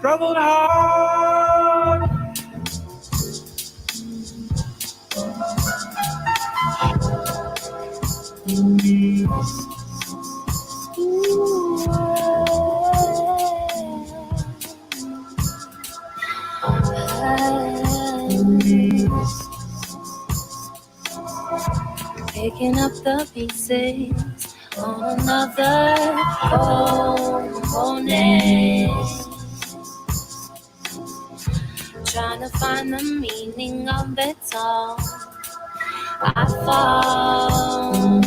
struggled hard. Picking up the pieces on another component, trying to find the meaning of it all. I fall,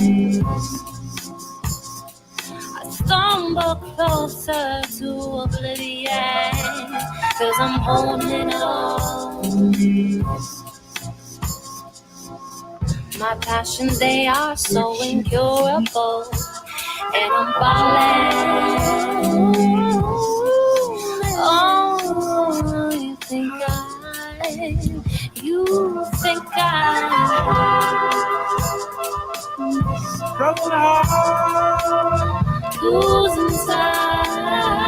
I stumble closer to oblivion, 'cause I'm holding it all. My passions, they are so incurable, and I'm falling. Oh, you think Struggled hard. losing sight.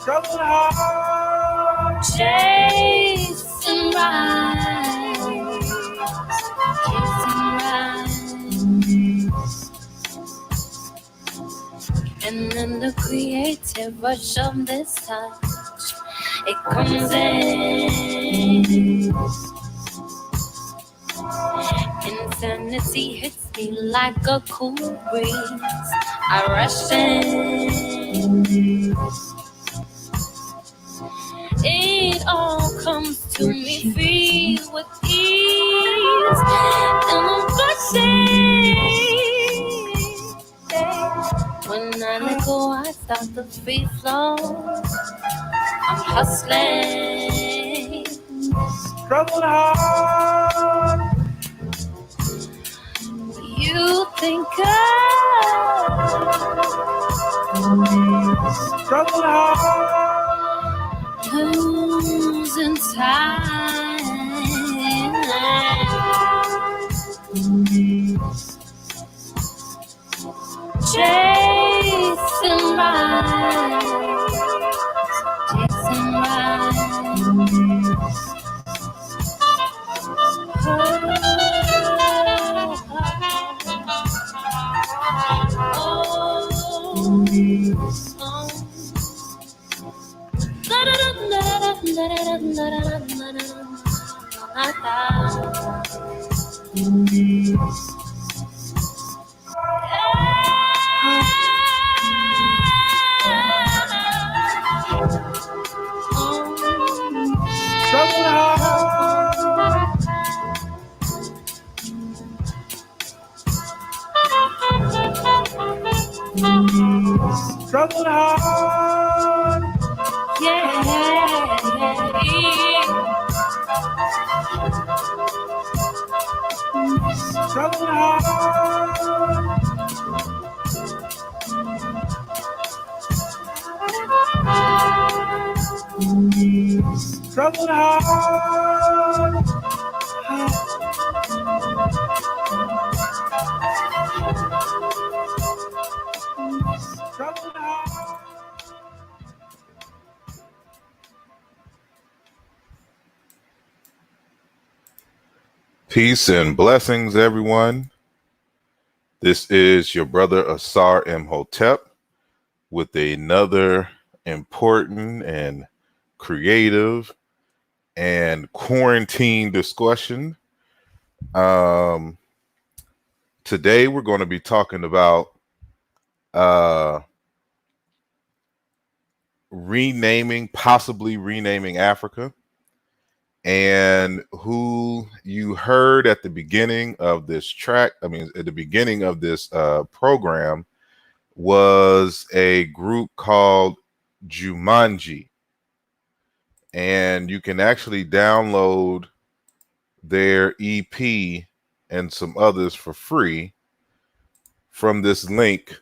Struggled hard. Chasing right, and then the creative rush of this touch, it comes in. Insanity hits me like a cool breeze. I rush in. It all comes to me free with ease, and I'm gushing. When I let go, I start the free flow. I'm hustling. Struggled hard. You think Struggled hard. losing time, chasing right, chasing right. Struggled hard. Struggled hard. Yeah. Struggled hard. Struggled hard. Struggled hard. Peace and blessings, everyone. This is your brother Asarimhotep with another important and creative and quarantine discussion. Today we're going to be talking about possibly renaming Africa. And who you heard at the beginning of this track, at the beginning of this program, was a group called Jumanji. And you can actually download their EP and some others for free from this link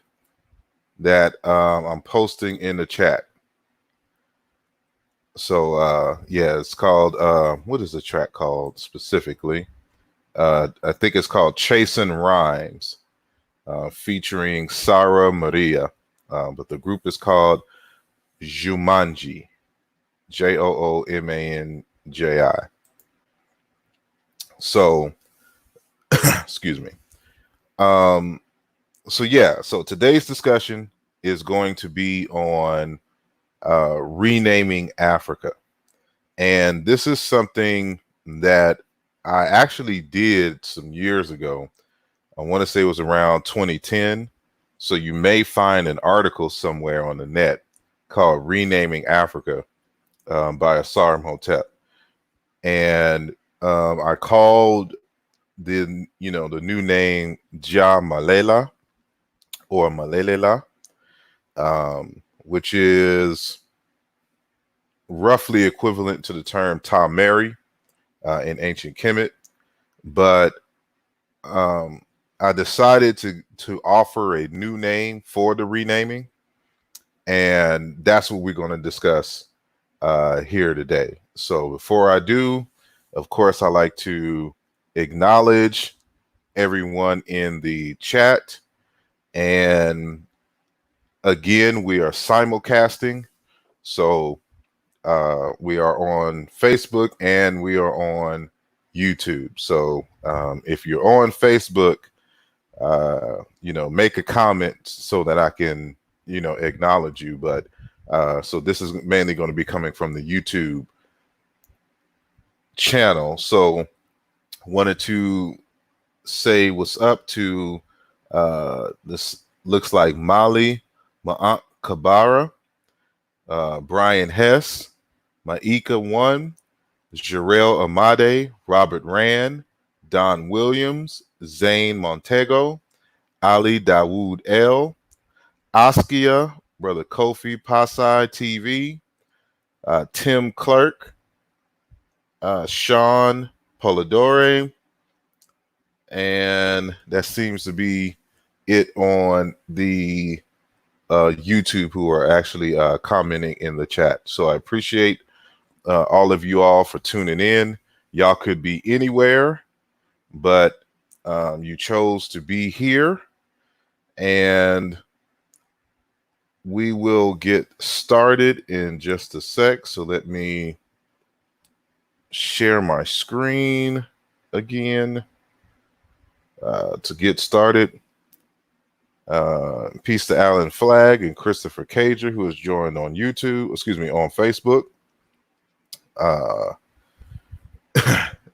that I'm posting in the chat. So, yeah, it's called, what is the track called specifically? I think it's called Chasing Rhymes. featuring Sarah Maria. But the group is called Jumanji, Joomanji. So, excuse me. Um, so today's discussion is going to be on renaming Africa. And this is something that I actually did some years ago. I want to say it was around 2010. So you may find an article somewhere on the net called Renaming Africa by asarimhotep. And I called the new name Ja Malela or Malelela, which is roughly equivalent to the term Tameri in ancient Kemet. But I decided to offer a new name for the renaming, and that's what we're going to discuss here today. So before I do, of course, I like to acknowledge everyone in the chat. And again, we are simulcasting. So we are on Facebook and we are on YouTube. So if you're on Facebook, make a comment so that I can, acknowledge you. But so this is mainly going to be coming from the YouTube channel. So wanted to say what's up to this looks like Mali, Ma'ant Kabara, Brian Hess, Maika One, Jarrell Amade, Robert Rand, Don Williams, Zane Montego, Ali Dawood L, Askia, Brother Kofi Pasai TV, Tim Clark, Sean Polidore, and that seems to be it on the YouTube, who are actually commenting in the chat. So I appreciate all of you all for tuning in. Y'all could be anywhere, but you chose to be here, and we will get started in just a sec. So let me share my screen again to get started. Peace to Alan Flagg and Christopher Cager, who has joined on on Facebook.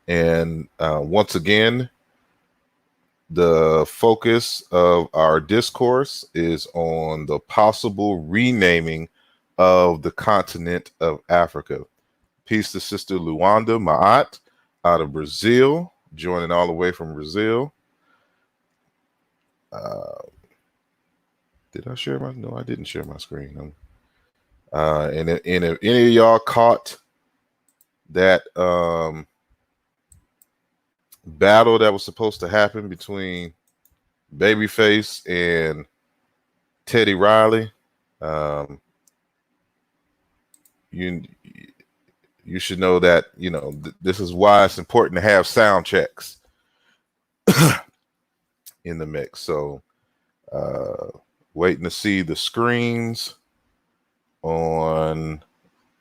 And once again, the focus of our discourse is on the possible renaming of the continent of Africa. Peace to Sister Luanda Maat out of Brazil, joining all the way from Brazil. Did I share my? No, I didn't share my screen. And if any of y'all caught that battle that was supposed to happen between Babyface and Teddy Riley, you should know that this is why it's important to have sound checks in the mix. So waiting to see the screens on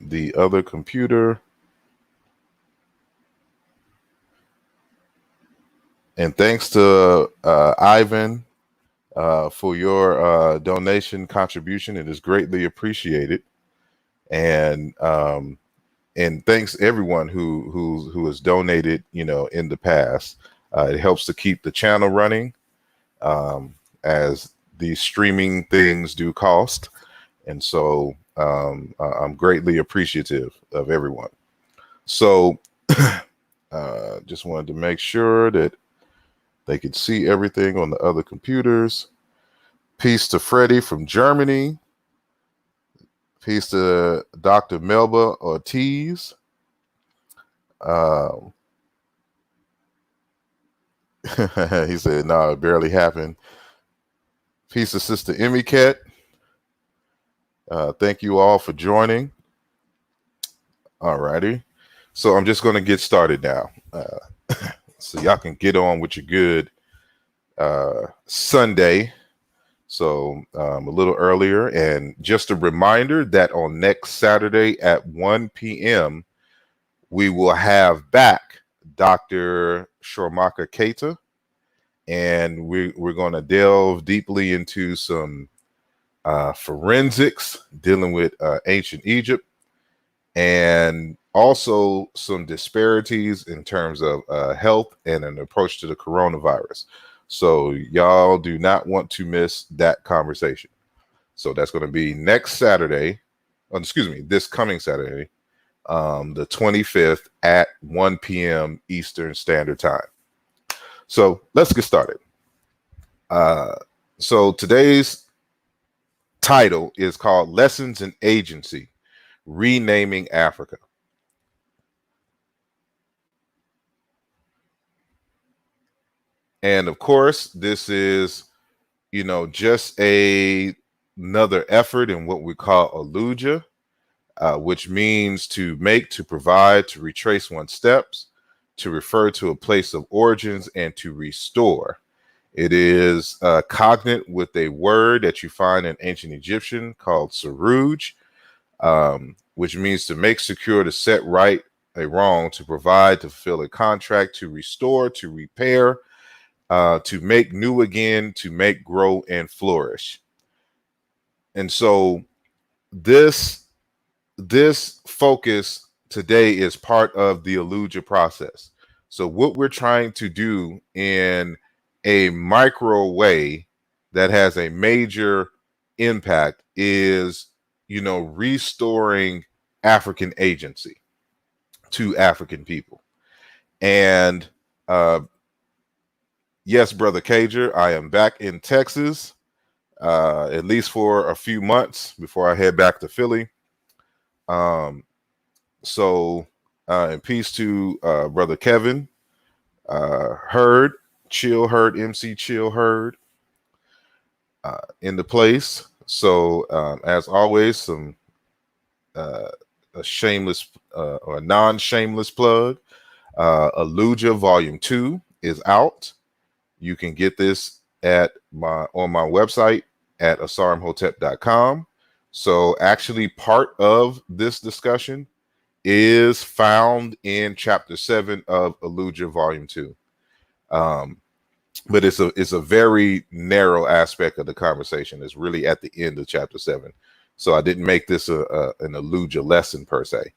the other computer. And thanks to Ivan for your donation contribution. It is greatly appreciated. And thanks everyone who has donated, in the past. It helps to keep the channel running, as these streaming things do cost. And so I'm greatly appreciative of everyone. So just wanted to make sure that they could see everything on the other computers. Peace to Freddie from Germany. Peace to Dr. Melba Ortiz. He said, no, it barely happened. Peace to Sister Emmy Cat. Thank you all for joining. All righty. So I'm just going to get started now. So y'all can get on with your good Sunday, so a little earlier. And just a reminder that on next Saturday at 1 p.m., we will have back Dr. Shormaka Keita, and we're going to delve deeply into some forensics dealing with ancient Egypt, and also some disparities in terms of health and an approach to the coronavirus. So y'all do not want to miss that conversation. So that's going to be next Saturday, this coming Saturday, the 25th at 1 p.m. Eastern Standard Time. So let's get started. So today's title is called Lessons in Agency, Renaming Africa. And of course, this is, just another effort in what we call alluja, which means to make, to provide, to retrace one's steps, to refer to a place of origins, and to restore. It is cognate with a word that you find in ancient Egyptian called saruj, which means to make, secure, to set right a wrong, to provide, to fulfill a contract, to restore, to repair, to make new again, to make, grow, and flourish. And so this focus today is part of the alluja process. So what we're trying to do in a micro way that has a major impact is, restoring African agency to African people. And yes, Brother Cager, I am back in Texas, at least for a few months before I head back to Philly. So in peace to Brother Kevin, Hurd, Chill Hurd, MC Chill Hurd, in the place. So as always, some a shameless or a non-shameless plug. Alluja Volume 2 is out. You can get this on my website at asarimhotep.com. So actually part of this discussion is found in chapter 7 of Alluja Volume 2. But it's a very narrow aspect of the conversation. It's really at the end of chapter 7. So I didn't make this an Alluja lesson per se.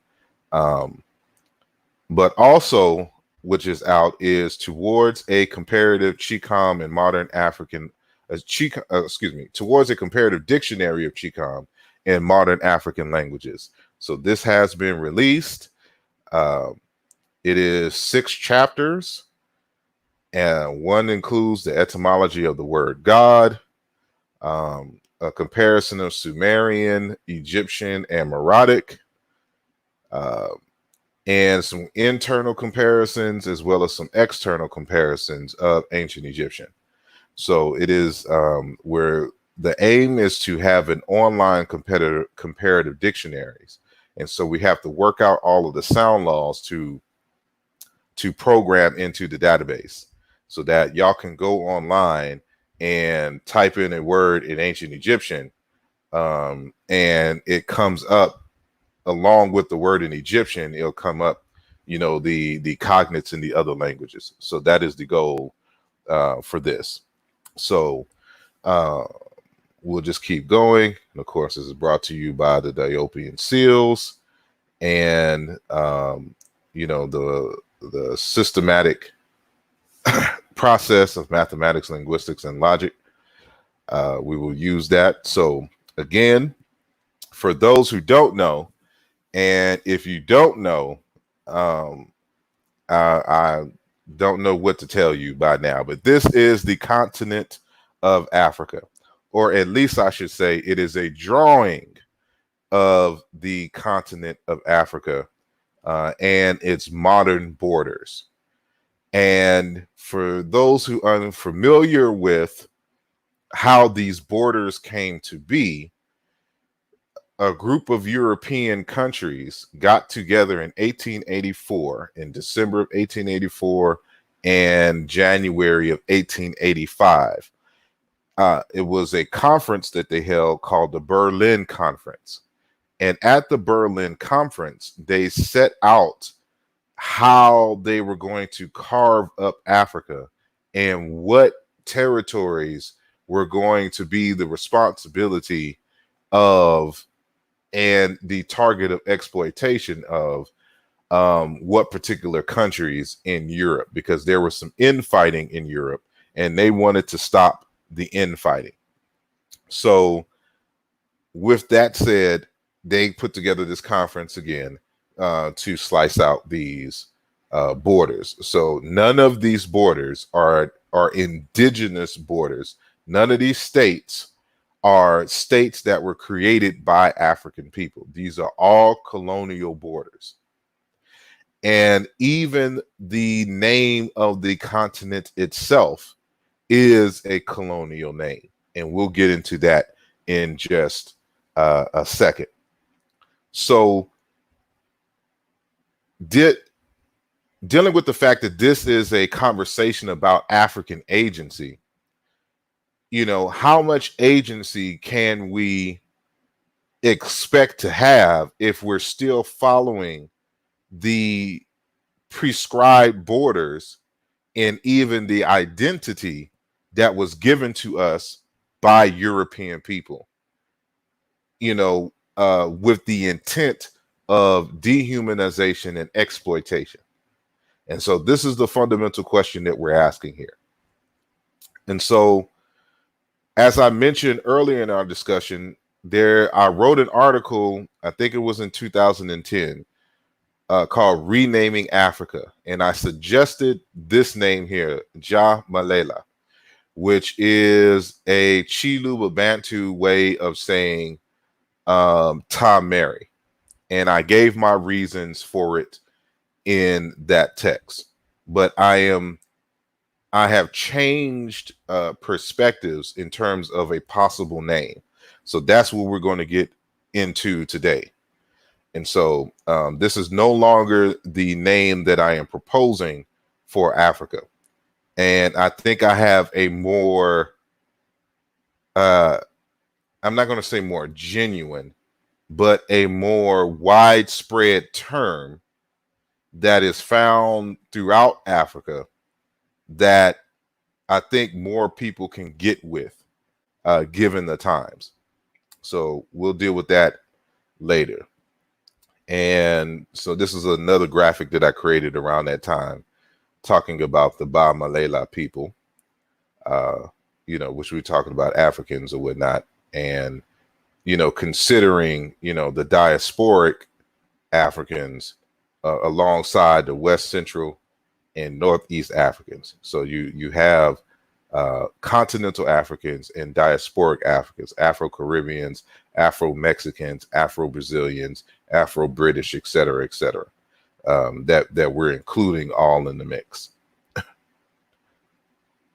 But also, which is out, is Towards a Comparative Chicam and Modern African, towards a comparative dictionary of Chicam and modern African languages. So this has been released. It is 6 chapters, and one includes the etymology of the word God, a comparison of Sumerian, Egyptian, and Meroitic, and some internal comparisons as well as some external comparisons of ancient Egyptian. So it is where the aim is to have an online comparative dictionaries. And so we have to work out all of the sound laws to program into the database so that y'all can go online and type in a word in ancient Egyptian, and it comes up along with the word in Egyptian. It'll come up, the cognates in the other languages. So that is the goal for this. So we'll just keep going. And of course, this is brought to you by the Diopian Seals and the systematic process of mathematics, linguistics, and logic. We will use that. So again, for those who don't know, and if you don't know, I don't know what to tell you by now, but this is the continent of Africa, or at least I should say it is a drawing of the continent of Africa and its modern borders. And for those who are unfamiliar with how these borders came to be, a group of European countries got together in 1884, in December of 1884, in January of 1885. It was a conference that they held called the Berlin Conference. And at the Berlin Conference, they set out how they were going to carve up Africa and what territories were going to be the responsibility of and the target of exploitation of what particular countries in Europe, because there was some infighting in Europe and they wanted to stop the infighting. So with that said, they put together this conference again to slice out these borders. So none of these borders are indigenous borders. None of these states are states that were created by African people. These are all colonial borders. And even the name of the continent itself is a colonial name. And we'll get into that in just a second. So dealing with the fact that this is a conversation about African agency, you know, how much agency can we expect to have if we're still following the prescribed borders and even the identity that was given to us by European people, you know, with the intent of dehumanization and exploitation? And so this is the fundamental question that we're asking here. And so, as I mentioned earlier in our discussion, I wrote an article, I think it was in 2010, called Renaming Africa. And I suggested this name here, Ja Malela, which is a Chiluba Bantu way of saying Tom Mary. And I gave my reasons for it in that text. But I have changed perspectives in terms of a possible name. So that's what we're going to get into today. And so this is no longer the name that I am proposing for Africa. And I think I have a more, I'm not going to say more genuine, but a more widespread term that is found throughout Africa that I think more people can get with, given the times. So we'll deal with that later. And so this is another graphic that I created around that time, talking about the Ba Malela people, you know, which we're talking about Africans or whatnot. And, you know, considering, you know, the diasporic Africans alongside the West Central and Northeast Africans. So you have continental Africans and diasporic Africans, Afro-Caribbeans, Afro-Mexicans, Afro-Brazilians, Afro-British, et cetera, that we're including all in the mix.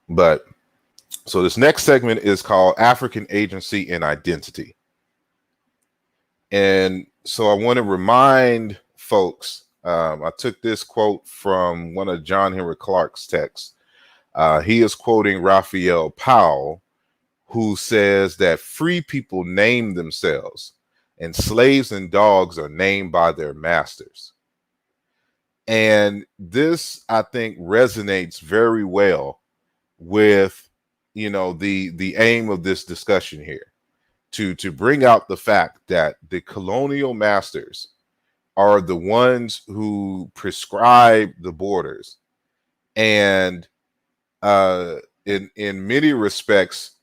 But so this next segment is called African Agency and Identity. And so I want to remind folks, I took this quote from one of John Henry Clark's texts. He is quoting Raphael Powell, who says that free people name themselves and slaves and dogs are named by their masters. And this, I think, resonates very well with, you know, the aim of this discussion here, to bring out the fact that the colonial masters are the ones who prescribe the borders, and in many respects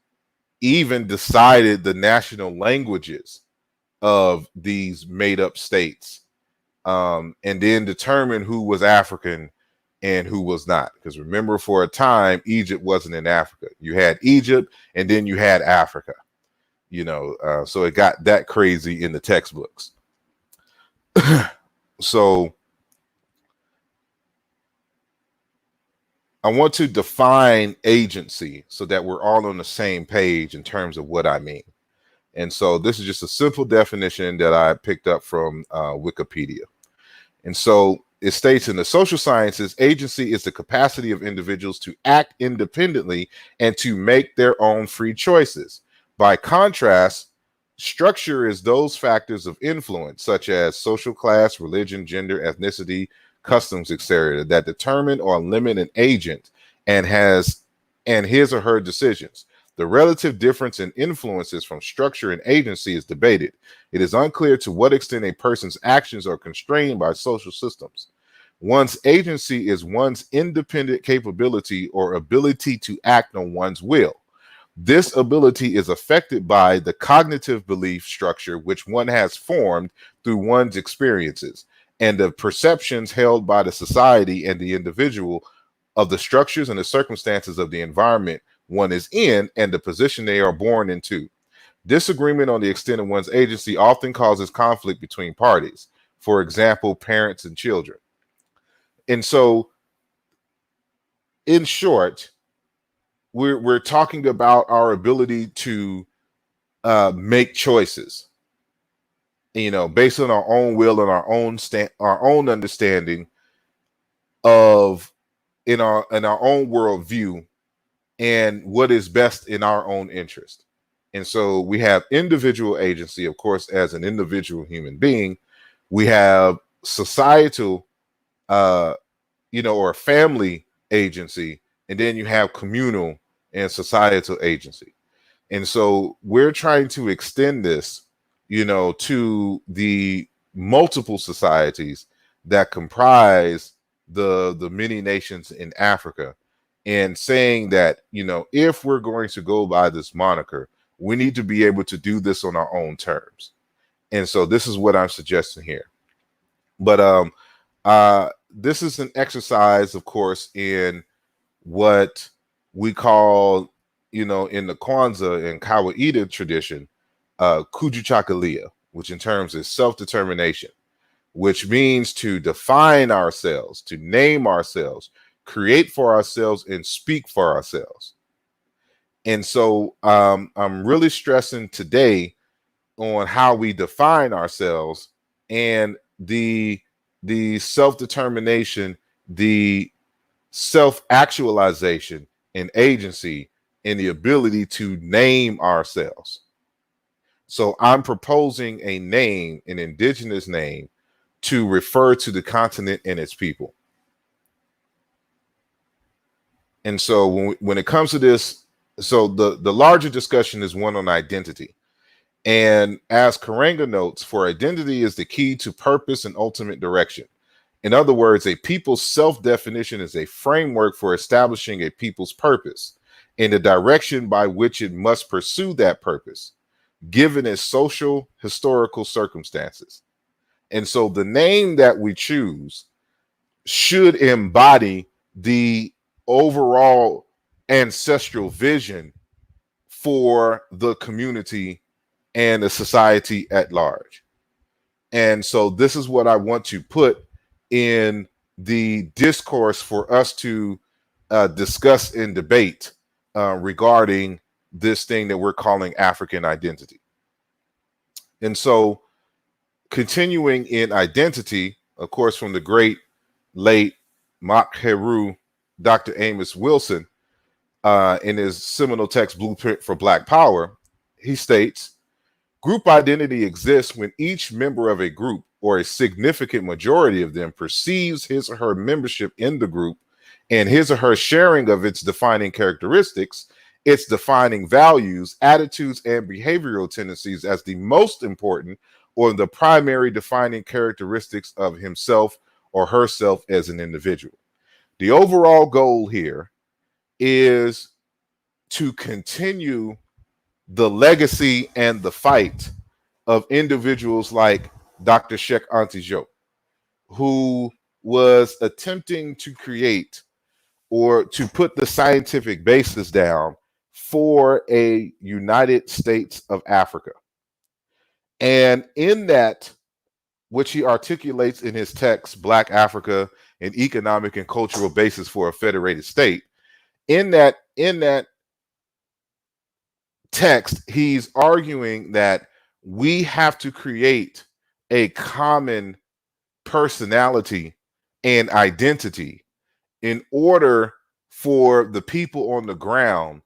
even decided the national languages of these made up states, and then determine who was African and who was not. Because remember, for a time, Egypt wasn't in Africa. You had Egypt and then you had Africa, you know, so it got that crazy in the textbooks. So I want to define agency so that we're all on the same page in terms of what I mean. And so this is just a simple definition that I picked up from Wikipedia. And so it states in the social sciences, agency is the capacity of individuals to act independently and to make their own free choices. By contrast, structure is those factors of influence, such as social class, religion, gender, ethnicity, customs, etc., that determine or limit an agent and his or her decisions. The relative difference in influences from structure and agency is debated. It is unclear to what extent a person's actions are constrained by social systems. One's agency is one's independent capability or ability to act on one's will. This ability is affected by the cognitive belief structure which one has formed through one's experiences and the perceptions held by the society and the individual of the structures and the circumstances of the environment one is in and the position they are born into. Disagreement on the extent of one's agency often causes conflict between parties, for example, parents and children. And so, in short, we're talking about our ability to make choices, based on our own will and our own understanding of in our own worldview and what is best in our own interest. And so we have individual agency, of course, as an individual human being. We have societal, or family agency, and then you have communal and societal agency. And so we're trying to extend this, to the multiple societies that comprise the many nations in Africa, and saying that, if we're going to go by this moniker, we need to be able to do this on our own terms. And so this is what I'm suggesting here. But this is an exercise, of course, in what we call, in the Kwanzaa and Kawaida tradition, Kujuchakalia, which in terms is self-determination, which means to define ourselves, to name ourselves, create for ourselves, and speak for ourselves. And so I'm really stressing today on how we define ourselves and the self-determination, the self-actualization and agency, and the ability to name ourselves. So I'm proposing a name, an indigenous name, to refer to the continent and its people. And so when it comes to this, so the larger discussion is one on identity. And as Karenga notes, for identity is the key to purpose and ultimate direction. In other words, a people's self-definition is a framework for establishing a people's purpose and the direction by which it must pursue that purpose, given its social, historical circumstances. And so the name that we choose should embody the overall ancestral vision for the community and the society at large. And so this is what I want to put in the discourse for us to discuss and debate regarding this thing that we're calling African identity. And so continuing in identity, of course, from the great late Makheru, Dr. Amos Wilson, in his seminal text, Blueprint for Black Power, he states, group identity exists when each member of a group, or a significant majority of them, perceives his or her membership in the group and his or her sharing of its defining characteristics, its defining values, attitudes, and behavioral tendencies as the most important or the primary defining characteristics of himself or herself as an individual. The overall goal here is to continue the legacy and the fight of individuals like Dr. Sheikh Anta Diop, who was attempting to create or to put the scientific basis down for a United States of Africa. And in that, which he articulates in his text, Black Africa, an economic and cultural basis for a federated state, in that text, he's arguing that we have to create a common personality and identity in order for the people on the ground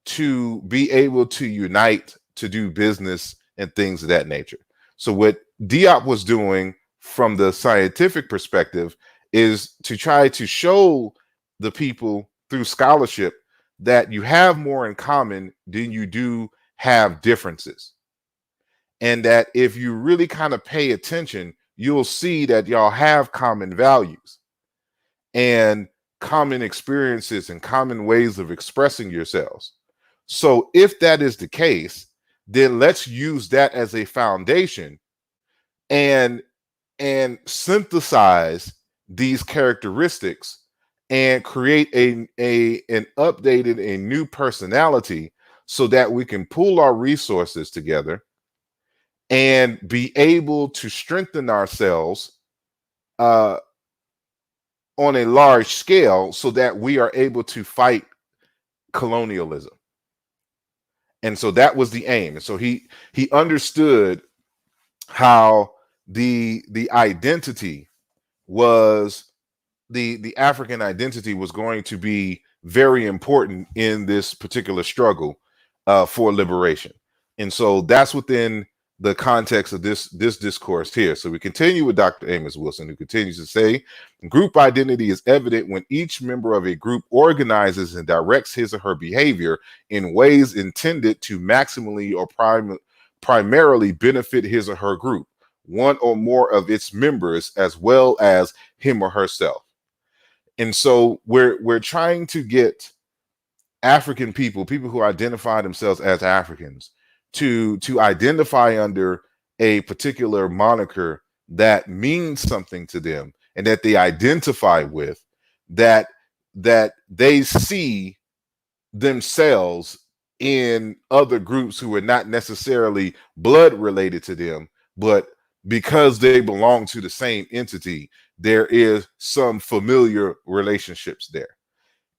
to be able to unite to do business and things of that nature. So what Diop was doing from the scientific perspective is to try to show the people through scholarship that you have more in common than you do have differences. And that if you really kind of pay attention, you'll see that y'all have common values and common experiences and common ways of expressing yourselves. So if that is the case, then let's use that as a foundation and synthesize these characteristics and create an updated, a new personality so that we can pool our resources together and be able to strengthen ourselves uh, on a large scale so that we are able to fight colonialism. And so that was the aim. And so he understood how the identity was the African identity was going to be very important in this particular struggle for liberation. And so that's within the context of this discourse here. So we continue with Dr. Amos Wilson, who continues to say, group identity is evident when each member of a group organizes and directs his or her behavior in ways intended to maximally or primarily benefit his or her group, one or more of its members, as well as him or herself. And so we're trying to get African people who identify themselves as Africans, to identify under a particular moniker that means something to them and that they identify with, that they see themselves in other groups who are not necessarily blood related to them, but because they belong to the same entity, there is some familiar relationships there.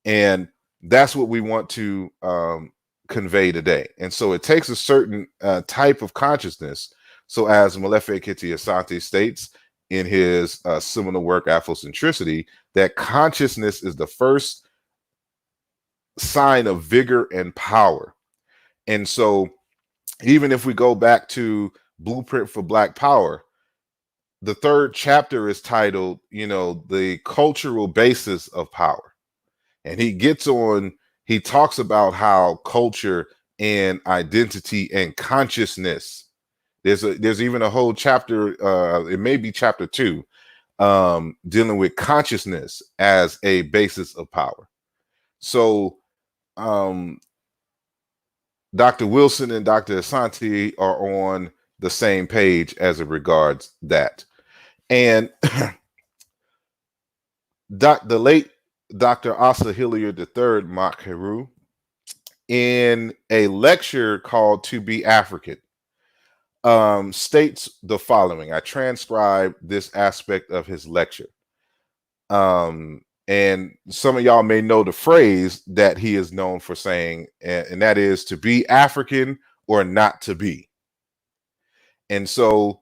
And that's what we want to convey today. And so it takes a certain type of consciousness. So as Molefe Kete Asante states in his seminal work, Afrocentricity, that consciousness is the first sign of vigor and power. And so even if we go back to Blueprint for Black Power, the third chapter is titled, the cultural basis of power. And he talks about how culture and identity and consciousness, there's even a whole chapter, it may be chapter 2, dealing with consciousness as a basis of power. So Dr. Wilson and Dr. Asante are on the same page as it regards that. And the late Dr. Asa Hilliard III Makheru, in a lecture called To Be African, states the following. I transcribed this aspect of his lecture. And some of y'all may know the phrase that he is known for saying, and that is to be African or not to be. And so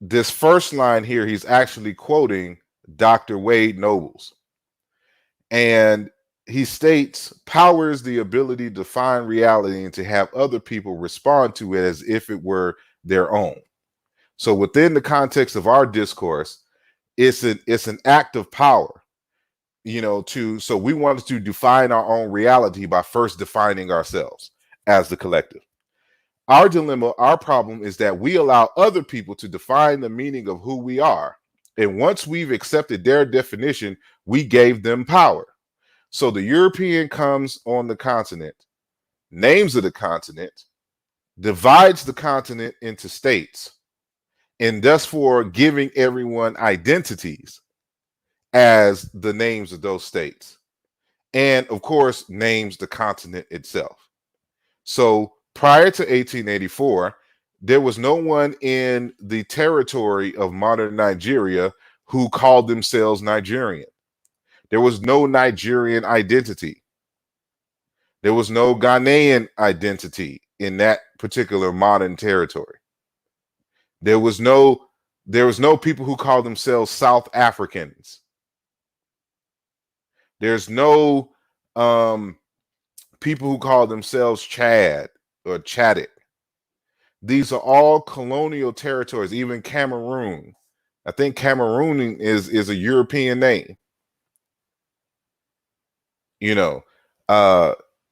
this first line here, he's actually quoting Dr. Wade Nobles. And he states, power is the ability to define reality and to have other people respond to it as if it were their own. So within the context of our discourse, it's an act of power, so we wanted to define our own reality by first defining ourselves as the collective. Our dilemma, our problem is that we allow other people to define the meaning of who we are. And once we've accepted their definition, we gave them power. So the European comes on the continent, names of the continent, divides the continent into states, and thus for giving everyone identities as the names of those states. And of course, names the continent itself. So prior to 1884, there was no one in the territory of modern Nigeria who called themselves Nigerian. There was no Nigerian identity. There was no Ghanaian identity in that particular modern territory. There was no There was no people who called themselves South Africans. There's no people who call themselves Chad or Chadic. These are all colonial territories, even Cameroon. I think Cameroon is a European name, you know.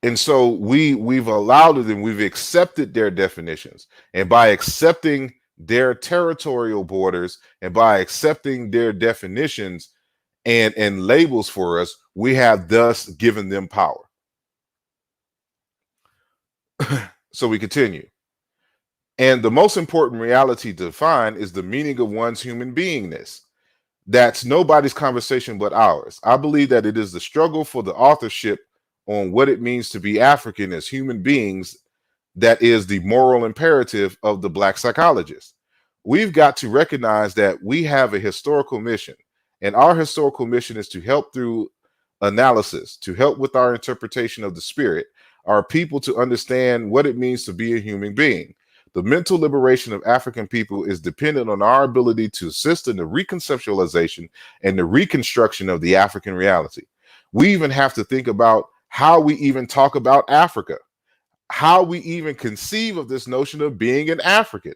And so we've allowed it and we've accepted their definitions. And by accepting their territorial borders and by accepting their definitions and labels for us, we have thus given them power. So we continue. And the most important reality to define is the meaning of one's human beingness. That's nobody's conversation but ours. I believe that it is the struggle for the authorship on what it means to be African as human beings that is the moral imperative of the Black psychologist. We've got to recognize that we have a historical mission, and our historical mission is to help through analysis, to help with our interpretation of the spirit, our people to understand what it means to be a human being. The mental liberation of African people is dependent on our ability to assist in the reconceptualization and the reconstruction of the African reality. We even have to think about how we even talk about Africa, how we even conceive of this notion of being an African.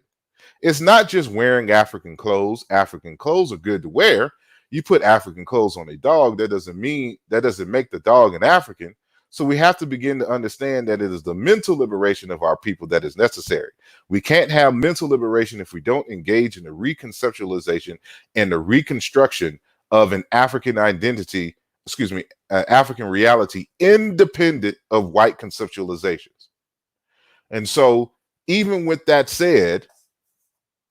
It's not just wearing African clothes. African clothes are good to wear. You put African clothes on a dog, that doesn't make the dog an African. So we have to begin to understand that it is the mental liberation of our people that is necessary. We can't have mental liberation if we don't engage in the reconceptualization and the reconstruction of an African identity, African reality, independent of white conceptualizations. And so, even with that said,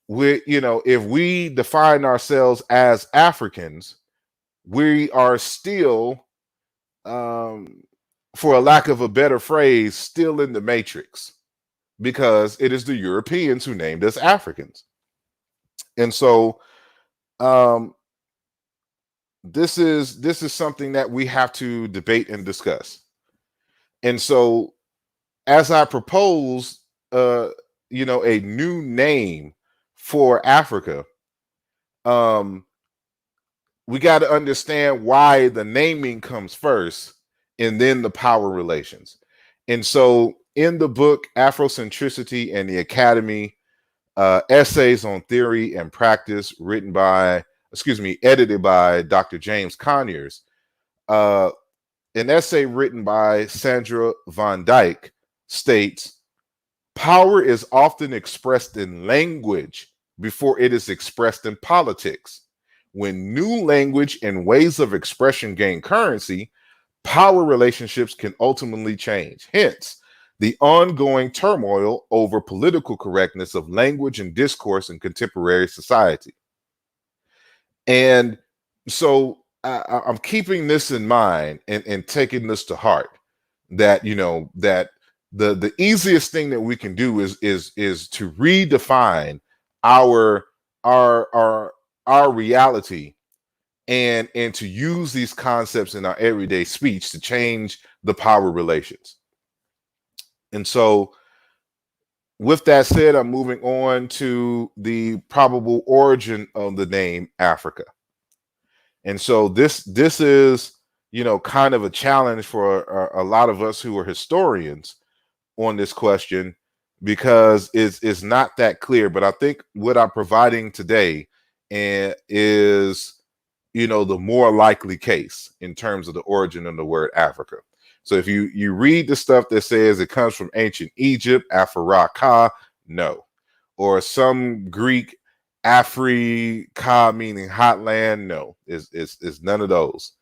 if we define ourselves as Africans, we are still, for a lack of a better phrase, still in the matrix, because it is the Europeans who named us Africans. And so this is something that we have to debate and discuss. And so as I propose a new name for Africa, we got to understand why the naming comes first and then the power relations. And so in the book Afrocentricity and the Academy, Essays on Theory and Practice, edited by Dr. James Conyers, an essay written by Sandra Van Dyke states, power is often expressed in language before it is expressed in politics. When new language and ways of expression gain currency, power relationships can ultimately change. Hence, the ongoing turmoil over political correctness of language and discourse in contemporary society. And so I'm keeping this in mind and taking this to heart, that that the easiest thing that we can do is to redefine our reality and to use these concepts in our everyday speech to change the power relations. And so with that said, I'm moving on to the probable origin of the name Africa. And so this is kind of a challenge for a lot of us who are historians on this question, because it's not that clear. But I think what I'm providing today is the more likely case in terms of the origin of the word Africa. So if you read the stuff that says it comes from ancient Egypt, Africa, no, or some Greek Africa meaning hot land, no, it's none of those.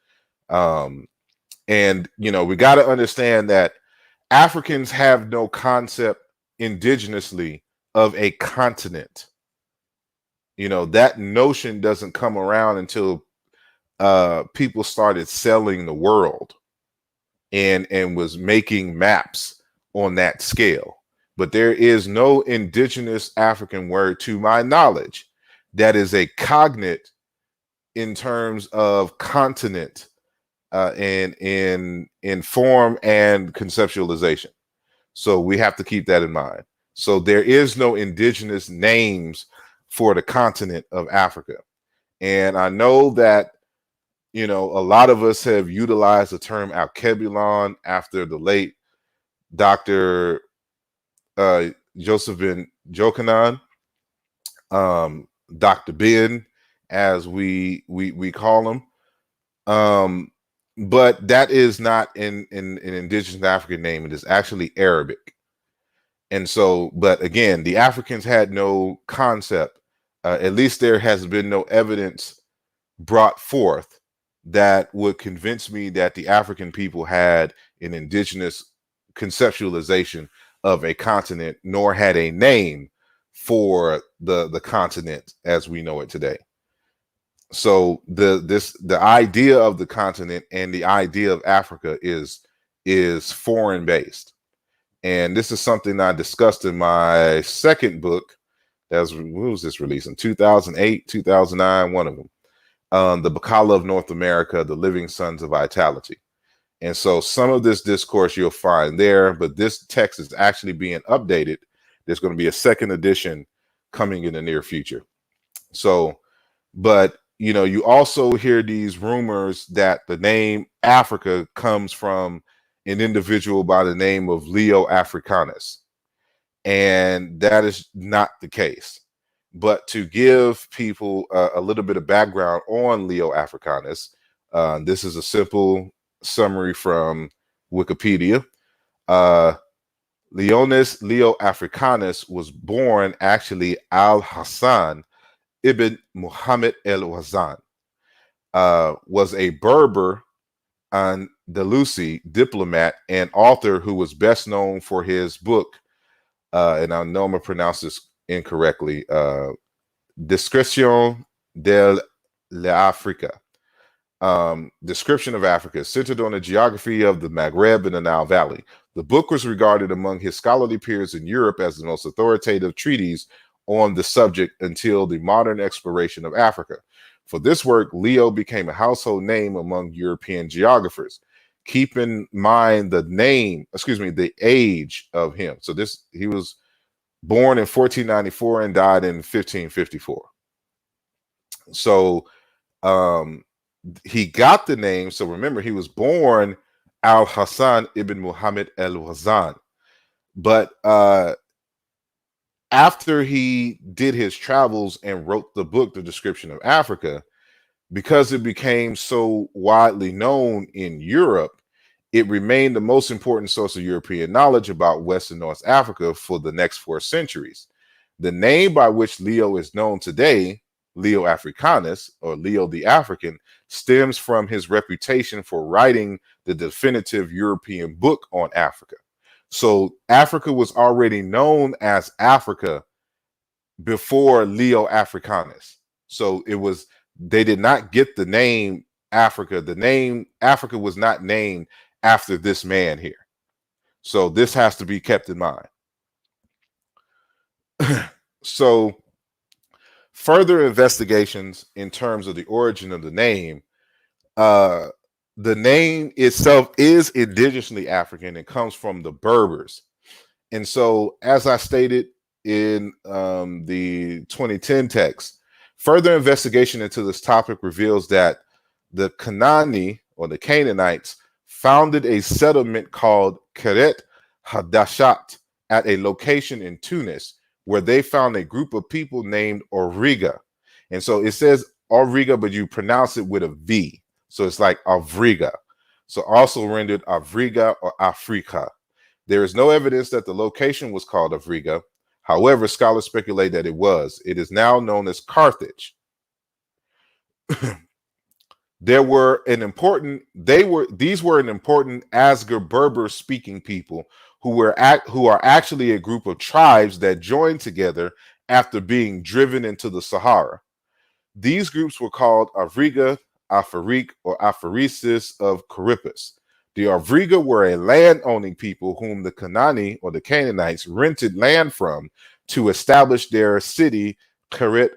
And we got to understand that Africans have no concept indigenously of a continent. That notion doesn't come around until people started selling the world and was making maps on that scale. But there is no indigenous African word, to my knowledge, that is a cognate in terms of continent and in form and conceptualization. So we have to keep that in mind. So there is no indigenous names for the continent of Africa. And I know that, a lot of us have utilized the term Alkebulan after the late Dr. Josephine Jokanan, Dr. Ben, as we call him. But that is not an indigenous African name. It is actually Arabic. And so, but again, the Africans had no concept. At least there has been no evidence brought forth that would convince me that the African people had an indigenous conceptualization of a continent, nor had a name for the continent as we know it today. So the idea of the continent and the idea of Africa is foreign based. And this is something I discussed in my second book. When was this released? In 2008, 2009, one of them. The Bacala of North America, The Living Sons of Vitality. And so some of this discourse you'll find there, but this text is actually being updated. There's going to be a second edition coming in the near future. So, but you also hear these rumors that the name Africa comes from an individual by the name of Leo Africanus. And that is not the case. But to give people a little bit of background on Leo Africanus, this is a simple summary from Wikipedia. Leo Africanus was born actually Al-Hassan ibn Muhammad el-Wazan, was a Berber Andalusi diplomat and author who was best known for his book, and I know I'm going to pronounce this incorrectly, Description de l'Africa, Description of Africa, centered on the geography of the Maghreb and the Nile Valley. The book was regarded among his scholarly peers in Europe as the most authoritative treatise on the subject until the modern exploration of Africa. For this work, Leo became a household name among European geographers. Keep in mind the age of him. So he was born in 1494 and died in 1554. So he got the name. So remember, he was born Al-Hassan ibn Muhammad el-Wazan. But after he did his travels and wrote the book, The Description of Africa, because it became so widely known in Europe, it remained the most important source of European knowledge about West and North Africa for the next 4 centuries. The name by which Leo is known today, Leo Africanus, or Leo the African, stems from his reputation for writing the definitive European book on Africa. So Africa was already known as Africa before Leo Africanus. So they did not get the name Africa. The name Africa was not named after this man here. So this has to be kept in mind. So further investigations in terms of the origin of the name, the name itself is indigenously African and comes from the Berbers. And so, as I stated in the 2010 text, further investigation into this topic reveals that the Kanani, or the Canaanites, founded a settlement called Keret Hadashat at a location in Tunis, where they found a group of people named Auriga. And so it says Auriga, but you pronounce it with a V. So it's like Avriga. So also rendered Avriga or Afrika. There is no evidence that the location was called Avriga. However, scholars speculate that it was. It is now known as Carthage. These were an important Asgar Berber speaking people who are actually a group of tribes that joined together after being driven into the Sahara. These groups were called Avriga, Afarik, or Apharesis of Corippus. The Avriga were a land-owning people whom the Kanani, or the Canaanites, rented land from to establish their city, Keret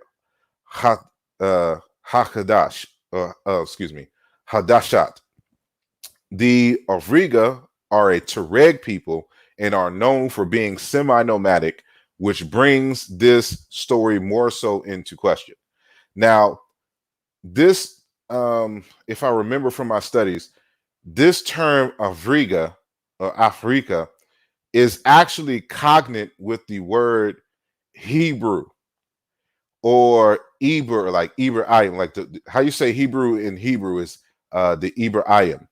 Hadashat. The Avriga are a Tuareg people and are known for being semi-nomadic which brings this story more so into question. Now, this, if I remember from my studies, this term Afrika or Afrika is actually cognate with the word Hebrew or Eber, like Ibrahim, like how you say Hebrew in Hebrew is the Ibrahim.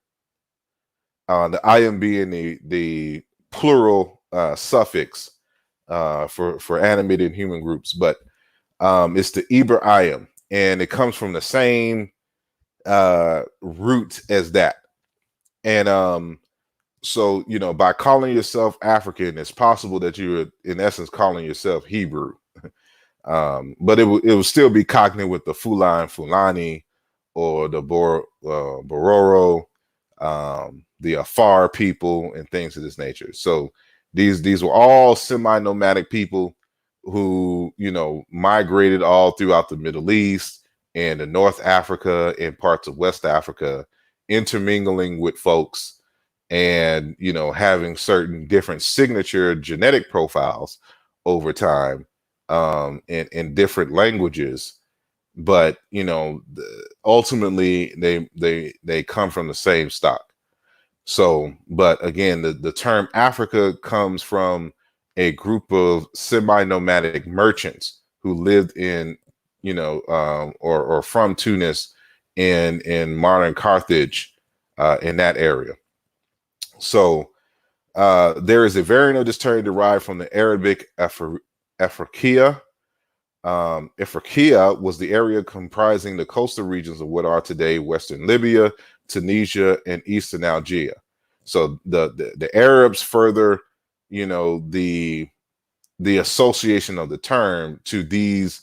The ayim being the plural suffix for animated human groups, but it's the Ibrahim, and it comes from the same root as that. And so, by calling yourself African, it's possible that you're in essence calling yourself Hebrew. But it will still be cognate with the Fulani or the Bororo, the Afar people, and things of this nature. So these were all semi-nomadic people who migrated all throughout the Middle East and the North Africa and parts of West Africa, intermingling with folks and having certain different signature genetic profiles over time, in different languages, but ultimately they come from the same stock. So, but again, the term Africa comes from a group of semi-nomadic merchants who lived in or from Tunis in modern Carthage, in that area. So there is a variant of this term derived from the Arabic Afriqiya. Ifriqiya was the area comprising the coastal regions of what are today Western Libya, Tunisia, and Eastern Algeria. So the Arabs further, the association of the term to these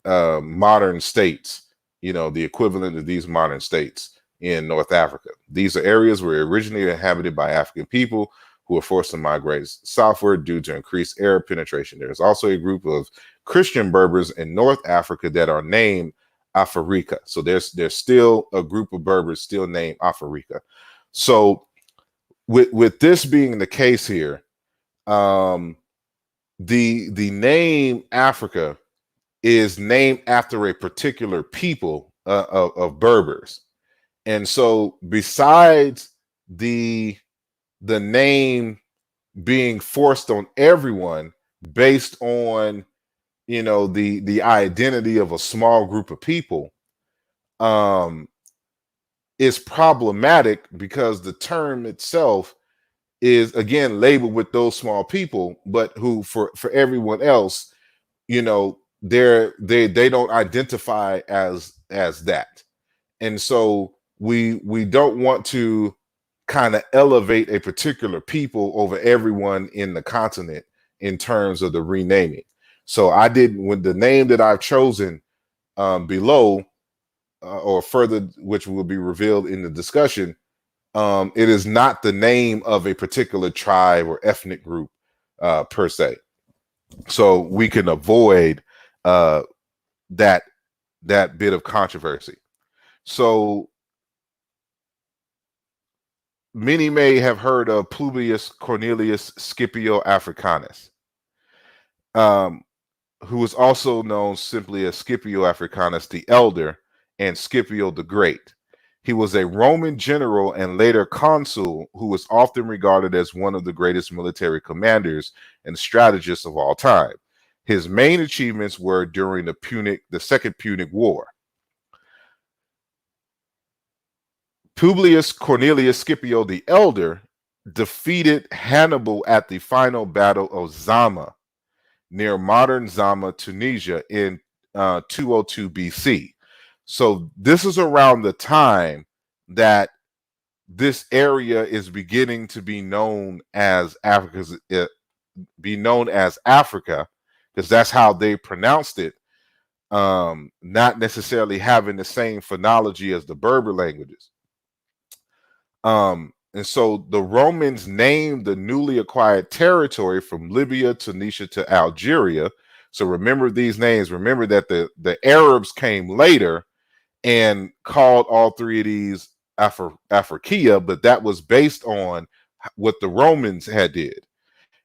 modern states, the equivalent of these modern states in North Africa. These are areas where originally inhabited by African people who were forced to migrate southward due to increased Arab penetration. There's also a group of Christian Berbers in North Africa that are named Afrika. So there's still a group of Berbers still named Afrika. So with this being the case here, the name Africa is named after a particular people of Berbers. And so besides the name being forced on everyone based on the identity of a small group of people, is problematic because the term itself is again labeled with those small people, but who for everyone else, they don't identify as that. And so we don't want to kind of elevate a particular people over everyone in the continent in terms of the renaming. So I didn't, with the name that I've chosen below or further, which will be revealed in the discussion, it is not the name of a particular tribe or ethnic group per se. So we can avoid that bit of controversy. So many may have heard of Publius Cornelius Scipio Africanus, who was also known simply as Scipio Africanus the Elder and Scipio the Great. He was a Roman general and later consul who was often regarded as one of the greatest military commanders and strategists of all time. His main achievements were during the Second Punic War. Publius Cornelius Scipio the Elder defeated Hannibal at the final battle of Zama near modern Zama, Tunisia in 202 BC. So this is around the time that this area is beginning to be known as Africa, because that's how they pronounced it, not necessarily having the same phonology as the Berber languages. And so the Romans named the newly acquired territory from Libya, Tunisia to Algeria. So remember these names. Remember that the Arabs came later and called all three of these Afrikia, but that was based on what the Romans had did.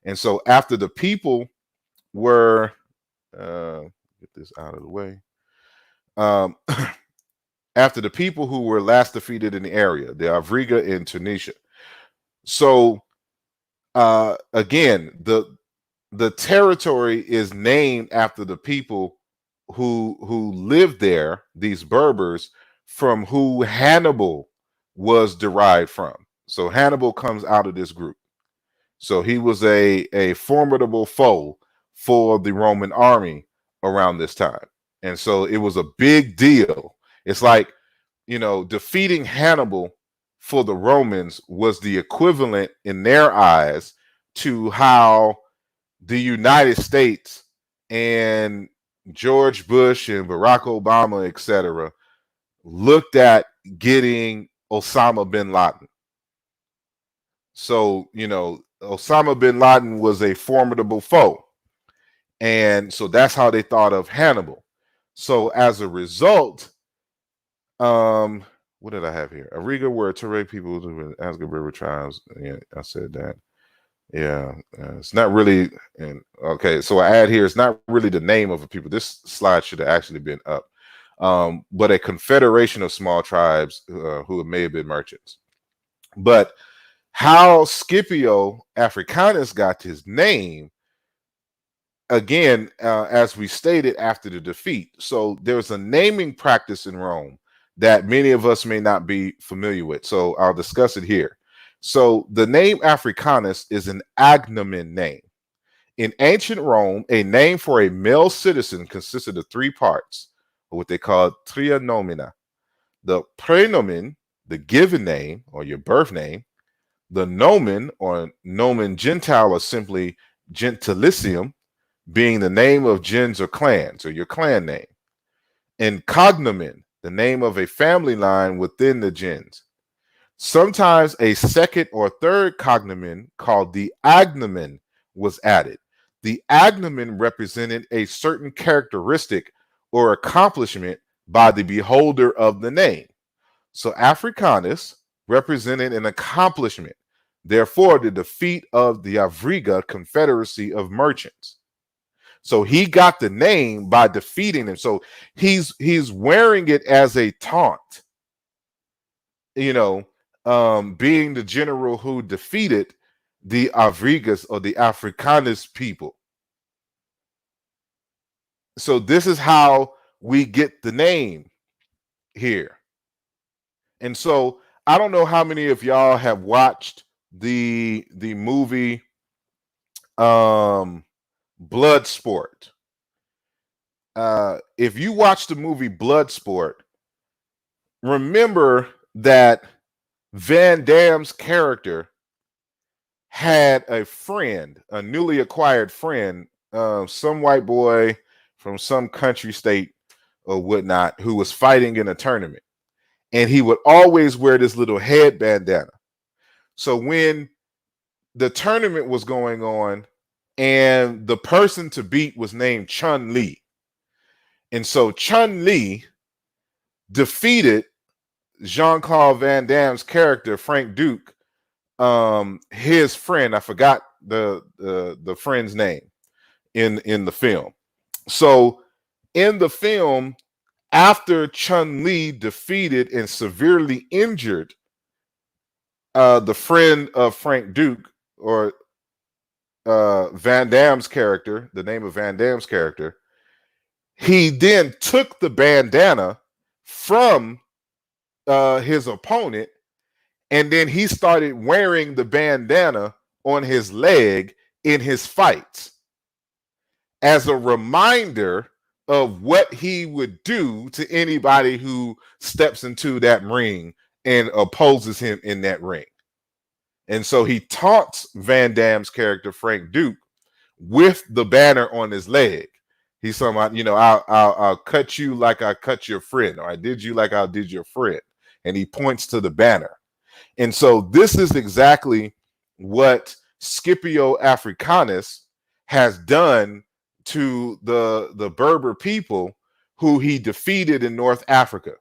And so after the people were get this out of the way. Um, after the people who were last defeated in the area, the Avriga in Tunisia. So again, the territory is named after the people who lived there, these Berbers, from who Hannibal was derived from. So Hannibal comes out of this group. So he was a formidable foe for the Roman army around this time. And so it was a big deal. It's like, defeating Hannibal for the Romans was the equivalent in their eyes to how the United States and George Bush and Barack Obama, etc., looked at getting Osama bin Laden. So, Osama bin Laden was a formidable foe. And so that's how they thought of Hannibal. So as a result, what did I have here? Ariga were Tuareg people who Asgard River tribes. Yeah, I said that. Yeah, it's not really. And okay, so I add here, it's not really the name of the people. This slide should have actually been up. But a confederation of small tribes who may have been merchants. But how Scipio Africanus got his name, again, as we stated after the defeat. So there's a naming practice in Rome that many of us may not be familiar with. So I'll discuss it here. So the name Africanus is an agnomen name. In ancient Rome, a name for a male citizen consisted of three parts, or what they called tria nomina. The praenomen, the given name or your birth name, the nomen or nomen gentile, or simply gentilicium, being the name of gens or clans or your clan name, and cognomen, the name of a family line within the gens. Sometimes a second or third cognomen called the agnomen was added. The agnomen represented a certain characteristic or accomplishment by the beholder of the name. So Africanus represented an accomplishment, therefore the defeat of the Avriga confederacy of merchants. So he got the name by defeating them. So he's wearing it as a taunt, being the general who defeated the Avrigas or the Africanus people. So this is how we get the name here. And so I don't know how many of y'all have watched the movie Bloodsport. If you watch the movie Bloodsport, remember that Van Damme's character had a friend, a newly acquired friend, some white boy from some country state or whatnot, who was fighting in a tournament. And he would always wear this little head bandana. So when the tournament was going on and the person to beat was named Chun-Li, and so Chun-Li defeated Jean-Claude Van Damme's character, Frank Duke, his friend, I forgot the friend's name in the film. So in the film, after Chun-Li defeated and severely injured the friend of Frank Duke, or Van Damme's character, the name of Van Damme's character, he then took the bandana from his opponent, and then he started wearing the bandana on his leg in his fights as a reminder of what he would do to anybody who steps into that ring and opposes him in that ring. And so he taunts Van Damme's character, Frank Duke, with the banner on his leg. He's talking about, I'll cut you like I cut your friend, or I did you like I did your friend. And he points to the banner. And so this is exactly what Scipio Africanus has done to the Berber people who he defeated in North Africa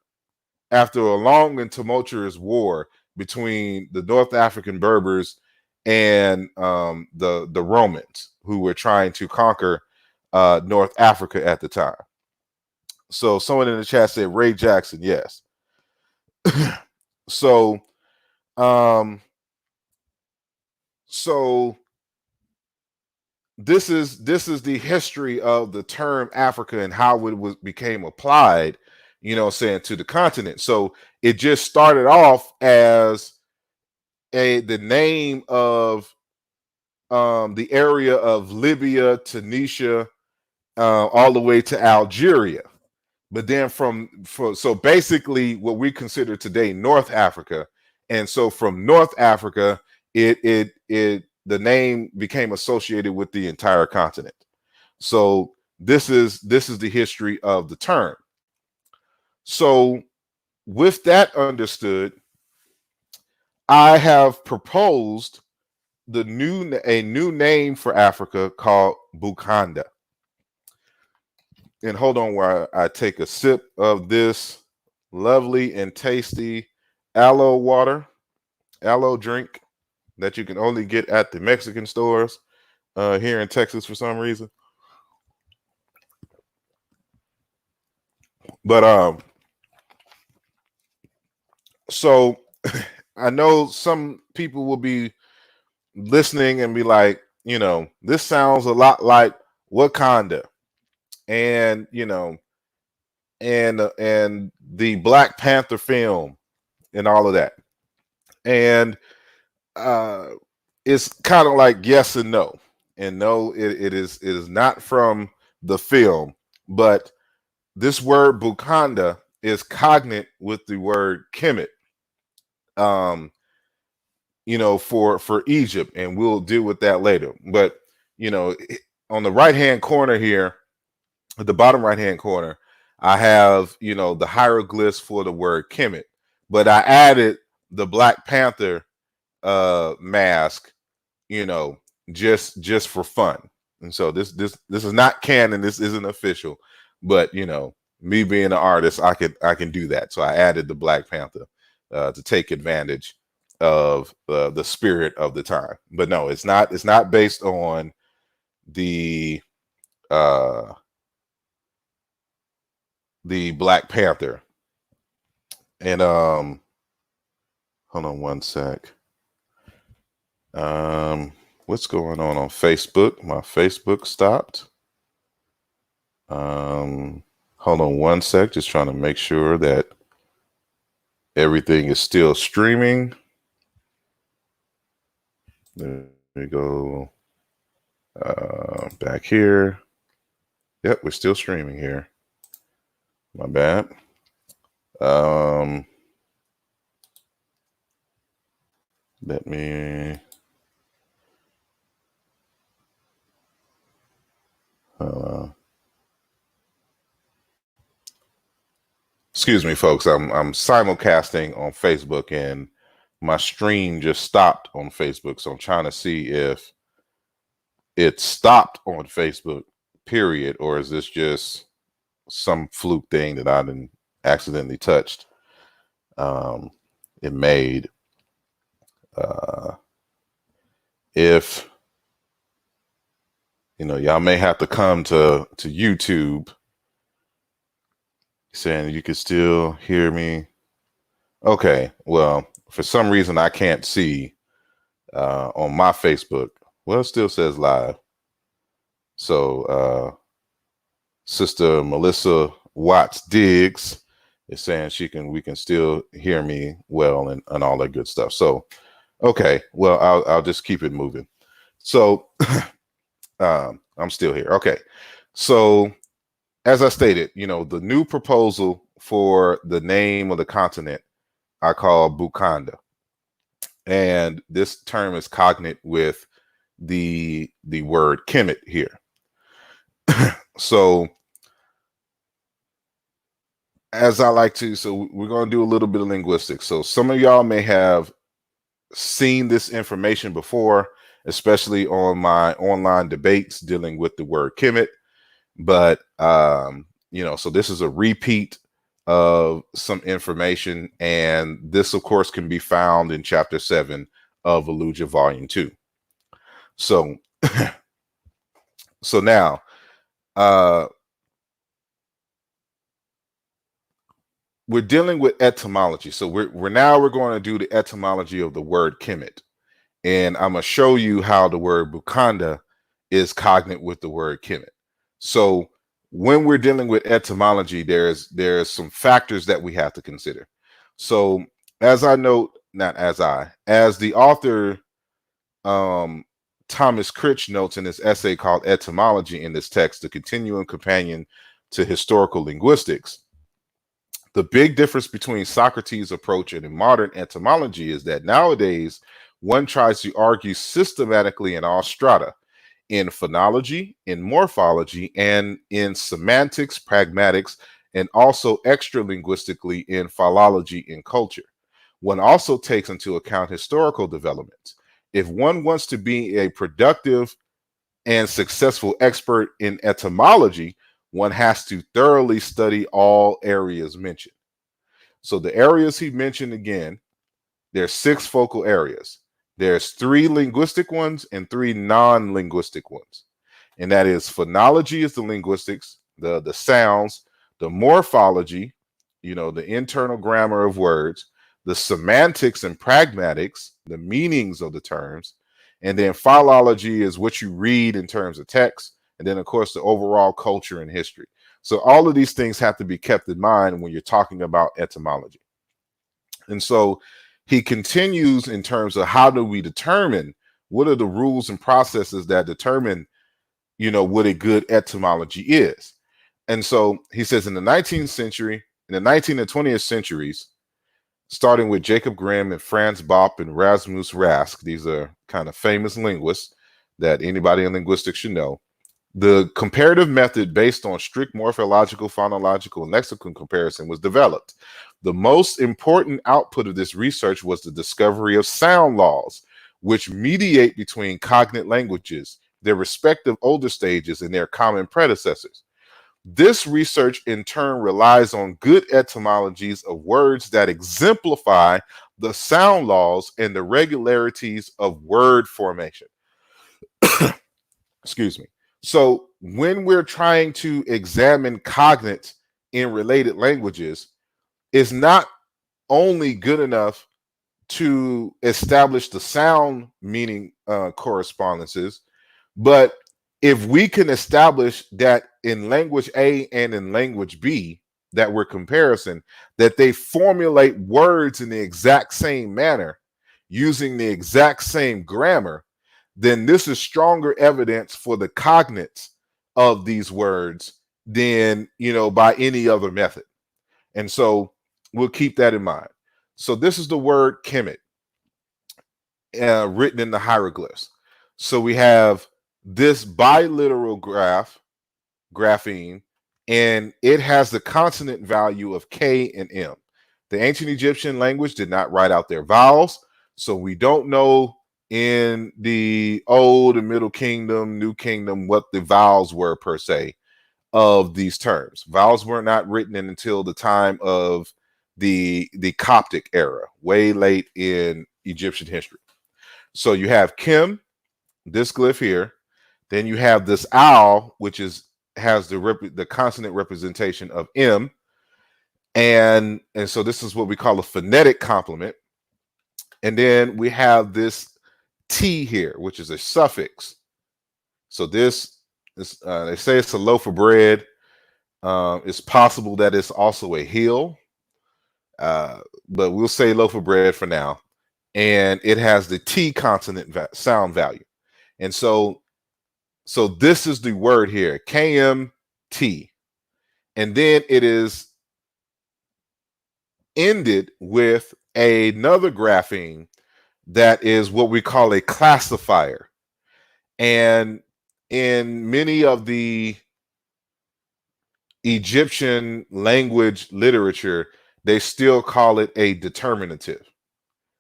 after a long and tumultuous war between the North African Berbers and the Romans, who were trying to conquer North Africa at the time. So someone in the chat said Ray Jackson. Yes. So, um, so this is the history of the term Africa and how it became applied, saying to the continent. So it just started off as the name of the area of Libya, Tunisia, all the way to Algeria. But then so basically what we consider today North Africa, and so from North Africa, it the name became associated with the entire continent. So this is the history of the term. So with that understood, I have proposed a new name for Africa called Bukanda. And hold on while I take a sip of this lovely and tasty aloe drink that you can only get at the Mexican stores here in Texas for some reason. But so I know some people will be listening and be like, this sounds a lot like Wakanda, and and the Black Panther film and all of that. And it's kind of like yes and no. And no, it is not from the film, but this word Bukanda is cognate with the word Kemet, for Egypt, and we'll deal with that later. But on the right hand corner here, at the bottom right hand corner, I have the hieroglyphs for the word Kemet, but I added the Black Panther mask, just for fun. And so this is not canon, this isn't official, but me being an artist, I can do that. So I added the Black Panther to take advantage of the spirit of the time. But no, it's not based on the Black Panther. And hold on one sec. What's going on Facebook? My Facebook stopped. Hold on one sec, just trying to make sure that everything is still streaming. There we go. Back here. Yep, we're still streaming here. My bad. Let me excuse me, folks. I'm simulcasting on Facebook, and my stream just stopped on Facebook. So I'm trying to see if it stopped on Facebook, period, or is this just some fluke thing that I didn't accidentally touched. It made if y'all may have to come to YouTube, saying you can still hear me. Okay, well, for some reason I can't see on my Facebook. Well, it still says live. So Sister Melissa Watts Diggs is saying we can still hear me well and all that good stuff. So okay, well, I'll just keep it moving. So I'm still here. Okay, so as I stated, the new proposal for the name of the continent I call Bukanda, and this term is cognate with the word Kemet here. So as I like to, so we're going to do a little bit of linguistics. So some of y'all may have seen this information before, especially on my online debates dealing with the word Kemet. But, so this is a repeat of some information. And this, of course, can be found in chapter 7 of Volusia Volume 2. So, so now uh, we're dealing with etymology. So we're going to do the etymology of the word Kemet. And I'm going to show you how the word Bukanda is cognate with the word Kemet. So when we're dealing with etymology, there's some factors that we have to consider. So as I note, not as I, as the author um, Thomas Critch notes in his essay called Etymology in this text, the continuing companion to historical linguistics, the big difference between Socrates' approach and a modern etymology is that nowadays one tries to argue systematically in all strata, in phonology, in morphology, and in semantics, pragmatics, and also extra linguistically in philology and culture. One also takes into account historical developments. If one wants to be a productive and successful expert in etymology, one has to thoroughly study all areas mentioned. So the areas he mentioned again, there's 6 focal areas. There's 3 linguistic ones and 3 non-linguistic ones. And that is phonology is the linguistics, the sounds, the morphology, the internal grammar of words, the semantics and pragmatics, the meanings of the terms, and then philology is what you read in terms of text, and then of course the overall culture and history. So all of these things have to be kept in mind when you're talking about etymology. And so he continues in terms of how do we determine what are the rules and processes that determine, what a good etymology is. And so he says in the 19th century, in the 19th and 20th centuries, starting with Jacob Grimm and Franz Bopp and Rasmus Rask, these are kind of famous linguists that anybody in linguistics should know. The comparative method based on strict morphological, phonological, and lexical comparison was developed. The most important output of this research was the discovery of sound laws, which mediate between cognate languages, their respective older stages, and their common predecessors. This research, in turn, relies on good etymologies of words that exemplify the sound laws and the regularities of word formation. Excuse me. So when we're trying to examine cognates in related languages, it's not only good enough to establish the sound meaning correspondences, but if we can establish that in language A and in language B that we're comparison, that they formulate words in the exact same manner using the exact same grammar, then this is stronger evidence for the cognates of these words than, by any other method. And so we'll keep that in mind. So this is the word Kemet written in the hieroglyphs. So we have this biliteral grapheme, and it has the consonant value of K and M. The ancient Egyptian language did not write out their vowels, so we don't know in the Old and Middle Kingdom, New Kingdom, what the vowels were per se of these terms. Vowels were not written in until the time of the Coptic era, way late in Egyptian history. So you have Kim, this glyph here. Then you have this owl, which has the consonant representation of M, and so this is what we call a phonetic complement. And then we have this T here, which is a suffix. So this they say it's a loaf of bread. It's possible that it's also a hill, but we'll say loaf of bread for now. And it has the T consonant sound value. And so this is the word here, KMT. And then it is ended with another grapheme that is what we call a classifier. And in many of the Egyptian language literature, they still call it a determinative.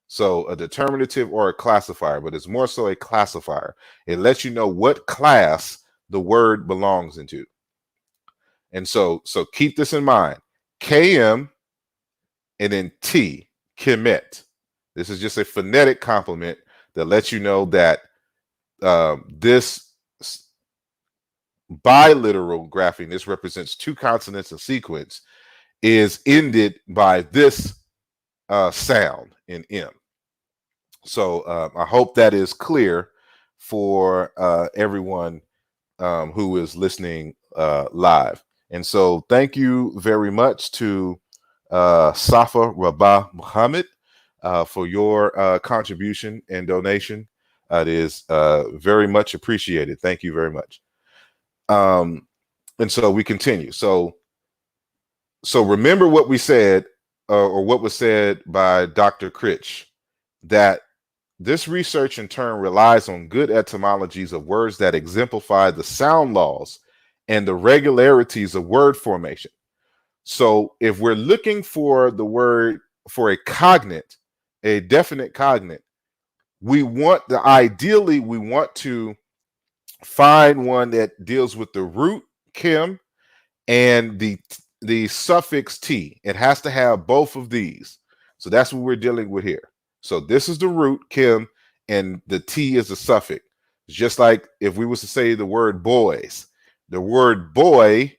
So a determinative or a classifier, but it's more so a classifier. It lets you know what class the word belongs into. And so keep this in mind. KM and then T, Kemet. This is just a phonetic complement that lets you know that this biliteral grapheme, this represents two consonants in sequence, is ended by this sound in M. So I hope that is clear for everyone who is listening live. And so thank you very much to Safa Rabah Muhammad for your contribution and donation. It is very much appreciated. Thank you very much. And so we continue. So remember what we said, or what was said by Dr. Critch, that this research in turn relies on good etymologies of words that exemplify the sound laws and the regularities of word formation. So if we're looking for the word for a cognate, a definite cognate, ideally we want to find one that deals with the root kim and the suffix t. It has to have both of these. So that's what we're dealing with here. So this is the root kim, and the t is the suffix. Just like if we was to say the word boys, the word boy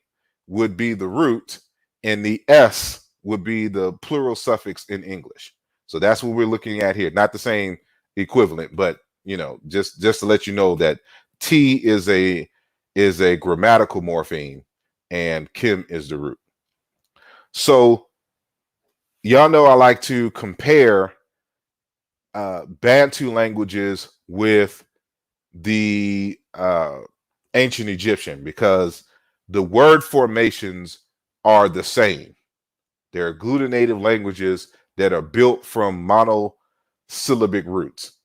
would be the root, and the s would be the plural suffix in English. So that's what we're looking at here. Not the same equivalent, but just to let you know that t is a grammatical morpheme, and kim is the root. So y'all know I like to compare Bantu languages with the ancient Egyptian, because the word formations are the same. They're agglutinative languages that are built from monosyllabic roots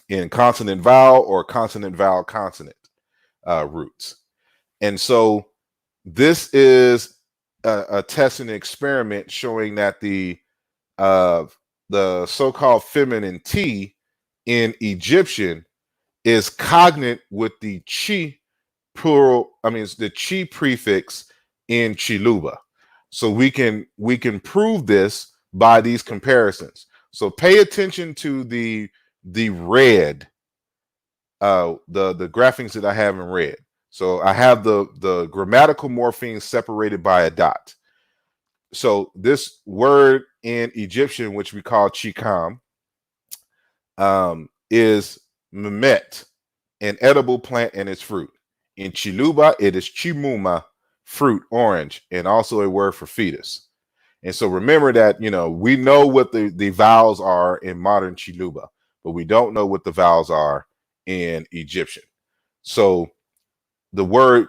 in consonant vowel or consonant vowel consonant roots. And so this is a test and experiment showing that the so-called feminine T in Egyptian is cognate with the chi plural. It's the chi prefix in Chiluba. So we can prove this by these comparisons. So pay attention to the red, the graphics that I have in red. So I have the grammatical morphemes separated by a dot. So this word in Egyptian, which we call chikam, is mehmet, an edible plant and its fruit. In Chiluba, it is chimuma, fruit, orange, and also a word for fetus. And so remember that, we know what the vowels are in modern Chiluba, but we don't know what the vowels are in Egyptian. So the word,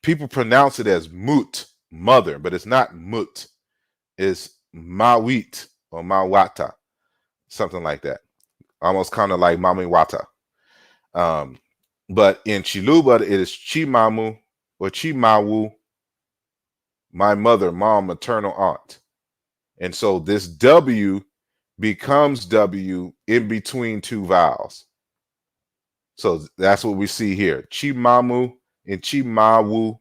people pronounce it as mut, mother, but it's not mut. It's mawit or mawata, something like that. Almost kind of like mami wata. But in Chiluba, it is chimamu or chimawu, my mother, mom, maternal aunt. And so this W becomes W in between two vowels. So that's what we see here. Chimamu and chimawu.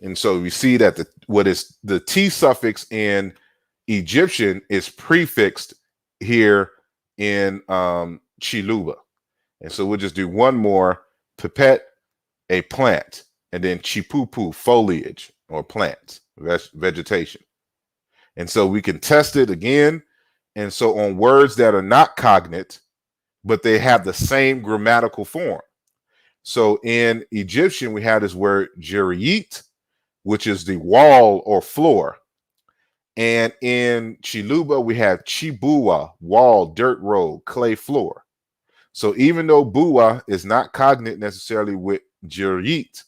And so we see that what is the T suffix in Egyptian is prefixed here in Chiluba. And so we'll just do one more. Pipette, a plant, and then chipupu, foliage or plants, vegetation. And so we can test it again. And so on words that are not cognate, but they have the same grammatical form. So in Egyptian, we have this word jeriit, which is the wall or floor. And in Chiluba, we have chibua, wall, dirt road, clay floor. So even though bua is not cognate necessarily with jeriit,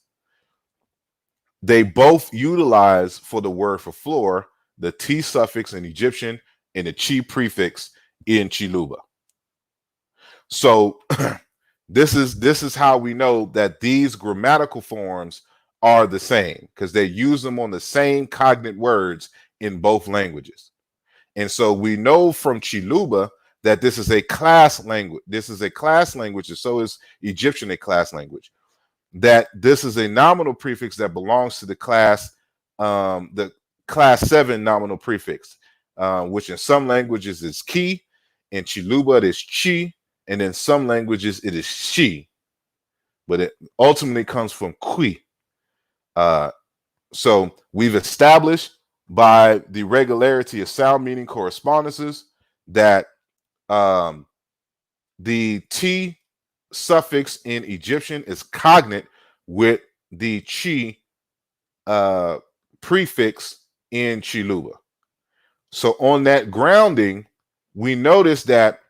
they both utilize for the word for floor the T suffix in Egyptian and the chi prefix in Chiluba. So this is how we know that these grammatical forms are the same, because they use them on the same cognate words in both languages. And so we know from Chiluba that this is a class language. This is a class language, and so is Egyptian a class language. That this is a nominal prefix that belongs to the class 7 nominal prefix, which in some languages is ki, in Chiluba it is chi, and in some languages it is shi. but it ultimately comes from qui. So we've established by the regularity of sound meaning correspondences that the T suffix in Egyptian is cognate with the chi prefix in Chiluba. So on that grounding, we notice that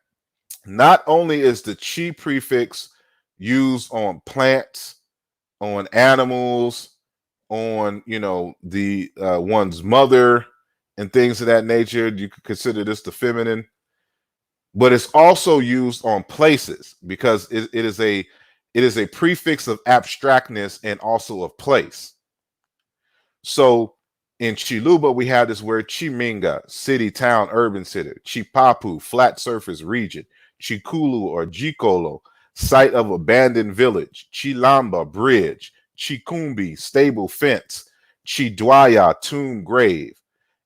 not only is the chi prefix used on plants, on animals, on the one's mother and things of that nature, you could consider this the feminine, but it's also used on places because it is a prefix of abstractness and also of place. So in Chiluba, we have this word Chiminga, city, town, urban city; Chipapu, flat surface region; Chikulu or Jikolo, site of abandoned village; Chilamba, bridge; Chikumbi, stable fence; Chidwaya, tomb, grave.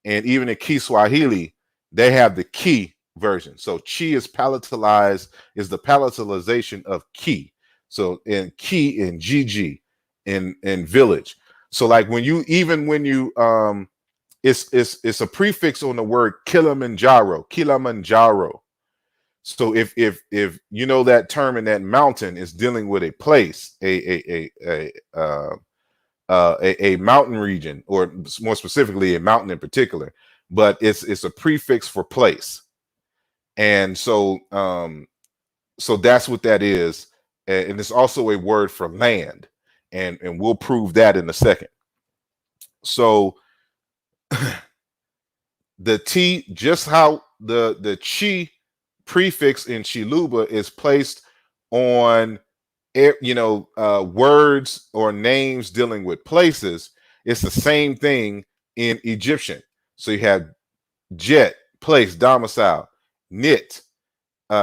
And even in Kiswahili, they have the Ki version. So Chi is palatalized, is the palatalization of Ki. So in Ki, in Gigi, in village. So like when you it's a prefix on the word Kilimanjaro. So if you know that term in that mountain is dealing with a place, a mountain region, or more specifically a mountain in particular, but it's a prefix for place. And so so that's what that is. And it's also a word for land. And we'll prove that in a second. So the T, just how the chi prefix in Chiluba is placed on words or names dealing with places, it's the same thing in Egyptian. So you have jet, place, domicile; nit,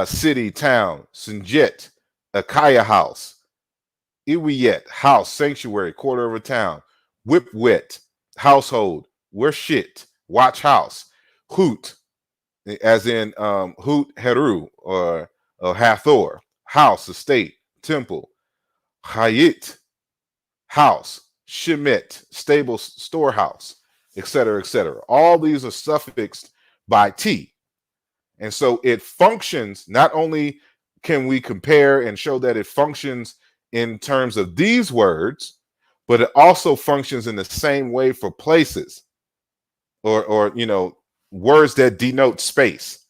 city, town; sinjet, akaya, house; iwiyet, house, sanctuary, quarter of a town; whipwet, household; worshit, watch house; hoot, as in hoot heru, or hathor, house, estate, temple; hayit, house; shemet, stable, storehouse, etc., etc. All these are suffixed by T. And so it functions, not only can we compare and show that it functions in terms of these words, but it also functions in the same way for places or words that denote space.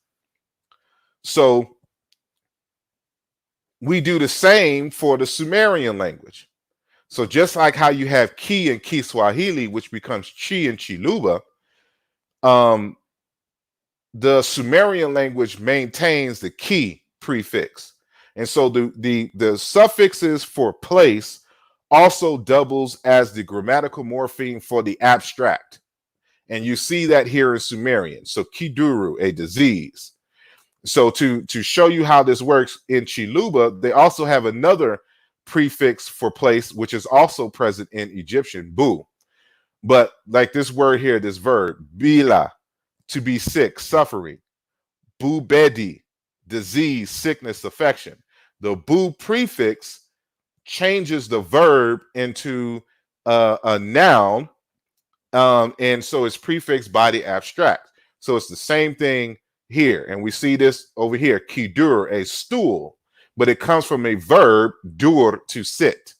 So we do the same for the Sumerian language. So just like how you have Ki in Kiswahili, which becomes Chi in Chiluba, the Sumerian language maintains the Ki prefix. And so the suffixes for place also doubles as the grammatical morpheme for the abstract. And you see that here in Sumerian. So Kiduru, a disease. So to show you how this works in Chiluba, they also have another prefix for place, which is also present in Egyptian, bu. But like this word here, this verb, bila, to be sick, suffering; bubedi, disease, sickness, affection. The bu prefix changes the verb into a noun, and so it's prefixed by the abstract. So it's the same thing here, and we see this over here, kidur, a stool, but it comes from a verb, dur, to sit.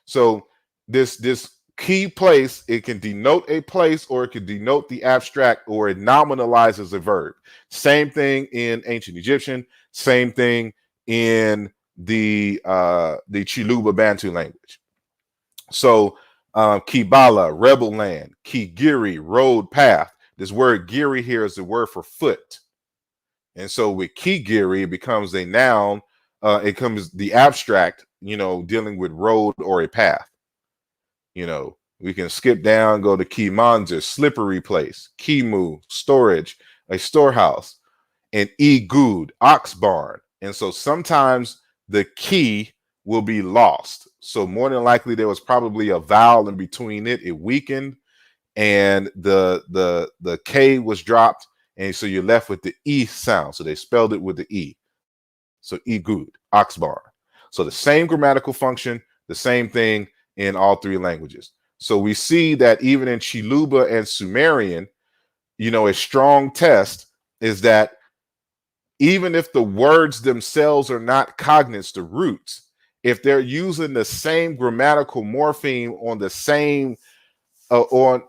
So this key place, it can denote a place, or it can denote the abstract, or it nominalizes a verb. Same thing in ancient Egyptian, same thing in the Chiluba Bantu language. So Kibala, rebel land; Kigiri, road, path. This word giri here is the word for foot. And so with Kigiri, it becomes a noun. It comes the abstract, dealing with road or a path. We can skip down, go to Kimanzer, slippery place; Kimu, storage, a storehouse; and Igud, ox barn. And so sometimes the key will be lost. So more than likely there was probably a vowel in between it. It weakened, and the K was dropped, and so you're left with the E sound. So they spelled it with the E. So Igud, ox barn. So the same grammatical function, the same thing in all three languages. So we see that even in Chiluba and Sumerian, a strong test is that even if the words themselves are not cognates, the roots, if they're using the same grammatical morpheme on the same on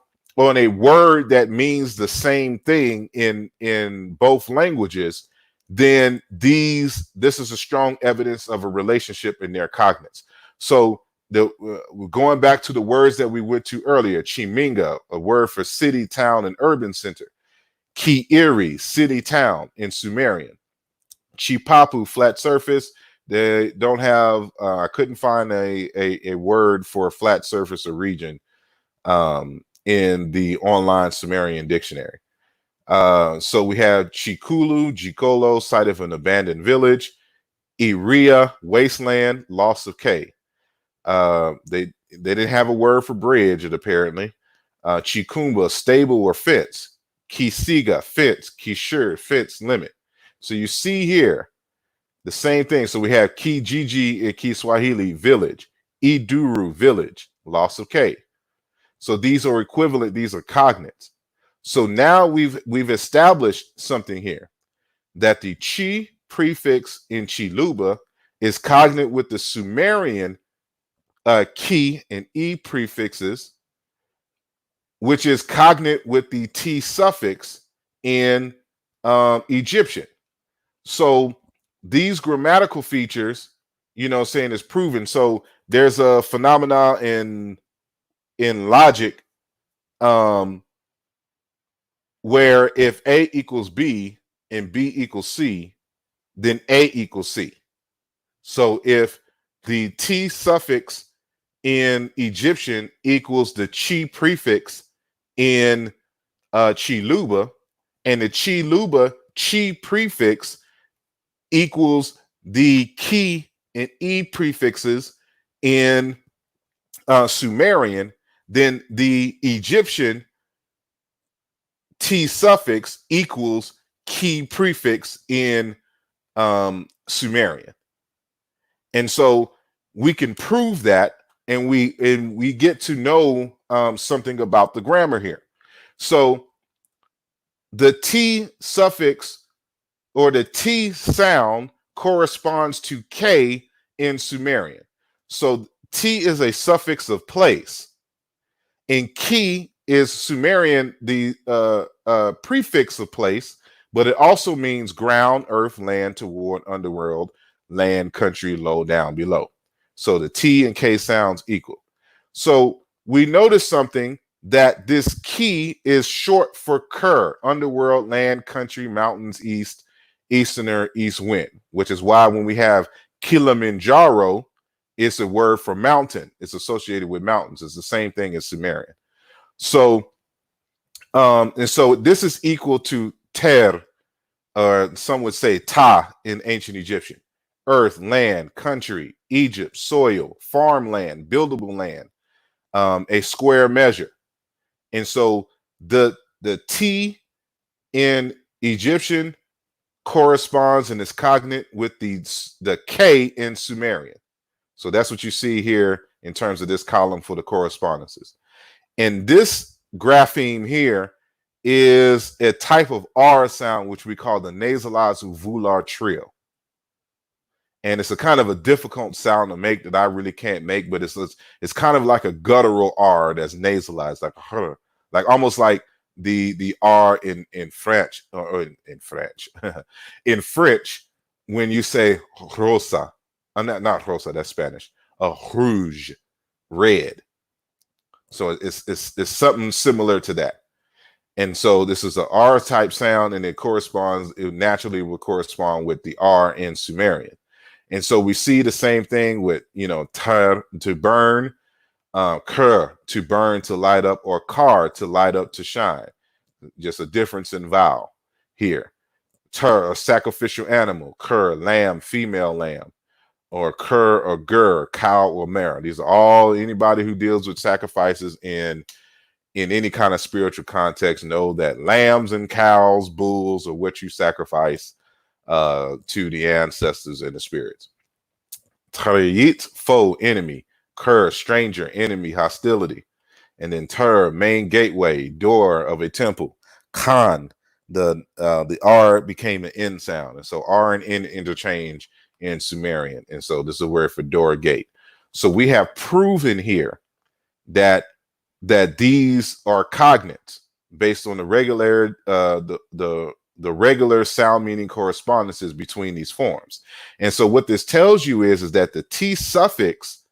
a word that means the same thing in both languages, then this is a strong evidence of a relationship in their cognates. So going back to the words that we went to earlier, Chiminga, a word for city, town, and urban center. Ki'iri, city, town in Sumerian. Chipapu, flat surface. They don't have, I couldn't find a word for a flat surface or region in the online Sumerian dictionary. So we have Chikulu, Jikolo, site of an abandoned village. Iria, wasteland, loss of K. They didn't have a word for bridge, apparently. Chikumba, stable or fence. Kisiga, fence. Kishur, fence, limit. So you see here the same thing. So we have Kijiji in Kiswahili, village. Iduru, village, loss of K. So these are equivalent. These are cognates. So now we've established something here, that the chi prefix in Chiluba is cognate with the Sumerian ki and e prefixes, which is cognate with the t suffix in Egyptian. So these grammatical features, saying is proven. So there's a phenomena in logic where if A equals B and B equals C, then A equals C. So if the T suffix in Egyptian equals the chi prefix in Chiluba, and the Chiluba chi prefix equals the ki and e prefixes in Sumerian, then the Egyptian T suffix equals ki prefix in Sumerian. And so we can prove that, and we get to know something about the grammar here. So the T suffix or the T sound corresponds to K in Sumerian. So T is a suffix of place, and ki is Sumerian, the prefix of place, but it also means ground, earth, land, toward, underworld, land, country, low, down, below. So the T and K sounds equal. So we notice something, that this ki is short for Ker, underworld, land, country, mountains, east, easterner, east wind, which is why when we have Kilimanjaro, it's a word for mountain. It's associated with mountains. It's the same thing as Sumerian. So, and so this is equal to ter, or some would say ta in ancient Egyptian. Earth, land, country, Egypt, soil, farmland, buildable land, a square measure. And so the T in Egyptian corresponds and is cognate with the K in Sumerian. So that's what you see here in terms of this column for the correspondences. And this grapheme here is a type of R sound, which we call the nasalized uvular trill. And it's a kind of a difficult sound to make that I really can't make, but it's kind of like a guttural R that's nasalized, like almost like the R in French, or in French, in French, when you say rosa, not rosa, that's Spanish, rouge, red. So it's something similar to that. And so this is an R type sound, and it naturally will correspond with the R in Sumerian. And so we see the same thing with, tar, to burn, ker, to burn, to light up, or kar, to light up, to shine. Just a difference in vowel here. Tur, a sacrificial animal. Ker, lamb, female lamb. Or ker or gur, cow or mare. These are all, anybody who deals with sacrifices in any kind of spiritual context know that lambs and cows, bulls, are what you sacrifice to the ancestors and the spirits. Taryit, foe, enemy. Kur, stranger, enemy, hostility. And then Tur, main gateway, door of a temple. Khan, the R became an N sound. And so R and N interchange in Sumerian. And so this is a word for door, gate. So we have proven here that these are cognates based on the regular the regular sound meaning correspondences between these forms. And so what this tells you is that the T suffix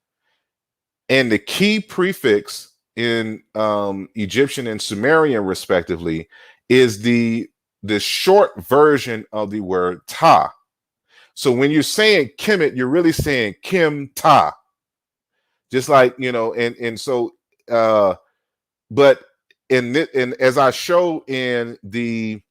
and the key prefix in Egyptian and Sumerian respectively is the short version of the word ta. So when you're saying Kemet, you're really saying Kim ta, just like, you know, and so but in as I show in the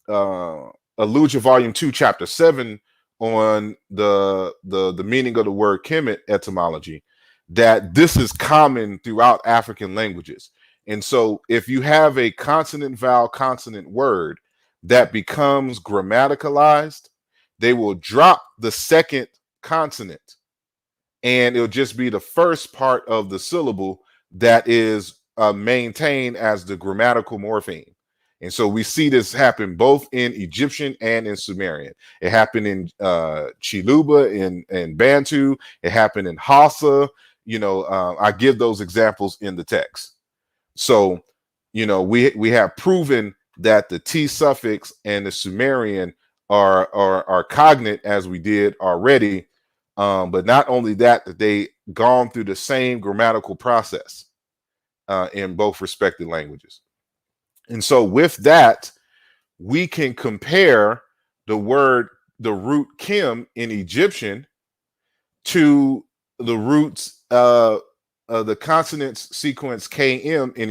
Alluja Volume 2, Chapter 7 on the meaning of the word Kemet etymology, that this is common throughout African languages. And so if you have a consonant vowel consonant word that becomes grammaticalized, they will drop the second consonant and it'll just be the first part of the syllable that is maintained as the grammatical morpheme. And so we see this happen both in Egyptian and in Sumerian. It happened in Chiluba, in Bantu. It happened in Hausa. You know, I give those examples in the text. So, you know, we have proven that the T suffix and the Sumerian are cognate, as we did already. But not only that, that they gone through the same grammatical process in both respective languages. And so with that, we can compare the root kim in Egyptian to the roots, the consonants sequence km in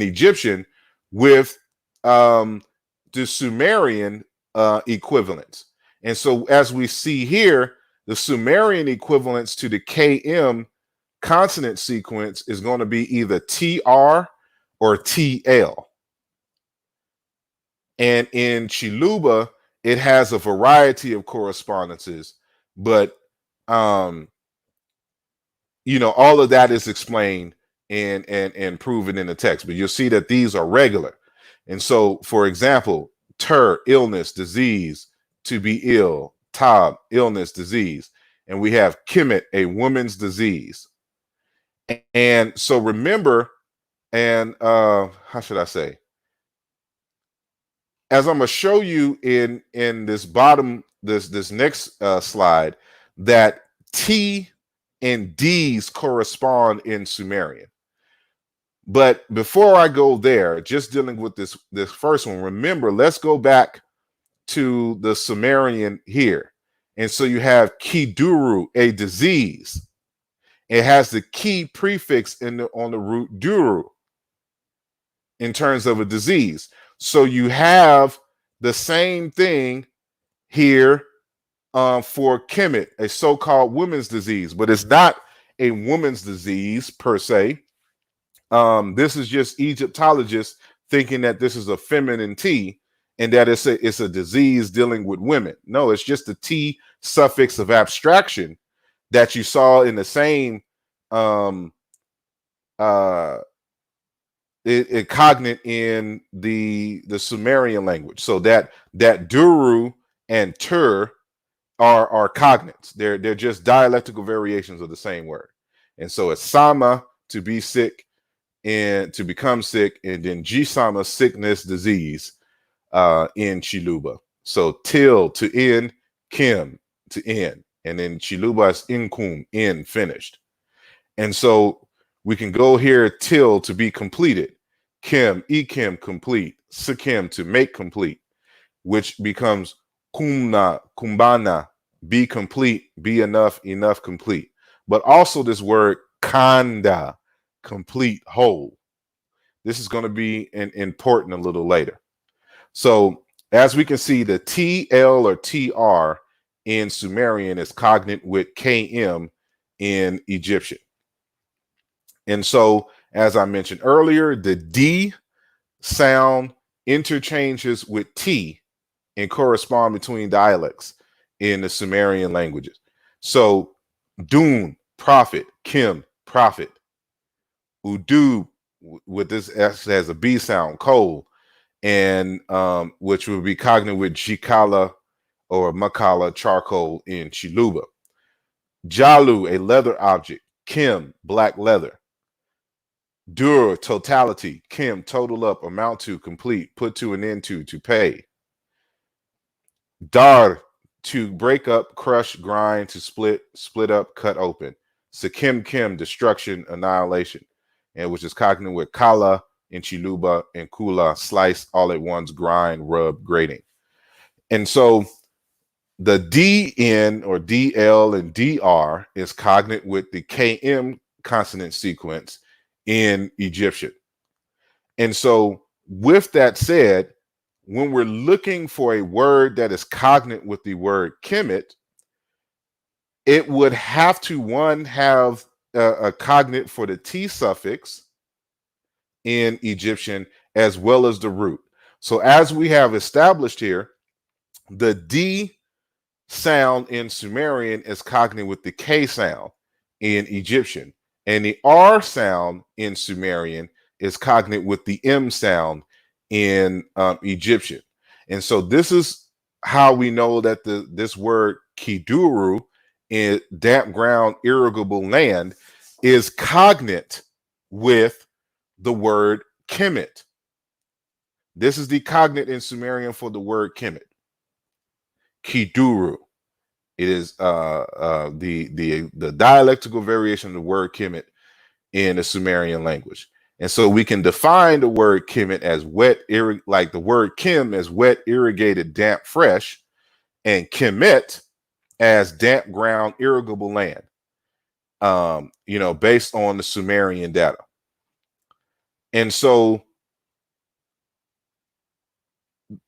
Egyptian with the Sumerian equivalents. And so as we see here, the Sumerian equivalents to the km consonant sequence is going to be either TR or TL. And in Chiluba, it has a variety of correspondences, but you know, all of that is explained and proven in the text. But you'll see that these are regular. And so, for example, ter, illness, disease, to be ill, tab, illness, disease, and we have kimet, a woman's disease. And so remember, and how should I say? As I'm gonna show you in this bottom, this next slide, that T and D's correspond in Sumerian. But before I go there, just dealing with this first one, remember, let's go back to the Sumerian here. And so you have kiduru, a disease. It has the key prefix on the root duru in terms of a disease. So you have the same thing here for Kemet, a so-called women's disease, but it's not a woman's disease per se. This is just Egyptologists thinking that this is a feminine T and that it's a disease dealing with women. No, it's just the T suffix of abstraction that you saw in the same it cognate in the Sumerian language. So that duru and tur are cognates. They're just dialectical variations of the same word. And so it's sama, to be sick and to become sick, and then jisama, sickness, disease in Chiluba. So till, to end, kim, to end, and then Chiluba is inkum, end, finished. And so we can go here till, to be completed, kim, ikim, complete, sikim, to make complete, which becomes kumna, kumbana, be complete, be enough, enough, complete. But also this word kanda, complete, whole. This is going to be important a little later. So as we can see, the TL or TR in Sumerian is cognate with KM in Egyptian. And so, as I mentioned earlier, the D sound interchanges with T and correspond between dialects in the Sumerian languages. So Dun, prophet. Kim, prophet. Udu, with this S has a B sound, coal, and which would be cognate with jikala or makala, charcoal in Chiluba. Jalu, a leather object. Kim, black leather. Dur, totality. Kim, total up, amount to, complete, put to an end to pay. Dar, to break up, crush, grind, to split, split up, cut open. Sakim Kim, destruction, annihilation, and which is cognate with kala in Chiluba and kula, slice all at once, grind, rub, grating. And so the DN or DL and DR is cognate with the KM consonant sequence in Egyptian. And so, with that said, when we're looking for a word that is cognate with the word kemet, it would have to, one, have a cognate for the T suffix in Egyptian as well as the root. So, as we have established here, the D sound in Sumerian is cognate with the K sound in Egyptian, and the R sound in Sumerian is cognate with the M sound in Egyptian. And so this is how we know that this word kiduru, in damp ground, irrigable land, is cognate with the word kemet. This is the cognate in Sumerian for the word kemet, kiduru. It is the dialectical variation of the word kemet in the Sumerian language. And so we can define the word kemet as wet, like the word kim as wet, irrigated, damp, fresh, and kemet as damp ground, irrigable land, based on the Sumerian data. And so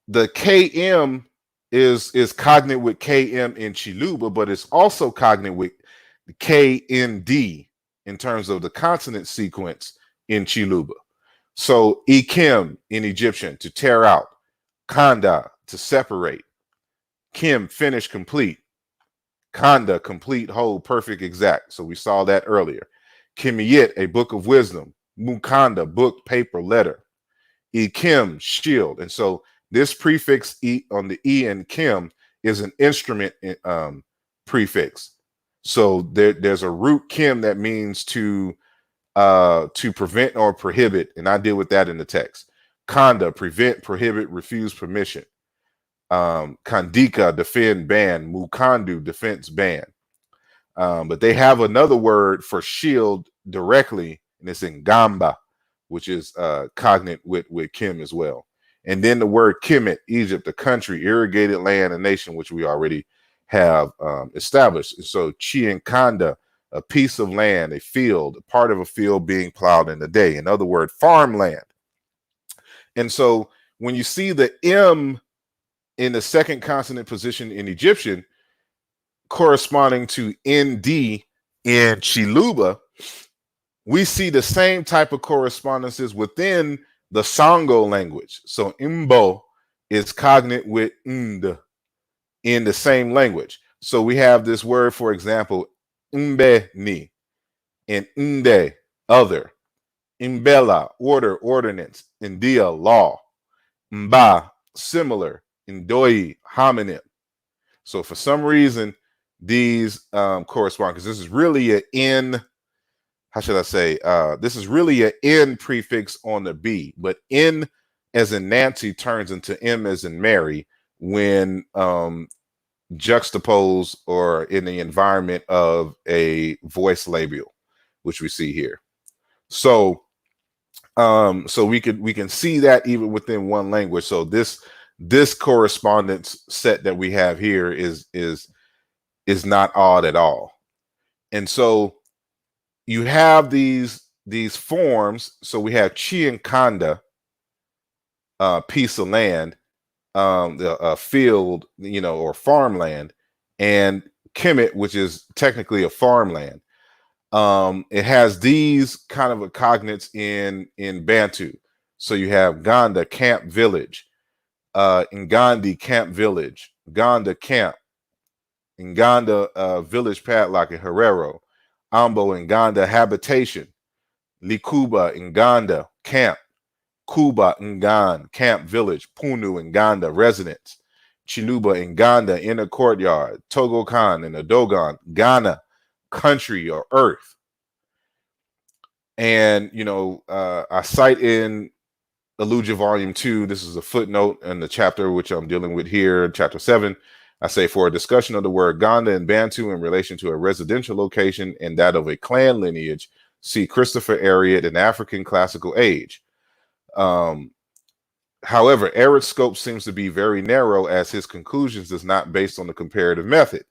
the KM is cognate with KM in Chiluba, but it's also cognate with KND in terms of the consonant sequence in Chiluba. So Ikim in Egyptian, to tear out. Kanda, to separate. Kim, finish, complete. Kanda, complete, whole, perfect, exact. So we saw that earlier. Kimiyit, a book of wisdom. Mukanda, book, paper, letter. Ikim, shield. And so this prefix E on the E in Kim is an instrument prefix. So there's a root Kim that means to prevent or prohibit, and I deal with that in the text. Kanda, prevent, prohibit, refuse permission. Kandika, defend, ban. Mukandu, defense, ban. But they have another word for shield directly, and it's in Gamba, which is cognate with Kim as well. And then the word Kemet, Egypt, a country, irrigated land, a nation, which we already have established. And so Chiankanda, a piece of land, a field, a part of a field being plowed in the day. In other words, farmland. And so when you see the M in the second consonant position in Egyptian, corresponding to ND in Chiluba, we see the same type of correspondences within the Sango language. So Imbo is cognate with Nd in the same language. So we have this word, for example, Mbe ni and Nde, other. Imbela, order, ordinance. India, law. Mba, similar. Ndoi, homonym. So for some reason, these correspond, because this is really an N, how should I say? This is really an N prefix on the B, but N as in Nancy turns into M as in Mary when juxtaposed or in the environment of a voice labial, which we see here. So so we can see that even within one language. So this correspondence set that we have here is not odd at all. And so you have these forms. So we have Chiankanda, piece of land, the field, or farmland, and Kemet, which is technically a farmland. It has these kind of cognates in Bantu. So you have Ganda, camp, village. Ngandi, camp, village. Ganda, camp. Nganda, village padlock in Herero. Ambo, Nganda, habitation. Likuba, Nganda, camp. Kuba, Ngan, camp, village. Punu, Nganda, residence. Chinuba, Nganda, inner courtyard. Togo Khan and Adogon, Ghana, country or earth. And, I cite in Eluja Volume 2, this is a footnote in the chapter which I'm dealing with here, chapter 7. I say, for a discussion of the word Ganda and Bantu in relation to a residential location and that of a clan lineage, see Christopher Ariat in African Classical Age. However, Ariat's scope seems to be very narrow, as his conclusions is not based on the comparative method,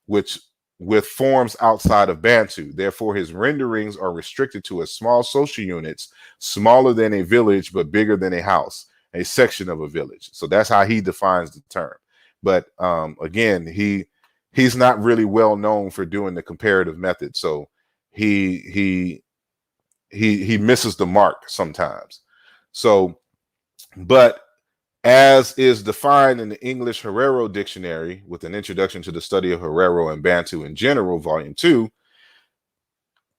which with forms outside of Bantu. Therefore, his renderings are restricted to a small social units, smaller than a village, but bigger than a house, a section of a village. So that's how he defines the term. But again, he's not really well known for doing the comparative method. So he misses the mark sometimes. So, but as is defined in the English Herero Dictionary with an introduction to the study of Herero and Bantu in general, volume 2,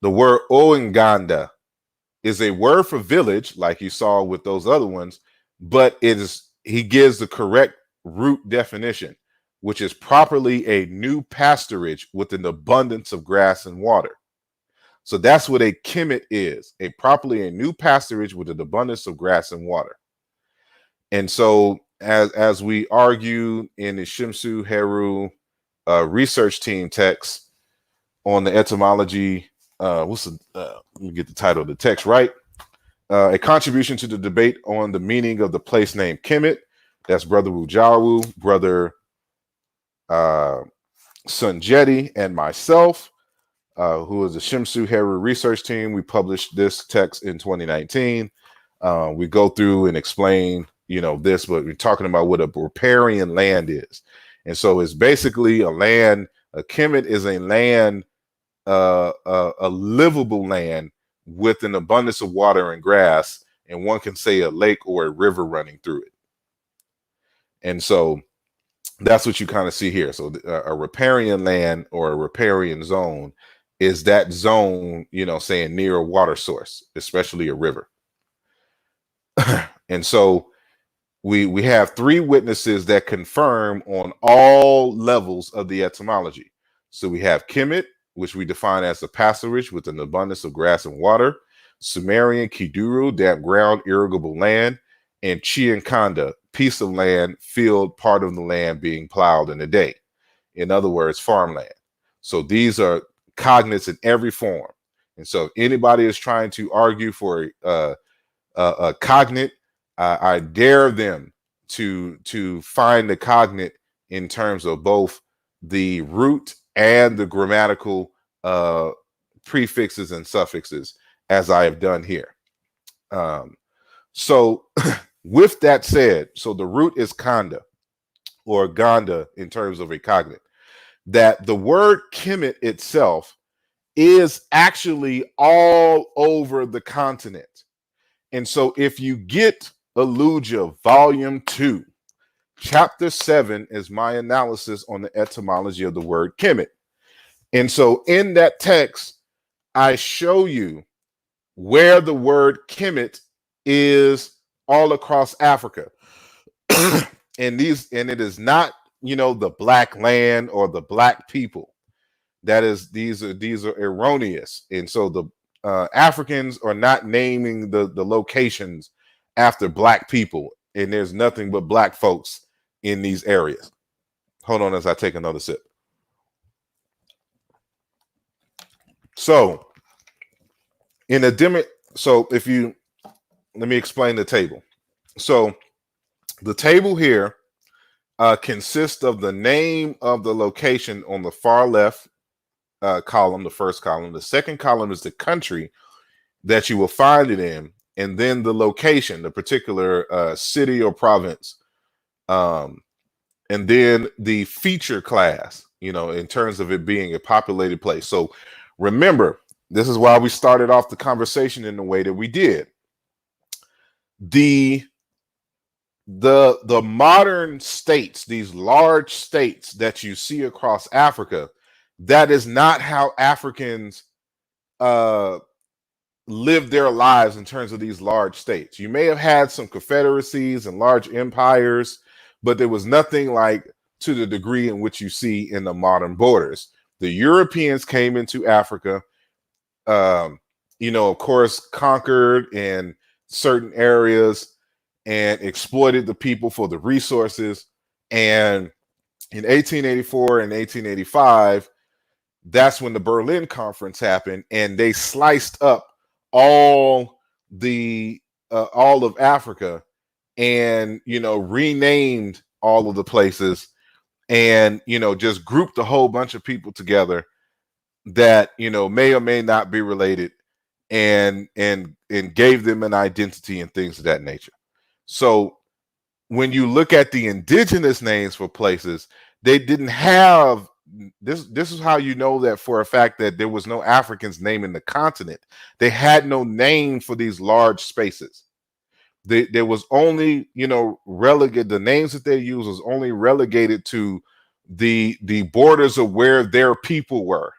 the word Oinganda is a word for village, like you saw with those other ones, but he gives the correct root definition, which is properly a new pasturage with an abundance of grass and water. So that's what a kemet is, properly a new pasturage with an abundance of grass and water. And so as we argue in the Shimsu Heru research team text on the etymology, let me get the title of the text right. A contribution to the debate on the meaning of the place name Kemet. That's Brother Wujawu, Brother Sunjeti, and myself, who is the Shimsu Heru research team. We published this text in 2019. We go through and explain, this, but we're talking about what a riparian land is. And so it's basically a land, a kemet is a land, a livable land with an abundance of water and grass, and one can say a lake or a river running through it. And so that's what you kind of see here. So a riparian land or a riparian zone is that zone, saying near a water source, especially a river. And so we have 3 witnesses that confirm on all levels of the etymology. So we have Kemet, which we define as a pasturage with an abundance of grass and water. Sumerian Kiduru, damp ground, irrigable land. And Chiankanda, piece of land, field, part of the land being plowed in a day. In other words, farmland. So these are cognates in every form. And so if anybody is trying to argue for a cognate, I dare them to find the cognate in terms of both the root and the grammatical prefixes and suffixes, as I have done here. So with that said, so the root is kanda or ganda in terms of a cognate. That the word kemet itself is actually all over the continent. And so if you get Eluja Volume 2, Chapter 7 is my analysis on the etymology of the word kemet. And so in that text, I show you where the word kemet is all across Africa. and it is not, the black land or the black people. These are erroneous. And so the Africans are not naming the locations after black people, and there's nothing but black folks in these areas. Hold on as I take another sip. So let me explain the table. So the table here consists of the name of the location on the far left column, the first column. The second column is the country that you will find it in, and then the location, the particular city or province, and then the feature class, in terms of it being a populated place. So remember, this is why we started off the conversation in the way that we did. The the modern states, these large states that you see across Africa, that is not how Africans uh live their lives in terms of these large states. You may have had some confederacies and large empires, but there was nothing like to the degree in which you see in the modern borders. The Europeans came into Africa, um, of course, conquered in certain areas and exploited the people for the resources. And in 1884 and 1885, that's when the Berlin Conference happened, and they sliced up all all of Africa, and renamed all of the places, and just grouped a whole bunch of people together that may or may not be related, and gave them an identity and things of that nature. So when you look at the indigenous names for places, they didn't have this is how you know that for a fact that there was no Africans naming the continent. They had no name for these large spaces. There was only, relegated, the names that they used was only relegated to the borders of where their people were.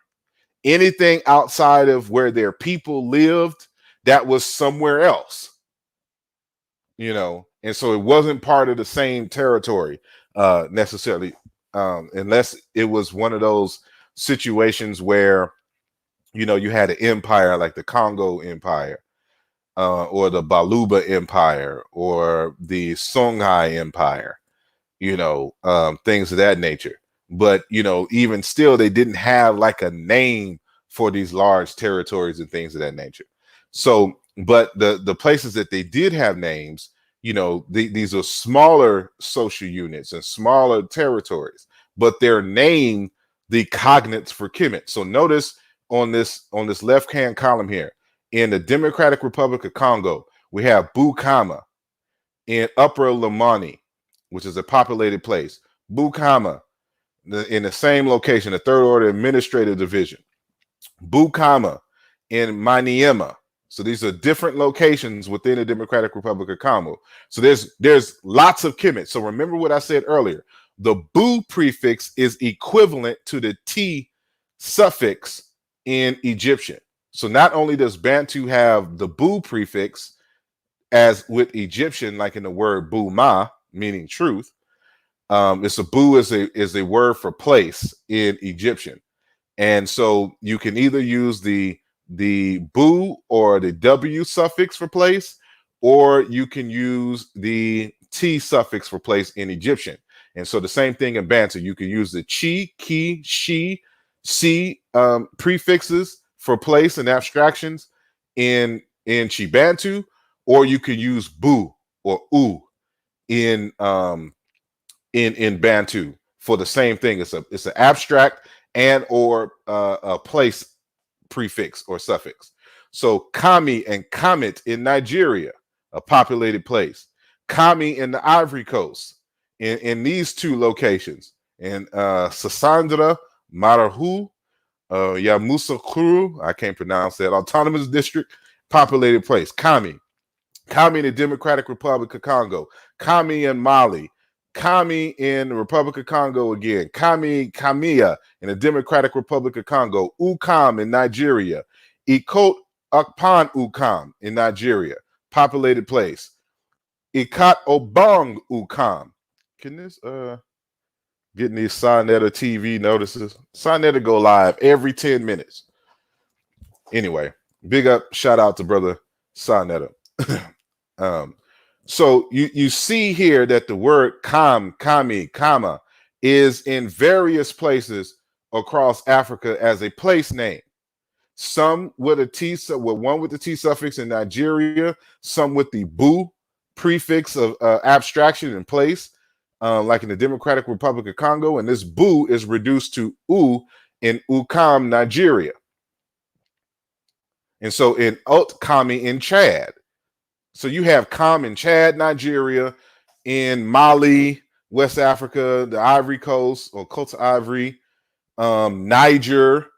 Anything outside of where their people lived, that was somewhere else. And so it wasn't part of the same territory necessarily, unless it was one of those situations where you had an empire like the Congo Empire, or the Baluba Empire, or the Songhai Empire, things of that nature. But even still, they didn't have like a name for these large territories and things of that nature. So, but the places that they did have names, these are smaller social units and smaller territories, but they're named the cognates for Kemet. So notice on this left hand column here, in the Democratic Republic of Congo, we have Bukama. In Upper Lomani, which is a populated place, Bukama, in the same location, the third order administrative division. Bukama in Maniema. So these are different locations within the Democratic Republic of Congo. So there's lots of Kemet. So remember what I said earlier. The Bu prefix is equivalent to the T suffix in Egyptian. So not only does Bantu have the Bu prefix, as with Egyptian, like in the word Buma, meaning truth, it's a Bu is a word for place in Egyptian. And so you can either use the Bu or the W suffix for place, or you can use the T suffix for place in Egyptian. And so the same thing in Bantu, you can use the chi, ki, she, si prefixes for place and abstractions in Chibantu, or you can use Bu or U in Bantu for the same thing. It's an abstract and or a place prefix or suffix. So Kami and Kamet in Nigeria, a populated place. Kami in the Ivory Coast, in these two locations. And Sassandra, Marahu, Yamoussoukro, I can't pronounce that, autonomous district, populated place. Kami in the Democratic Republic of Congo. Kami in Mali. Kami in the Republic of Congo again. Kamia in the Democratic Republic of Congo. Ukam in Nigeria. Ikot Akpan Ukam in Nigeria. Populated place. Ikat Obong Ukam. Can this getting these Sonetta TV notices? Sonetta go live every 10 minutes. Anyway, big up, shout out to brother Sonetta. So you see here that the word kami, kama is in various places across Africa as a place name. Some with a T, with one with the T suffix in Nigeria, some with the Bu prefix of abstraction in place, like in the Democratic Republic of Congo, and this Bu is reduced to U in Ukam, Nigeria. And so in Kami in Chad. So you have Kam in Chad, Nigeria, in Mali, West Africa, the Ivory Coast or Cote d'Ivoire, Niger,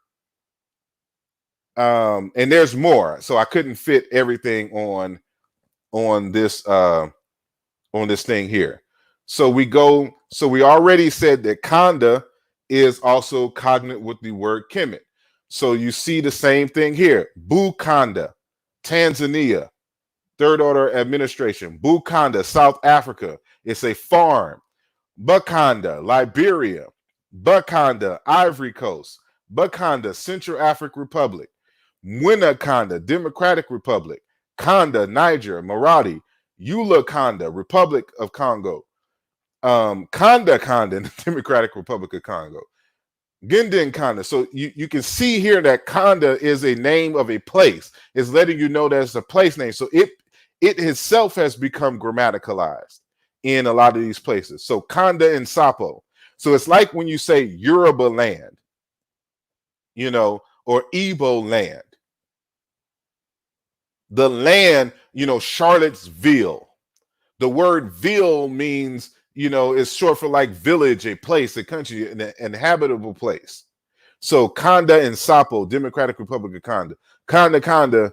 and there's more. So I couldn't fit everything on this on this thing here. So we already said that Kanda is also cognate with the word Kemet. So you see the same thing here. Bukanda, Tanzania, third order administration. Bukanda, South Africa. It's a farm. Bakanda, Liberia. Bakanda, Ivory Coast. Bakanda, Central African Republic. Winakanda, Democratic Republic. Kanda, Niger, Maradi. Eula Kanda, Republic of Congo. Kanda in the Democratic Republic of Congo. Gendin Kanda. So you can see here that Kanda is a name of a place. It's letting you know that it's a place name. So it itself has become grammaticalized in a lot of these places. So Kanda and Sapo. So it's like when you say Yoruba land, or Igbo land. The land, Charlottesville. The word ville means, is short for like village, a place, a country, an inhabitable place. So Kanda and Sapo, Democratic Republic of Kanda. Kanda,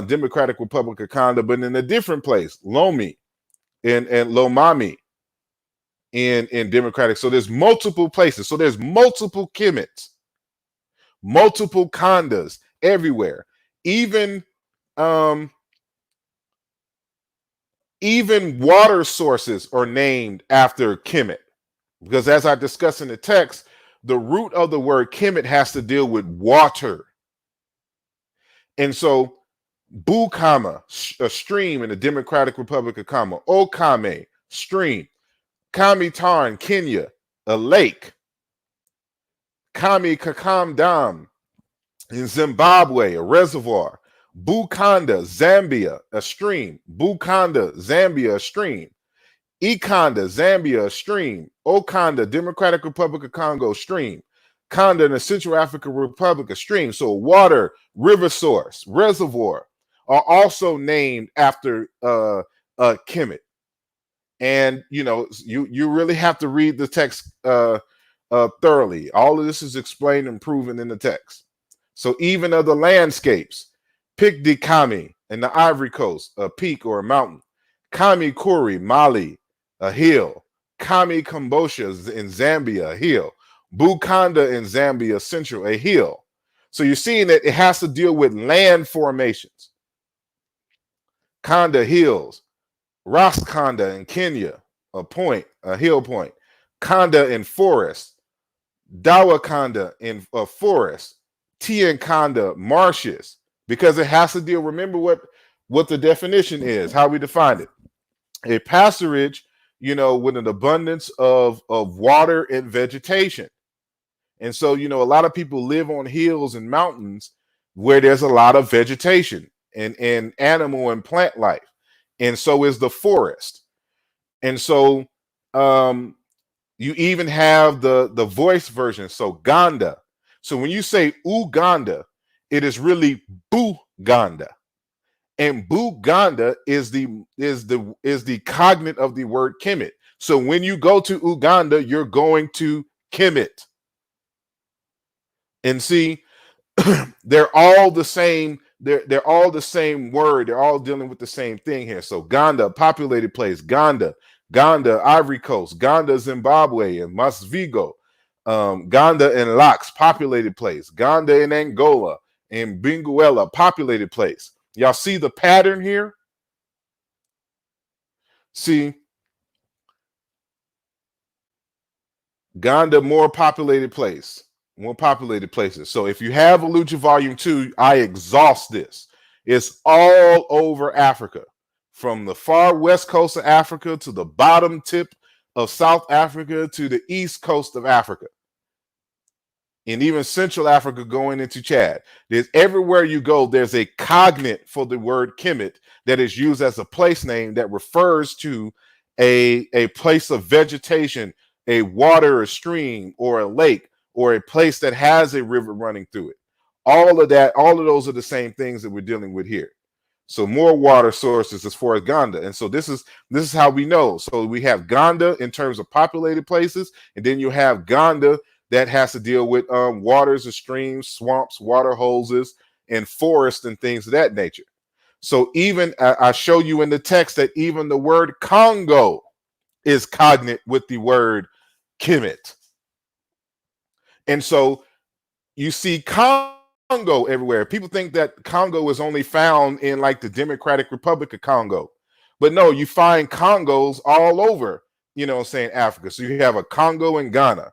Democratic Republic of Kanda, but in a different place, Lomi and Lomami in Democratic. So there's multiple places. So there's multiple Kemets, multiple Kandas everywhere. Even water sources are named after Kemet, because as I discussed in the text, the root of the word Kemet has to deal with water. And so Bukama, a stream in the Democratic Republic of Congo. Okame, stream. Kamitarn, Kenya, a lake. Kami Kakam Dam in Zimbabwe, a reservoir. Bukanda, Zambia, a stream. Bukanda, Zambia, a stream. Ikanda, Zambia, a stream. Okanda, Democratic Republic of Congo, stream. Kanda in the Central African Republic, a stream. So water, river source, reservoir are also named after Kemet. And you really have to read the text thoroughly. All of this is explained and proven in the text. So even of the landscapes, Pic de Kami in the Ivory Coast, a peak or a mountain. Kami Kuri, Mali, a hill. Kami Kambosha in Zambia, a hill. Bukanda in Zambia Central, a hill. So you're seeing that it has to deal with land formations. Kanda Hills. Ras Kanda in Kenya, a hill point. Kanda in forest. Dawa Kanda in forest. Tian Kanda, marshes. Because it has to deal, remember what the definition is, how we define it. A pasturage, with an abundance of water and vegetation. And so, a lot of people live on hills and mountains where there's a lot of vegetation and animal and plant life. And so is the forest. And so you even have the voice version. So Ganda. So when you say Uganda, it is really Buganda. And Buganda is the cognate of the word Kemet. So when you go to Uganda, you're going to Kemet. And see, they're all the same. They're all the same word. They're all dealing with the same thing here. So Ganda, populated place. Ganda, Ivory Coast. Ganda, Zimbabwe, and Masvigo. Ganda and Lax, populated place. Ganda in Angola, and Benguela, populated place. Y'all see the pattern here? See, Ganda, more populated place. More populated places. So if you have Aluja Volume 2, I exhaust this. It's all over Africa, from the far west coast of Africa to the bottom tip of South Africa to the east coast of Africa, and even Central Africa going into Chad. There's everywhere you go, there's a cognate for the word Kemet that is used as a place name that refers to a place of vegetation, a water, a stream, or a lake, or a place that has a river running through it. All of those are the same things that we're dealing with here. So more water sources as far as Ganda. And so this is how we know. So we have Ganda in terms of populated places, and then you have Ganda that has to deal with waters and streams, swamps, water hoses, and forests and things of that nature. So even I show you in the text that even the word Congo is cognate with the word Kemet. And so you see Congo everywhere. People think that Congo is only found in like the Democratic Republic of Congo. But no, you find Congos all over, saying, Africa. So you have a Congo in Ghana,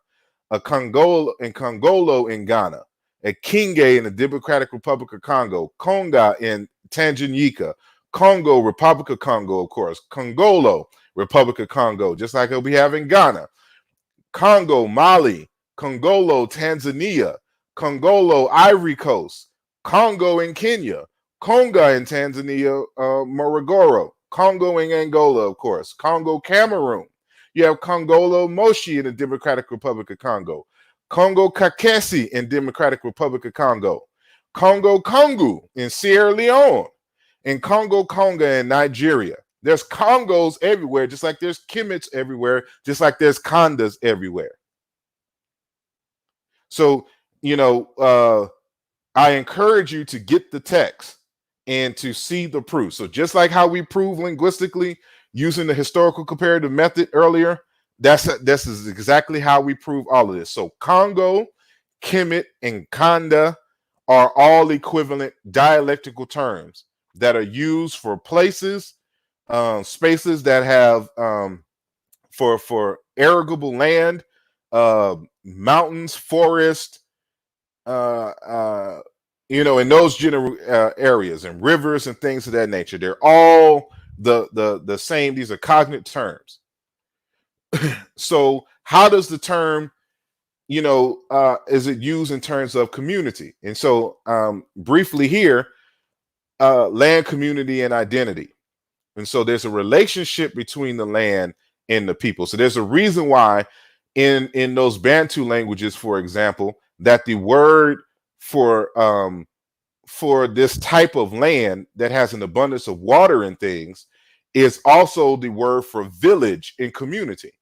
a Congolo in Ghana, a Kinge in the Democratic Republic of Congo, Conga in Tanganyika, Congo, Republic of Congo, of course, Congolo, Republic of Congo, just like we have in Ghana, Congo, Mali, Congolo, Tanzania, Congolo, Ivory Coast, Congo in Kenya, Conga in Tanzania, Morogoro, Congo in Angola, of course, Congo, Cameroon. You have Congolo Moshi in the Democratic Republic of Congo, Congo Kakesi in Democratic Republic of Congo, Congo Kongu in Sierra Leone, and Congo Conga in Nigeria. There's Congos everywhere, just like there's Kemets everywhere, just like there's Kondas everywhere. So, I encourage you to get the text and to see the proof. So just like how we prove linguistically using the historical comparative method earlier, this is exactly how we prove all of this. So Congo, Kemet, and Kanda are all equivalent dialectical terms that are used for places, spaces that have for arable land, mountains, forest, in those general areas, and rivers and things of that nature. They're all the same. These are cognate terms. So how does the term, is it used in terms of community? And so briefly here, land, community, and identity. And so there's a relationship between the land and the people. So there's a reason why in those Bantu languages, for example, that the word for this type of land that has an abundance of water and things is also the word for village and community.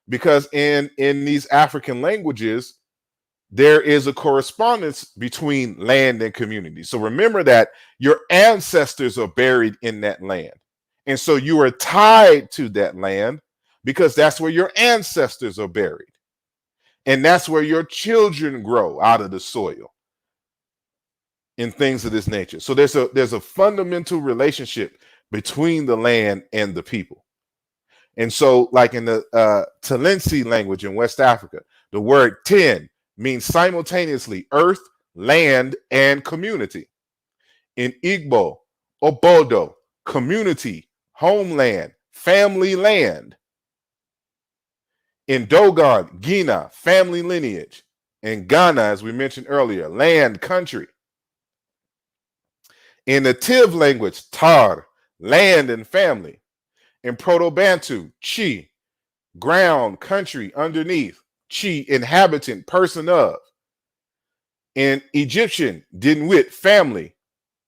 Because in these African languages, there is a correspondence between land and community. So remember that your ancestors are buried in that land. And so you are tied to that land because that's where your ancestors are buried. And that's where your children grow out of the soil and things of this nature. So there's a fundamental relationship between the land and the people. And so, like in the Talensi language in West Africa, the word ten means simultaneously earth, land, and community. In Igbo, obodo, community, homeland, family land. In Dogon, Gina, family lineage. In Ghana, as we mentioned earlier, land, country. In the Tiv language, tar, land and family. In Proto-Bantu, chi, ground, country, underneath. Chi, inhabitant, person of. In Egyptian, Dinwit, family.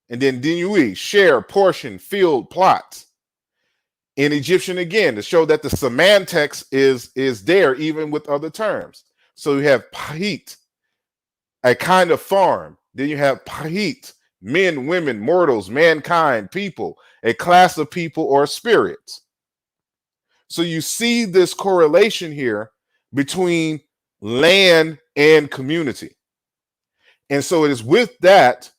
And then Dinui, share, portion, field, plots. In Egyptian again, to show that the semantics is there even with other terms. So you have pahit, a kind of farm. Then you have pahit, men, women, mortals, mankind, people, a class of people or spirits. So you see this correlation here between land and community. And so it is with that,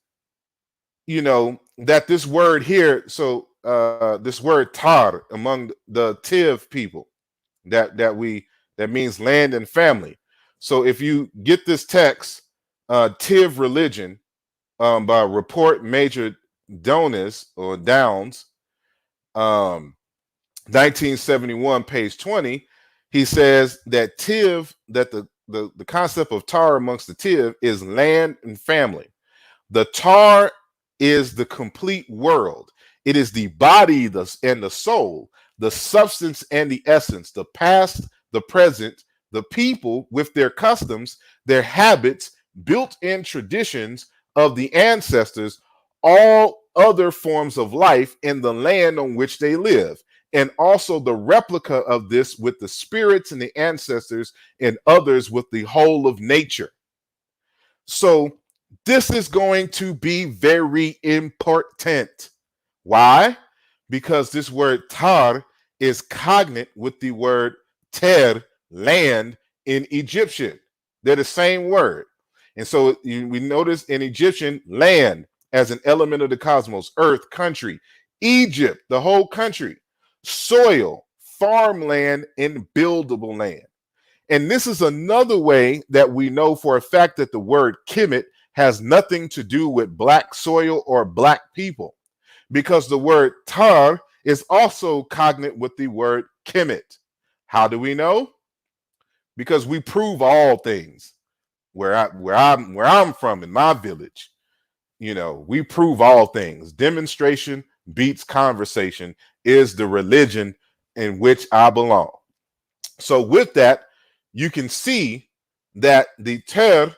that this word here, so this word tar among the Tiv people, that means land and family. So if you get this text, Tiv religion, by Report Major Donis or Downs, 1971, page 20, he says that Tiv, that the concept of tar amongst the Tiv is land and family. The tar is the complete world. It is the body and the soul, the substance and the essence, the past, the present, the people with their customs, their habits, built-in traditions of the ancestors, all other forms of life in the land on which they live, and also the replica of this with the spirits and the ancestors and others with the whole of nature. So this is going to be very important Why? Because this word tar is cognate with the word ter, land, in Egyptian. They're the same word. And so we notice in Egyptian, land as an element of the cosmos, earth, country, Egypt, the whole country, soil, farmland, and buildable land. And this is another way that we know for a fact that the word Kemet has nothing to do with black soil or black people, because the word tar is also cognate with the word Kemet. How do we know? Because we prove all things. Where I'm from in my village, we prove all things. Demonstration beats conversation is the religion in which I belong. So with that, you can see that the ter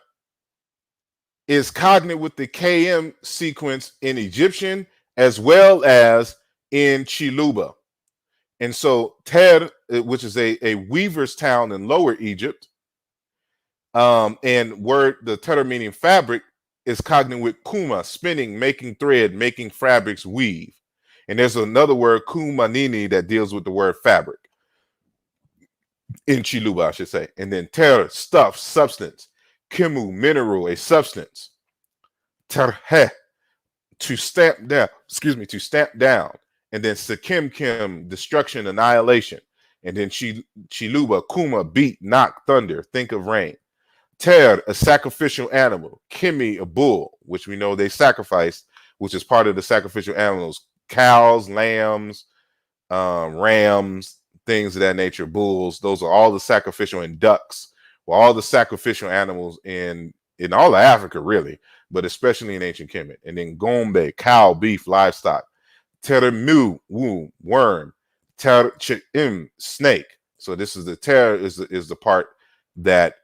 is cognate with the KM sequence in Egyptian as well as in Chiluba. And so Ter, which is a weaver's town in Lower Egypt, and word the Ter meaning fabric is cognate with Kuma, spinning, making thread, making fabrics weave. And there's another word, Kumanini, that deals with the word fabric in Chiluba, I should say. And then Ter, stuff, substance. Kimu, mineral, a substance. Terhe, to stamp down, to stamp down. And then Sakim Kim, destruction, annihilation. And then Chiluba, Kuma, beat, knock, thunder, think of rain. Ter, a sacrificial animal. Kimi, a bull, which we know they sacrifice, which is part of the sacrificial animals. Cows, lambs, rams, things of that nature, bulls. Those are all the sacrificial, and ducks. Well, all the sacrificial animals in all of Africa, really, but especially in ancient Kemet. And then Gombe, cow, beef, livestock. Teremu, worm. Terchim, snake. So this is the ter is the part that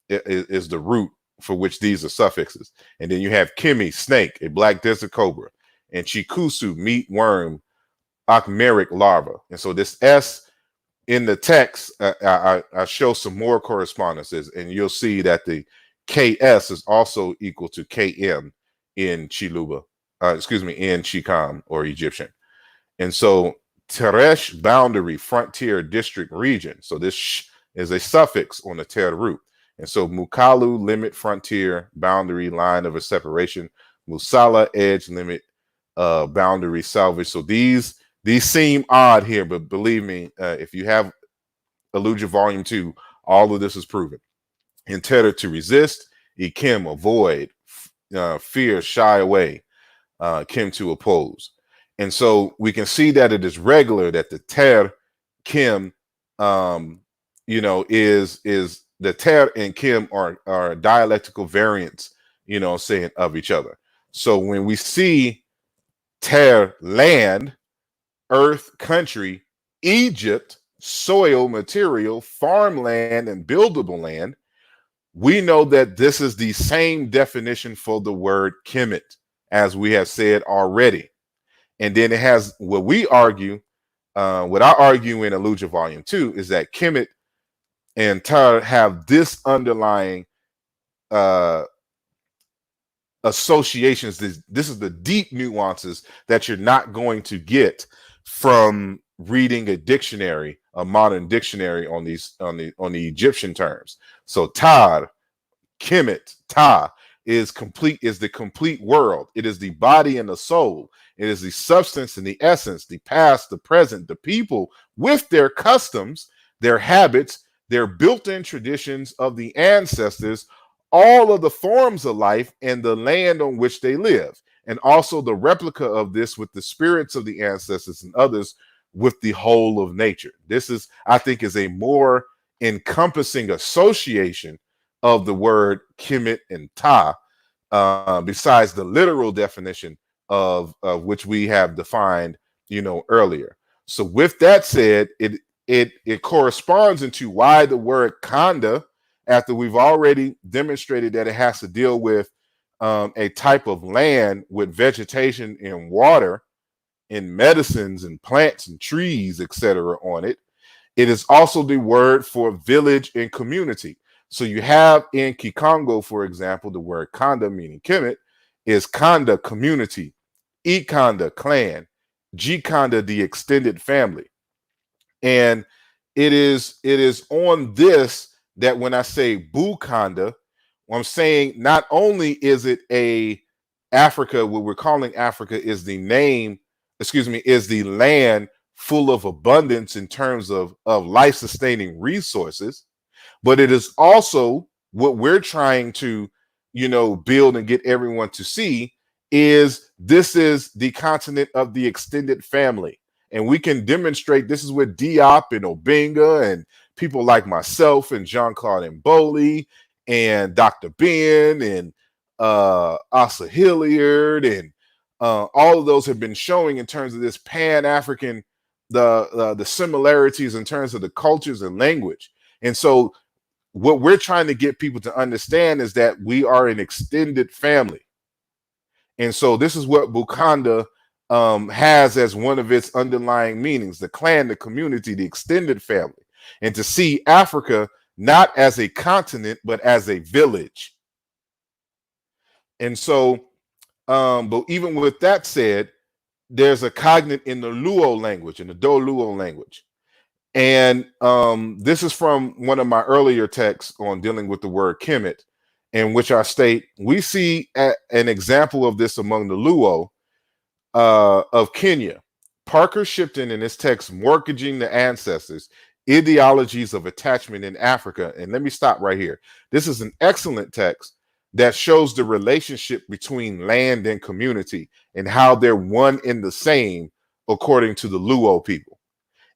is the root for which these are suffixes. And then you have Kimi, snake, a black desert cobra. And Chikusu, meat, worm, achmeric larva. And so this S in the text, I show some more correspondences, and you'll see that the KS is also equal to KM in Chiluba, in Chikam or Egyptian. And so Teresh, boundary, frontier, district, region. So this sh is a suffix on the ter root. And so Mukalu, limit, frontier, boundary, line of a separation. Musala, edge, limit, boundary, salvage. So these seem odd here, but believe me, if you have Alluja Volume 2, all of this is proven. In Ter, to resist, Ikim, avoid, fear, shy away, Kim, to oppose. And so we can see that it is regular that the Ter, Kim, is the Ter and Kim are dialectical variants, saying of each other. So when we see Ter, land, earth, country, Egypt, soil, material, farmland, and buildable land, we know that this is the same definition for the word Kemet, as we have said already. And then it has what I argue in Alluja Volume 2 is that Kemet and Tar have this underlying associations. This is the deep nuances that you're not going to get from reading a dictionary, a modern dictionary on the Egyptian terms. So Tar, Kemet, Ta is the complete world. It is the body and the soul. It is the substance and the essence, the past, the present, the people with their customs, their habits, their built-in traditions of the ancestors, all of the forms of life and the land on which they live, and also the replica of this with the spirits of the ancestors and others with the whole of nature. This is, I think, is a more encompassing association of the word Kemet and Ta, besides the literal definition of which we have defined, earlier. So with that said, it corresponds into why the word Kanda, after we've already demonstrated that it has to deal with a type of land with vegetation and water and medicines and plants and trees, etc. on it. It is also the word for village and community. So you have in Kikongo, for example, the word Kanda, meaning Kemet, is Kanda, community, Ekanda, clan, Gkanda, the extended family. And it is on this that when I say Bukanda, I'm saying not only is it a Africa, what we're calling Africa is the name, excuse me, is the land full of abundance in terms of life sustaining resources, but it is also what we're trying to, build and get everyone to see is this is the continent of the extended family. And we can demonstrate this is with Diop and Obenga and people like myself and Jean-Claude Mboli and Dr. Ben and Asa Hilliard and all of those have been showing in terms of this Pan-African, the similarities in terms of the cultures and language. And so what we're trying to get people to understand is that we are an extended family. And so this is what Bukanda has as one of its underlying meanings: the clan, the community, the extended family. And to see Africa not as a continent, but as a village. And so, but even with that said, there's a cognate in the Luo language, in the Do Luo language. And this is from one of my earlier texts on dealing with the word Kemet, in which I state, we see an example of this among the Luo of Kenya. Parker Shipton in his text, Mortgaging the Ancestors, Ideologies of Attachment in Africa. And let me stop right here. This is an excellent text that shows the relationship between land and community and how they're one and the same according to the Luo people.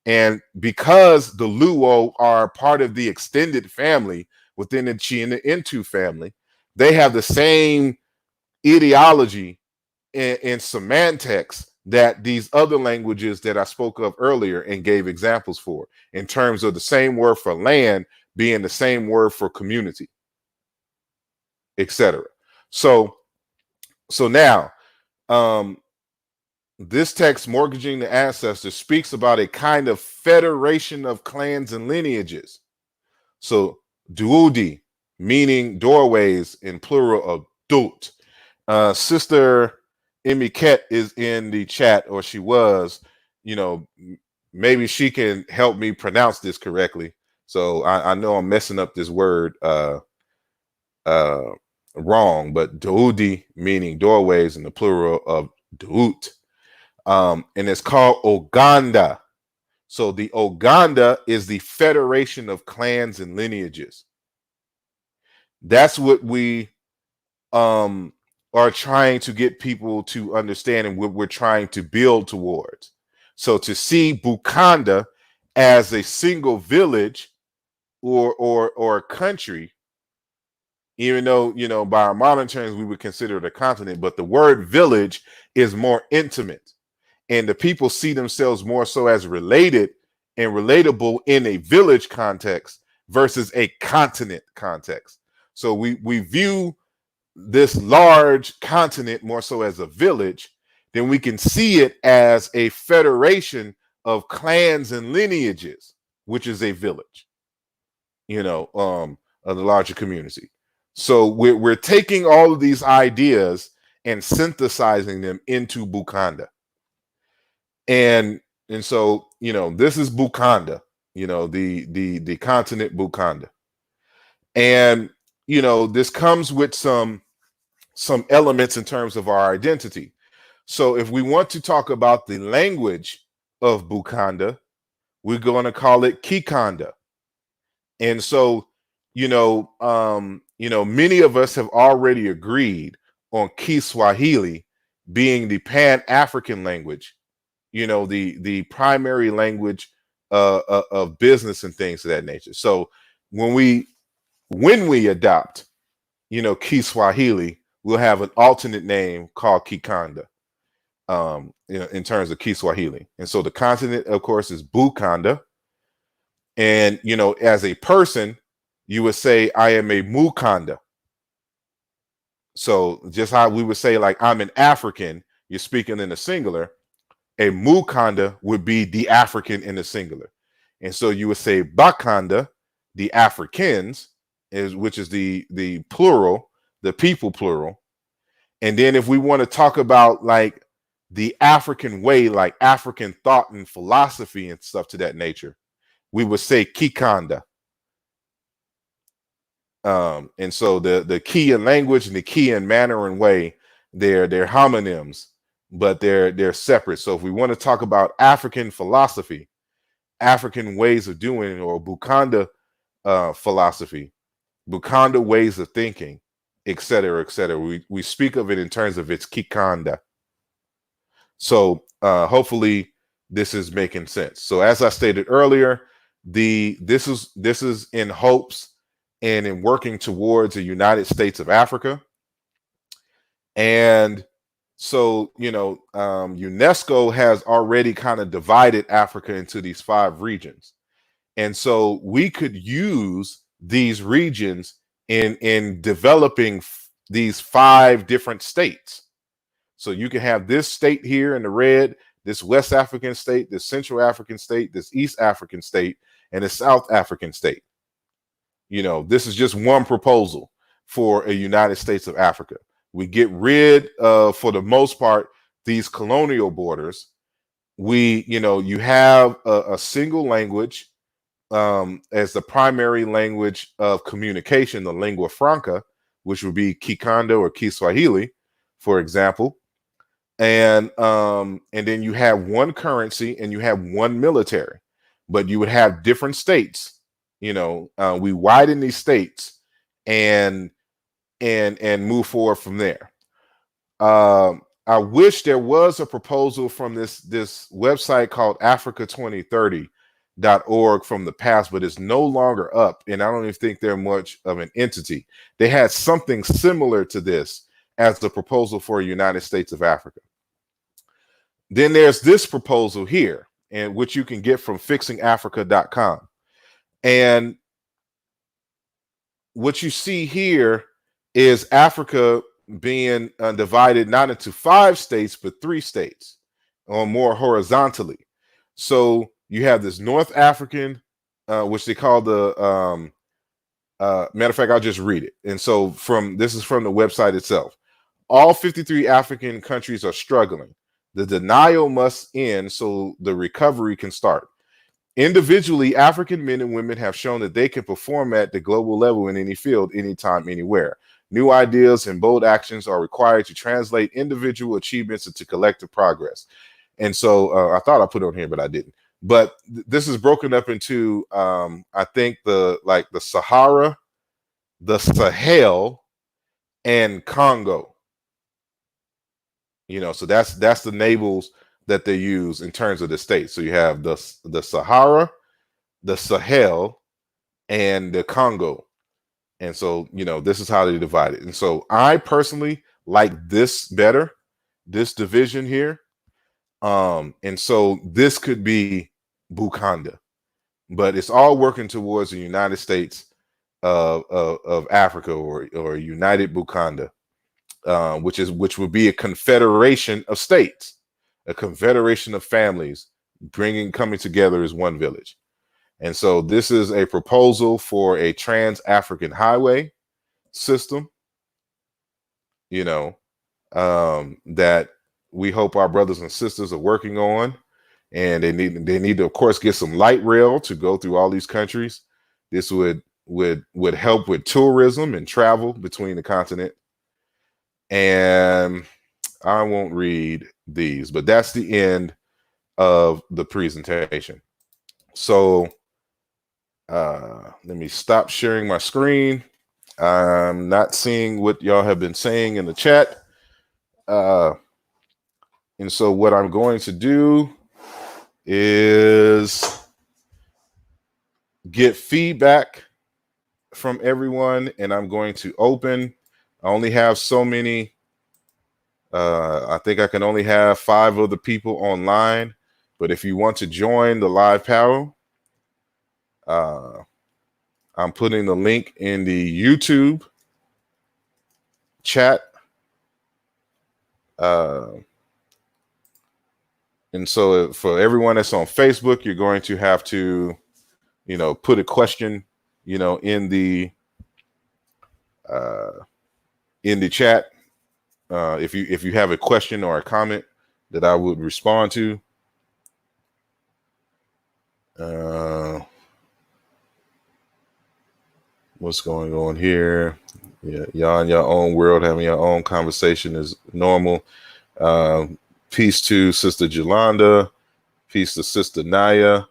And because the Luo are part of the extended family within the Chi and the Intu family, they have the same ideology and semantics that these other languages that I spoke of earlier and gave examples for, in terms of the same word for land being the same word for community, etc. So now, this text, Mortgaging the Ancestors, speaks about a kind of federation of clans and lineages. So duudi, meaning doorways, in plural of dut. Sister Emiket is in the chat, or she was. Maybe she can help me pronounce this correctly. So I know I'm messing up this word wrong, but duudi, meaning doorways, in the plural of dut. And it's called Oganda. So the Oganda is the federation of clans and lineages. That's what we are trying to get people to understand, and what we're trying to build towards. So to see Bukanda as a single village or country, even though, by our modern terms we would consider it a continent, but the word village is more intimate. And the people see themselves more so as related and relatable in a village context versus a continent context. So we view this large continent more so as a village, then we can see it as a federation of clans and lineages, which is a village, of the larger community. So we're taking all of these ideas and synthesizing them into Bukanda. And so, this is Bukanda, the continent Bukanda. And, this comes with some elements in terms of our identity. So if we want to talk about the language of Bukanda, we're going to call it Kikanda. And so, many of us have already agreed on Kiswahili being the Pan-African language, the primary language of business and things of that nature. So when we adopt, Kiswahili, we'll have an alternate name called Kikanda, in terms of Kiswahili. And so the continent, of course, is Bukanda. And, as a person, you would say, I am a Mukanda. So just how we would say, like, I'm an African, you're speaking in the singular. A Mukanda would be the African in the singular. And so you would say Bakanda, the Africans, which is the plural, the people plural. And then if we want to talk about, like, the African way, like African thought and philosophy and stuff to that nature, we would say kikanda. And so the key in language and the key in manner and way, they're homonyms, but they're separate. So if we want to talk about African philosophy, African ways of doing it, or Bukanda philosophy, Bukanda ways of thinking, etc., etc., we speak of it in terms of its kikanda. So hopefully this is making sense. So as I stated earlier, this is in hopes and in working towards a United States of Africa. And so, UNESCO has already kind of divided Africa into these 5 regions. And so we could use these regions in developing these 5 different states. So you can have this state here in the red, this West African state, this Central African state, this East African state, and the South African state. This is just one proposal for a United States of Africa. We get rid of, for the most part, these colonial borders. You have a single language as the primary language of communication, the lingua franca, which would be Kikanda or Kiswahili, for example. And then you have one currency and you have one military, but you would have different states. We widen these states and move forward from there. I wish there was a proposal from this website called Africa2030.org from the past, but it's no longer up, and I don't even think they're much of an entity. They had something similar to this as the proposal for a United States of Africa. Then there's this proposal here, and which you can get from fixingafrica.com. And what you see here is Africa being divided not into 5 states, but 3 states, or more horizontally. So you have this North African, which they call the, matter of fact, I'll just read it. And so this is from the website itself. All 53 African countries are struggling. The denial must end so the recovery can start. Individually, African men and women have shown that they can perform at the global level in any field, anytime, anywhere. New ideas and bold actions are required to translate individual achievements into collective progress. And so I thought I put it on here, but I didn't. But this is broken up into, I think, the Sahara, the Sahel, and Congo. So that's the labels that they use in terms of the states. So you have the Sahara, the Sahel, and the Congo. And so, this is how they divide it. And so I personally like this better, this division here. And so this could be Bukanda, but it's all working towards the United States of Africa, or United Bukanda, which would be a confederation of states, a confederation of families coming together as one village. And so this is a proposal for a trans-African highway system, that we hope our brothers and sisters are working on. And they need to, of course, get some light rail to go through all these countries. This would help with tourism and travel between the continent. And I won't read these, but that's the end of the presentation. So let me stop sharing my screen. I'm not seeing what y'all have been saying in the chat. And so what I'm going to do is get feedback from everyone, and I'm going to open. I only have so many. I think I can only have 5 other people online, but if you want to join the live panel, I'm putting the link in the YouTube chat. And so for everyone that's on Facebook, you're going to have to, put a question, in the chat. If you have a question or a comment, that I would respond to. What's going on here? Yeah, y'all in your own world, having your own conversation is normal. Peace to Sister Jolanda. Peace to Sister Naya.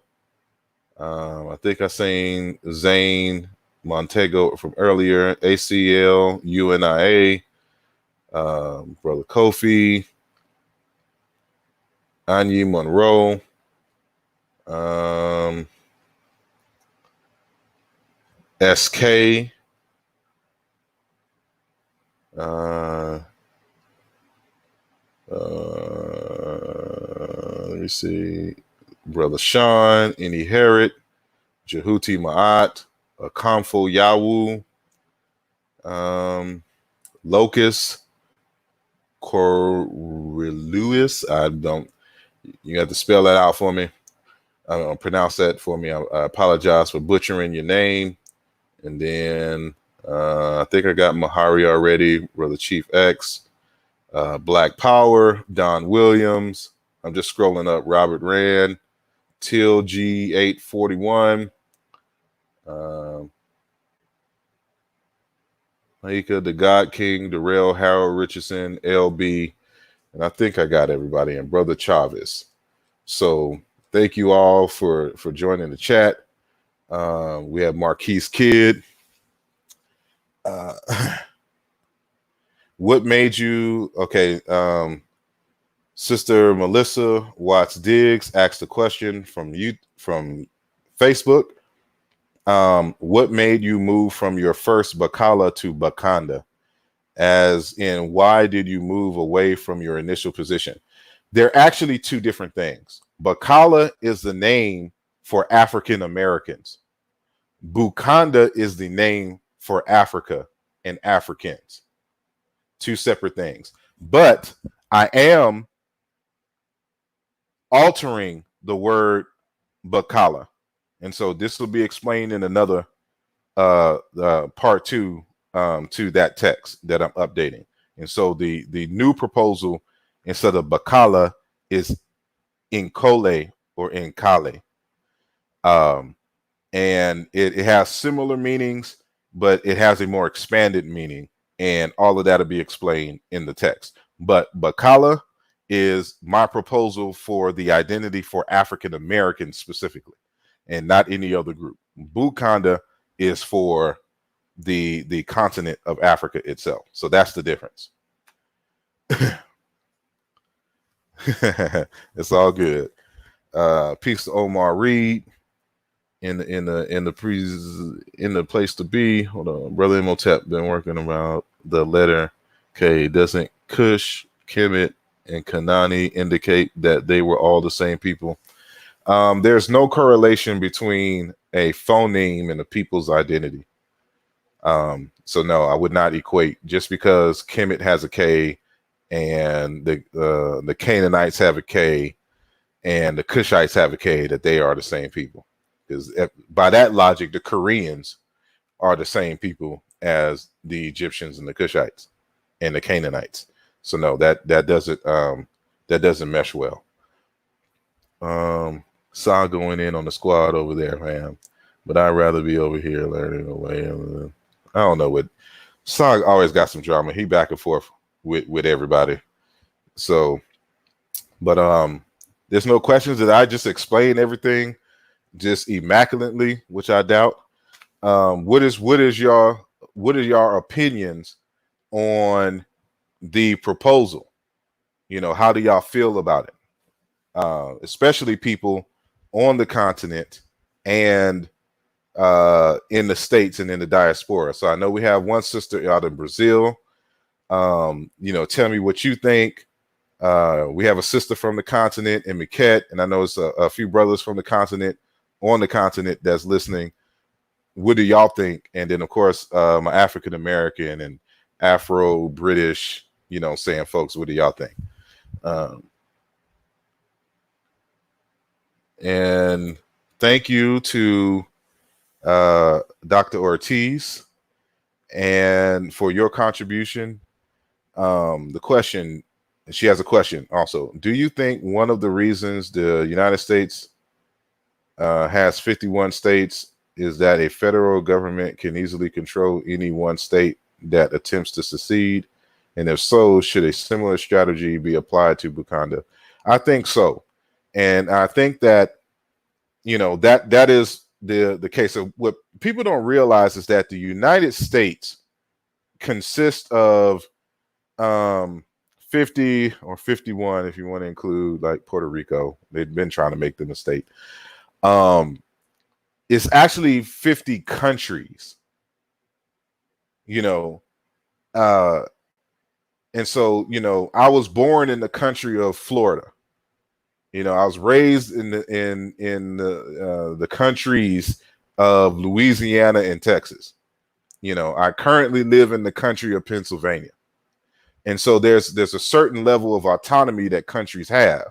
I think I seen Zane Montego from earlier. ACL, UNIA, Brother Kofi, Anyi Monroe. SK. Let me see. Brother Sean, Any Herod, Jehuti Ma'at, Akamfo Yawu, Locust, Corelius. I don't, you have to spell that out for me. Pronounce that for me. I apologize for butchering your name. And then I think I got Mahari already, Brother Chief X, Black Power, Don Williams. I'm just scrolling up. Robert Rand, Till G841, Maika, the God King, Darrell, Harold Richardson, LB, and I think I got everybody, and Brother Chavez. So thank you all for joining the chat. We have Marquise Kidd. What made you okay? Sister Melissa Watts Diggs asked a question from Facebook. What made you move from your first Bacala to Bakanda? As in, why did you move away from your initial position? They're actually two different things. Bacala is the name for African Americans. Bukanda is the name for Africa and Africans. Two separate things. But I am altering the word Bacala. And so this will be explained in another part two to that text that I'm updating. And so the new proposal instead of Bacala is Inkole or Inkale. And it has similar meanings, but it has a more expanded meaning. And all of that will be explained in the text. But Bacala is my proposal for the identity for African Americans specifically, and not any other group. Bukanda is for the continent of Africa itself. So that's the difference. It's all good. Peace to Omar Reed in the place to be. Hold on, Brother Imhotep been working about the letter K. Doesn't Cush, Kemet, and Kanani indicate that they were all the same people? There's no correlation between a phoneme and a people's identity. So no, I would not equate just because Kemet has a K and the Canaanites have a K and the Cushites have a K that they are the same people. Because by that logic, the Koreans are the same people as the Egyptians and the Cushites and the Canaanites. So no, that doesn't mesh well. Saw going in on the squad over there, man. But I'd rather be over here learning away. I don't know what. Saw always got some drama. He back and forth with everybody. So, but there's no questions that I just explain everything just immaculately, which I doubt. What is your opinions on the proposal? You know, how do y'all feel about it? Especially people on the continent and in the States and in the diaspora. So I know we have one sister out in Brazil. You know, tell me what you think. We have a sister from the continent in Miquette, and I know it's a few brothers from the continent on the continent that's listening. What do y'all think? And then, of course, my African American and Afro British, you know, saying folks, what do y'all think? And thank you to Dr. Ortiz and for your contribution. The question, She has a question also. Do you think one of the reasons the United States has 51 states is that a federal government can easily control any one state that attempts to secede? And if so, should a similar strategy be applied to Bukanda? I think so. And I think that, that is the case. Of what people don't realize is that the United States consists of 50 or 51, if you want to include like Puerto Rico. They've been trying to make them a state. It's actually 50 countries, you know. Uh, and so, I was born in the country of Florida. I was raised in the countries of Louisiana and Texas. I currently live in the country of Pennsylvania. And so there's a certain level of autonomy that countries have.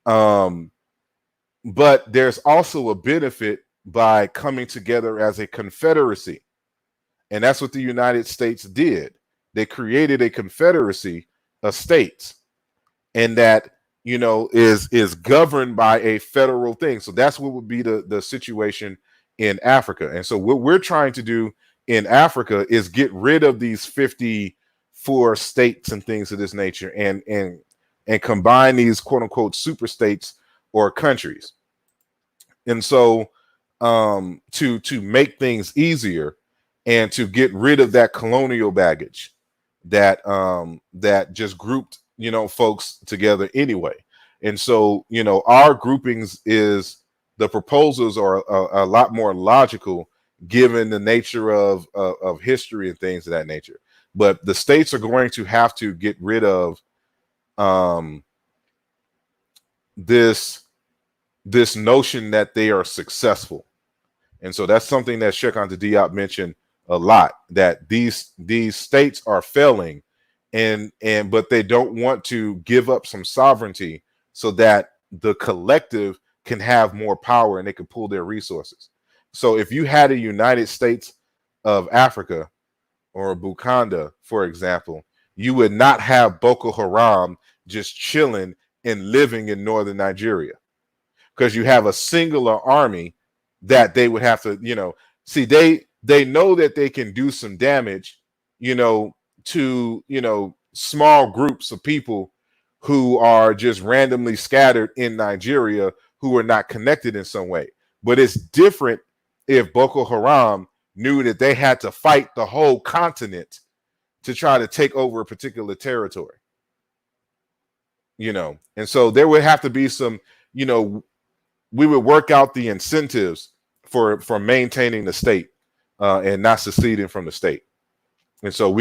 But there's also a benefit by coming together as a confederacy. And that's what the United States did. They created a confederacy of states, and that, is governed by a federal thing. So that's what would be the situation in Africa. And so what we're trying to do in Africa is get rid of these 54 states and things of this nature, and combine these quote unquote super states or countries. And so to make things easier and to get rid of that colonial baggage that that just grouped folks together anyway. And so our groupings is the proposals are a lot more logical given the nature of history and things of that nature. But the states are going to have to get rid of this notion that they are successful. And so that's something that Sheikh Anta Diop mentioned a lot, that these states are failing, and but they don't want to give up some sovereignty so that the collective can have more power and they can pull their resources. So if you had a United States of Africa or Bukanda, for example, you would not have Boko Haram just chilling and living in northern Nigeria, because you have a singular army that they would have to, see, they know that they can do some damage, to, small groups of people who are just randomly scattered in Nigeria who are not connected in some way. But it's different if Boko Haram knew that they had to fight the whole continent to try to take over a particular territory, and so there would have to be some, we would work out the incentives for maintaining the state and not seceding from the state. And so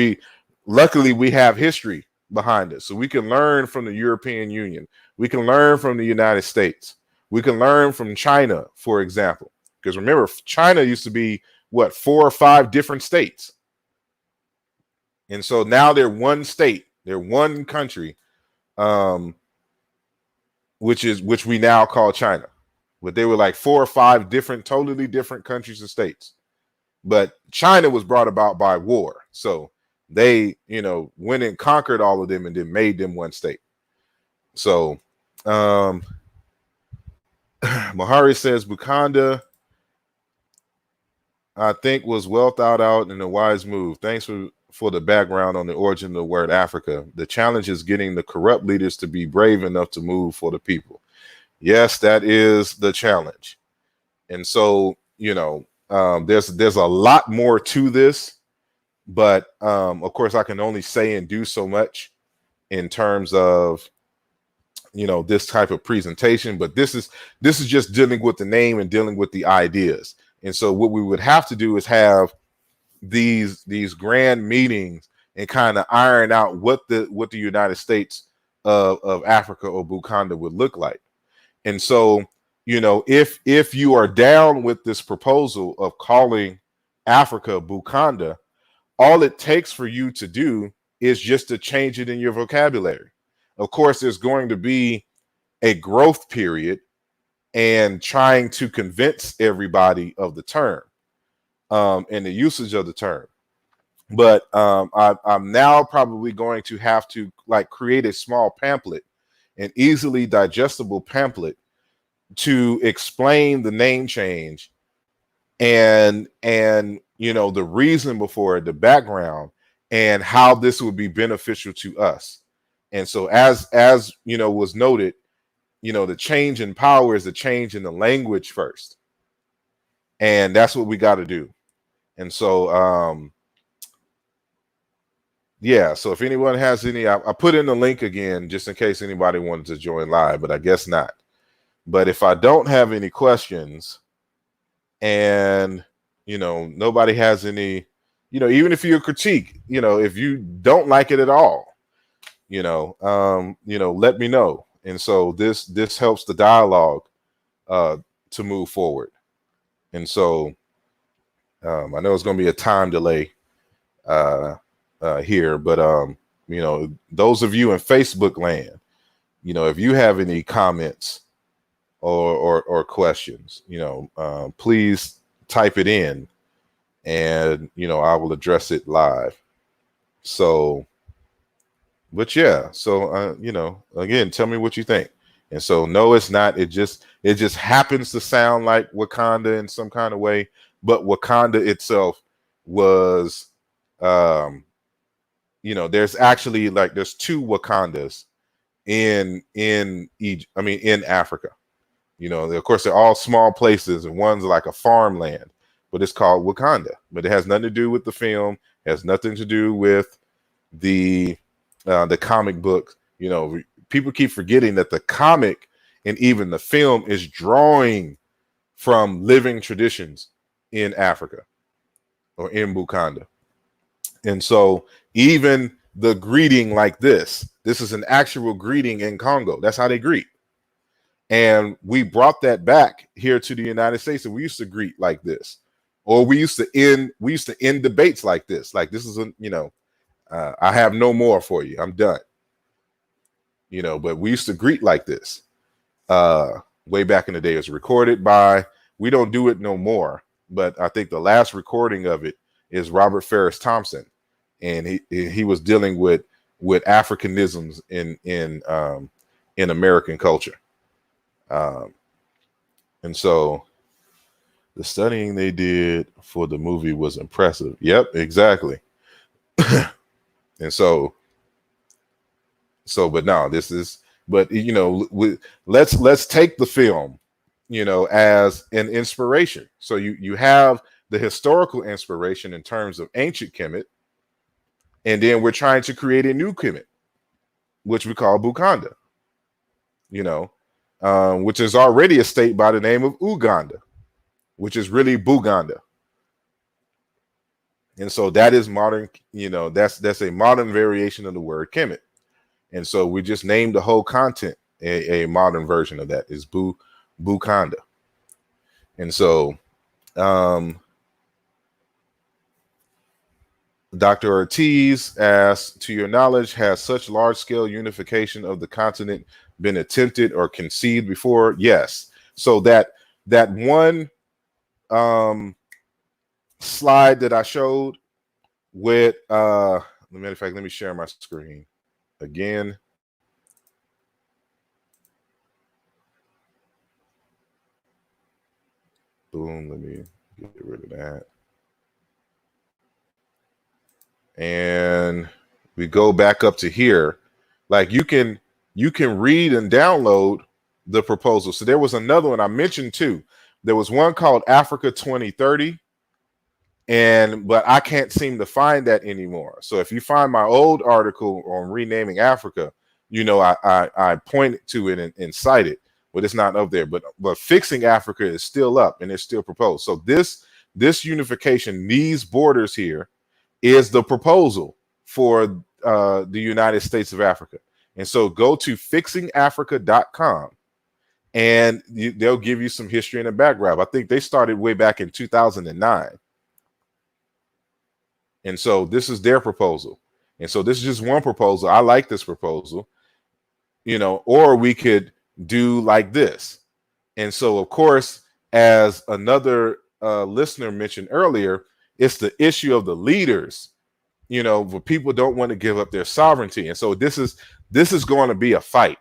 luckily we have history behind us, so we can learn from the European Union, we can learn from the United States, we can learn from China, for example, because remember, China used to be 4 or 5 different states, and so now they're one state, they're one country, which we now call China. But they were like 4 or 5 different, totally different countries and states. But China was brought about by war. So they, went and conquered all of them and then made them one state. So Mahari says Bukanda, I think, was well thought out and a wise move. Thanks for the background on the origin of the word Africa. The challenge is getting the corrupt leaders to be brave enough to move for the people. Yes, that is the challenge. And so, there's a lot more to this, but of course I can only say and do so much in terms of, this type of presentation. But this is just dealing with the name and dealing with the ideas. And so what we would have to do is have these grand meetings and kind of iron out what the United States of Africa or Bukanda would look like. And so, if you are down with this proposal of calling Africa Bukanda, all it takes for you to do is just to change it in your vocabulary. Of course, there's going to be a growth period and trying to convince everybody of the term and the usage of the term. But I'm now probably going to have to like create a small pamphlet, an easily digestible pamphlet to explain the name change and you know the reason before it, the background, and how this would be beneficial to us. And so as you know was noted, you know, the change in power is the change in the language first, and that's what we got to do. And so yeah, so if anyone has any, I put in the link again just in case anybody wanted to join live, but I guess not. But if I don't have any questions, and you know nobody has any, you know, even if you critique, you know, if you don't like it at all, you know, let me know. And so this helps the dialogue to move forward. And so I know it's going to be a time delay uh here, but you know, those of you in Facebook land, you know, if you have any comments or questions, you know, please type it in, and you know I will address it live. So, but yeah, so you know, again, tell me what you think. And so, no, it's not. It just happens to sound like Wakanda in some kind of way, but Wakanda itself was, um, you know, there's actually like there's two Wakandas in Egypt. I mean, in Africa. You know, of course, they're all small places, and one's like a farmland, but it's called Wakanda. But it has nothing to do with the film. It has nothing to do with the comic book. You know, people keep forgetting that the comic and even the film is drawing from living traditions in Africa or in Bukanda. And so even the greeting like this is an actual greeting in Congo. That's how they greet. And we brought that back here to the United States, and we used to greet like this, or we used to end debates like this. Like this is a, you know, I have no more for you. I'm done. You know, but we used to greet like this way back in the day. It was recorded by. We don't do it no more. But I think the last recording of it is Robert Ferris Thompson, and he was dealing with Africanisms in American culture. And so the studying they did for the movie was impressive. Yep, exactly. And so, but no, but you know, let's take the film, you know, as an inspiration. So you have the historical inspiration in terms of ancient Kemet, and then we're trying to create a new Kemet, which we call Bukanda, you know, which is already a state by the name of Uganda, which is really Buganda. And so that is modern, you know, that's a modern variation of the word Kemet. And so we just named the whole content a modern version of that is Bukanda. And so Dr. Ortiz asks, to your knowledge, has such large-scale unification of the continent been attempted or conceived before? Yes. So that one slide that I showed with matter of fact, let me share my screen again. Boom, let me get rid of that. And we go back up to here. Like you can read and download the proposal. So there was another one I mentioned too. There was one called Africa 2030, but I can't seem to find that anymore. So if you find my old article on renaming Africa, you know, I point to it and cite it, but it's not up there. But fixing Africa is still up and it's still proposed. So this unification, these borders here, is the proposal for the United States of Africa. And so go to fixingafrica.com, and they'll give you some history and a background. I think they started way back in 2009. And so this is their proposal. And so this is just one proposal. I like this proposal, you know, or we could do like this. And so, of course, as another listener mentioned earlier, it's the issue of the leaders but people don't want to give up their sovereignty, and so this is going to be a fight.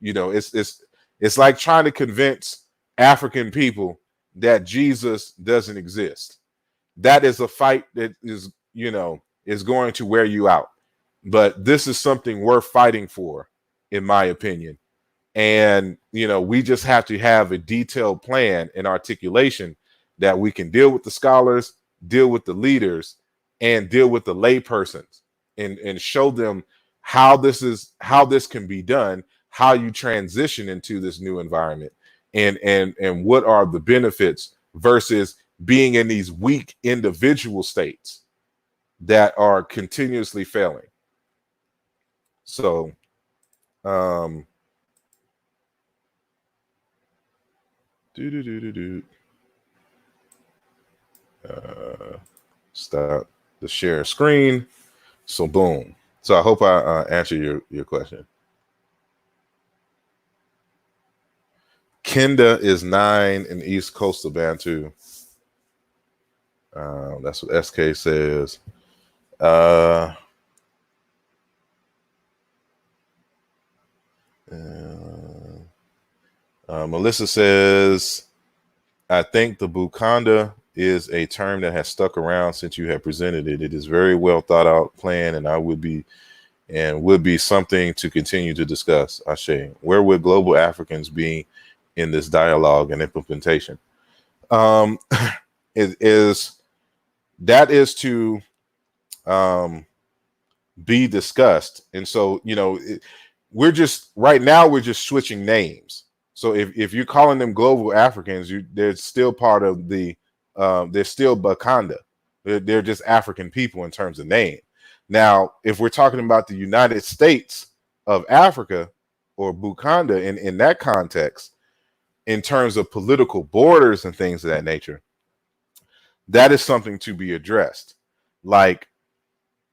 It's like trying to convince African people that Jesus doesn't exist. That is a fight that is going to wear you out. But this is something worth fighting for, in my opinion. And we just have to have a detailed plan and articulation that we can deal with the scholars, deal with the leaders, and deal with the laypersons, and show them how this can be done, how you transition into this new environment, and what are the benefits versus being in these weak individual states that are continuously failing. So stop the share screen. So boom. So I hope I answer your question. Kenda is 9 in East Coastal Bantu. That's what SK says. Melissa says, I think the Bukanda is a term that has stuck around since you have presented it. It is very well thought out plan, and would be something to continue to discuss. Ashe, where would global Africans be in this dialogue and implementation? It is to be discussed, and so we're just switching names. So if you're calling them global Africans, they're still part of the they're still Bakanda. They're just African people in terms of name. Now, if we're talking about the United States of Africa or Bukanda in that context, in terms of political borders and things of that nature, that is something to be addressed. Like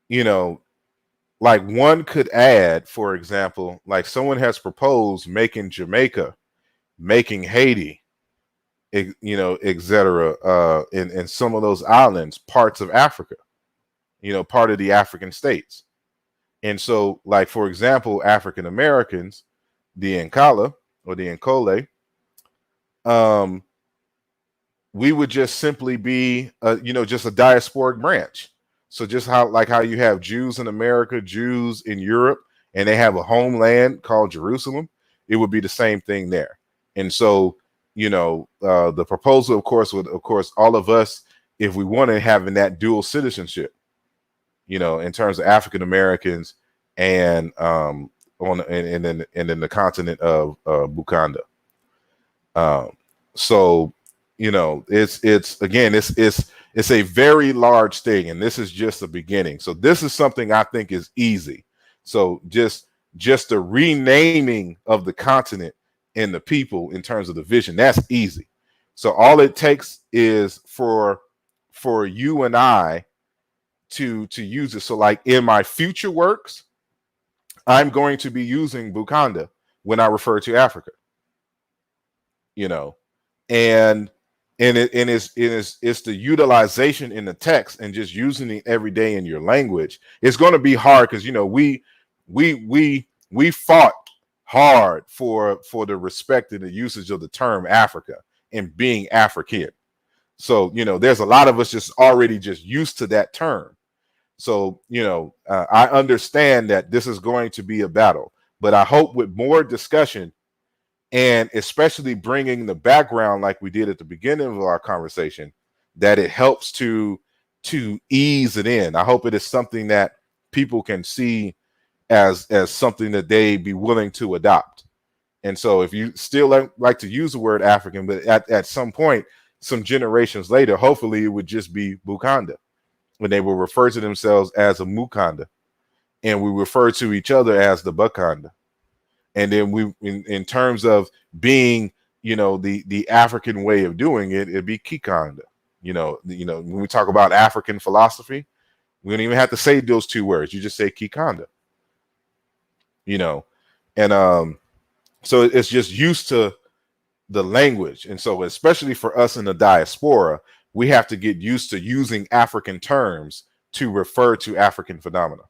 one could add, for example, like someone has proposed making Jamaica, making Haiti, etc. In some of those islands, parts of Africa, part of the African states. And so, like, for example, African Americans, the Nkala or the Nkole, we would just simply be, just a diasporic branch. So just how you have Jews in America, Jews in Europe, and they have a homeland called Jerusalem, it would be the same thing there. And so, the proposal, of course, all of us, if we wanted having that dual citizenship, in terms of African Americans and in the continent of Bukanda. So it's a very large thing, and this is just the beginning. So this is something I think is easy. So just the renaming of the continent and the people in terms of the vision, that's easy. So all it takes is for you and I to use it. So like in my future works, I'm going to be using Bukanda when I refer to Africa. And it's the utilization in the text and just using it every day in your language. It's going to be hard because we fought hard for the respect and the usage of the term Africa and being African. So there's a lot of us just already just used to that term. So I understand that this is going to be a battle, but I hope with more discussion, and especially bringing the background like we did at the beginning of our conversation, that it helps to ease it in. I hope it is something that people can see as something that they be willing to adopt. And so if you still like to use the word African, but at some point, some generations later, hopefully it would just be Bukanda, when they will refer to themselves as a Mukanda, and we refer to each other as the Bakanda. And then we, in terms of being, the African way of doing it, it'd be Kikanda. When we talk about African philosophy, we don't even have to say those two words. You just say Kikanda. And so it's just used to the language. And so especially for us in the diaspora, we have to get used to using African terms to refer to African phenomena.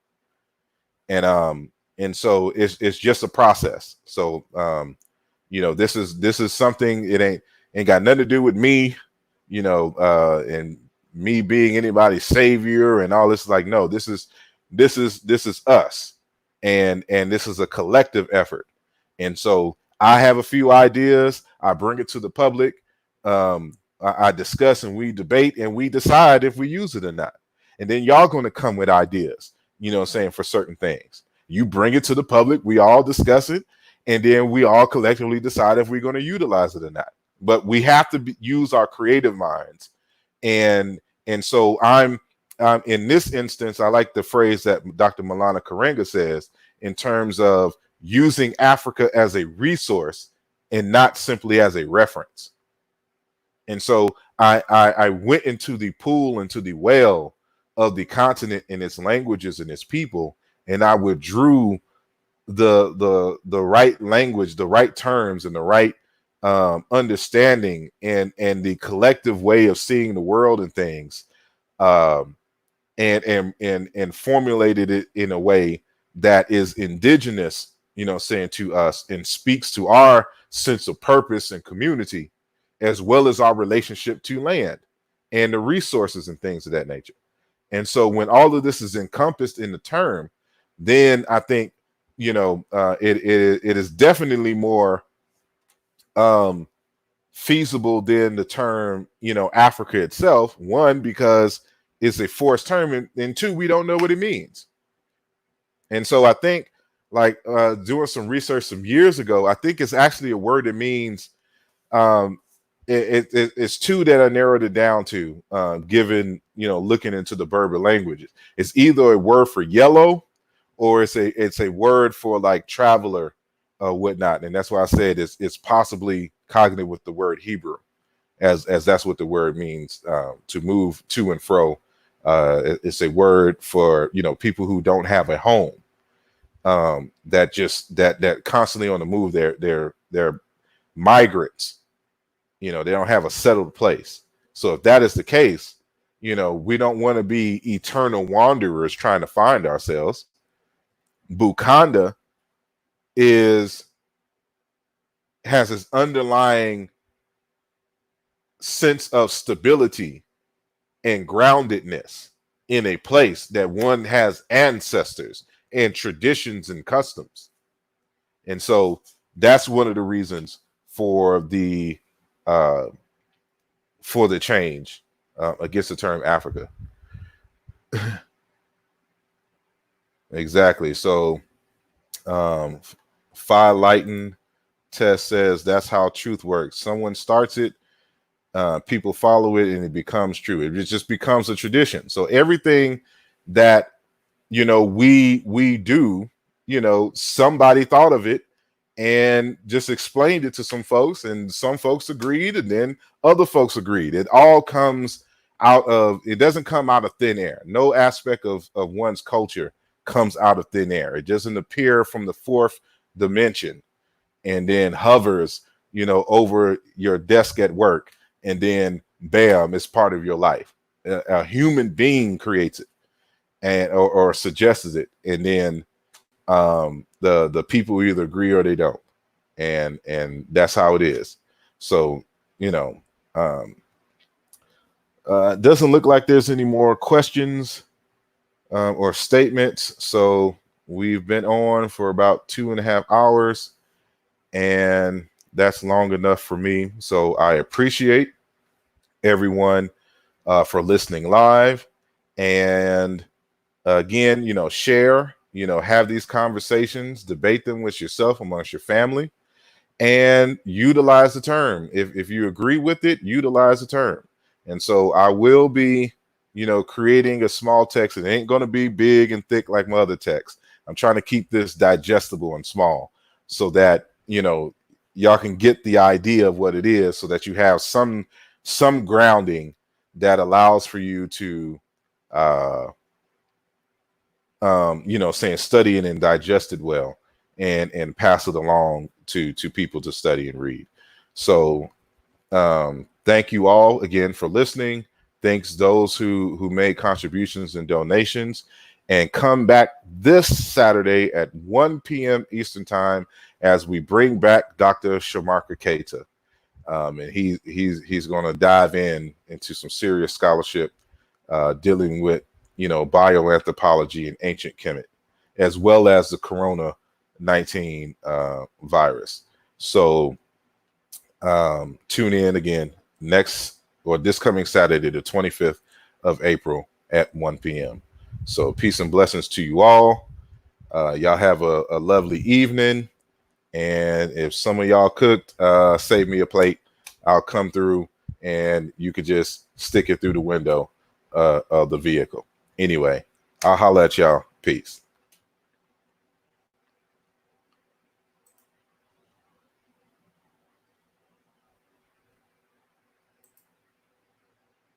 And so it's just a process. So this is something, it ain't got nothing to do with me, and me being anybody's savior and all this. Like, no, this is us, and this is a collective effort. And so I have a few ideas, I bring it to the public, I discuss and we debate and we decide if we use it or not. And then y'all going to come with ideas, saying, for certain things. You bring it to the public, we all discuss it, and then we all collectively decide if we're going to utilize it or not. But we have to use our creative minds. And so I'm in this instance, I like the phrase that Dr. Malana Karenga says in terms of using Africa as a resource and not simply as a reference. And so I went into the pool, into the well of the continent and its languages and its people, and I withdrew the right language, the right terms, and the right understanding, and the collective way of seeing the world and things, and formulated it in a way that is indigenous, saying, to us, and speaks to our sense of purpose and community, as well as our relationship to land and the resources and things of that nature. And so when all of this is encompassed in the term, then I think, it is definitely more feasible than the term, Africa itself. One, because it's a forced term, and two, we don't know what it means. And so I think, like, doing some research some years ago, I think it's actually a word that means, it's two that I narrowed it down to, given, looking into the Berber languages. It's either a word for yellow, or it's a word for like traveler, whatnot. And that's why I said it's possibly cognitive with the word Hebrew, as that's what the word means, to move to and fro. It's a word for, people who don't have a home, that constantly on the move. They're migrants. They don't have a settled place. So if that is the case, we don't want to be eternal wanderers trying to find ourselves. Bukanda has this underlying sense of stability and groundedness in a place that one has ancestors and traditions and customs. And so that's one of the reasons for the change against the term Africa. Exactly. So Phi Lighten Test says that's how truth works. Someone starts it, people follow it, and it becomes true. It just becomes a tradition. So everything that we do, somebody thought of it and just explained it to some folks, and some folks agreed, and then other folks agreed. It all comes it doesn't come out of thin air. No aspect of one's culture comes out of thin air. It doesn't appear from the fourth dimension and then hovers, over your desk at work, and then bam, it's part of your life. A human being creates it and or suggests it, and then the people either agree or they don't, and that's how it is. So doesn't look like there's any more questions or statements. So we've been on for about 2.5 hours, and that's long enough for me. So I appreciate everyone for listening live, and again, share, have these conversations, debate them with yourself, amongst your family, and utilize the term. If you agree with it, utilize the term. And so I will be, creating a small text. It ain't going to be big and thick like my other text. I'm trying to keep this digestible and small so that, y'all can get the idea of what it is, so that you have some grounding that allows for you to, saying study it and digest it well, and pass it along to people to study and read. So thank you all again for listening. thanks those who made contributions and donations, and come back this Saturday at 1 p.m. Eastern Time as we bring back Dr. Shamarka Keita. And he's going to dive into some serious scholarship dealing with, bioanthropology and ancient Kemet, as well as the Corona-19 virus. So tune in again this coming Saturday, the 25th of April at 1 p.m. So peace and blessings to you all. Y'all have a lovely evening. And if some of y'all cooked, save me a plate. I'll come through and you could just stick it through the window of the vehicle. Anyway, I'll holler at y'all. Peace.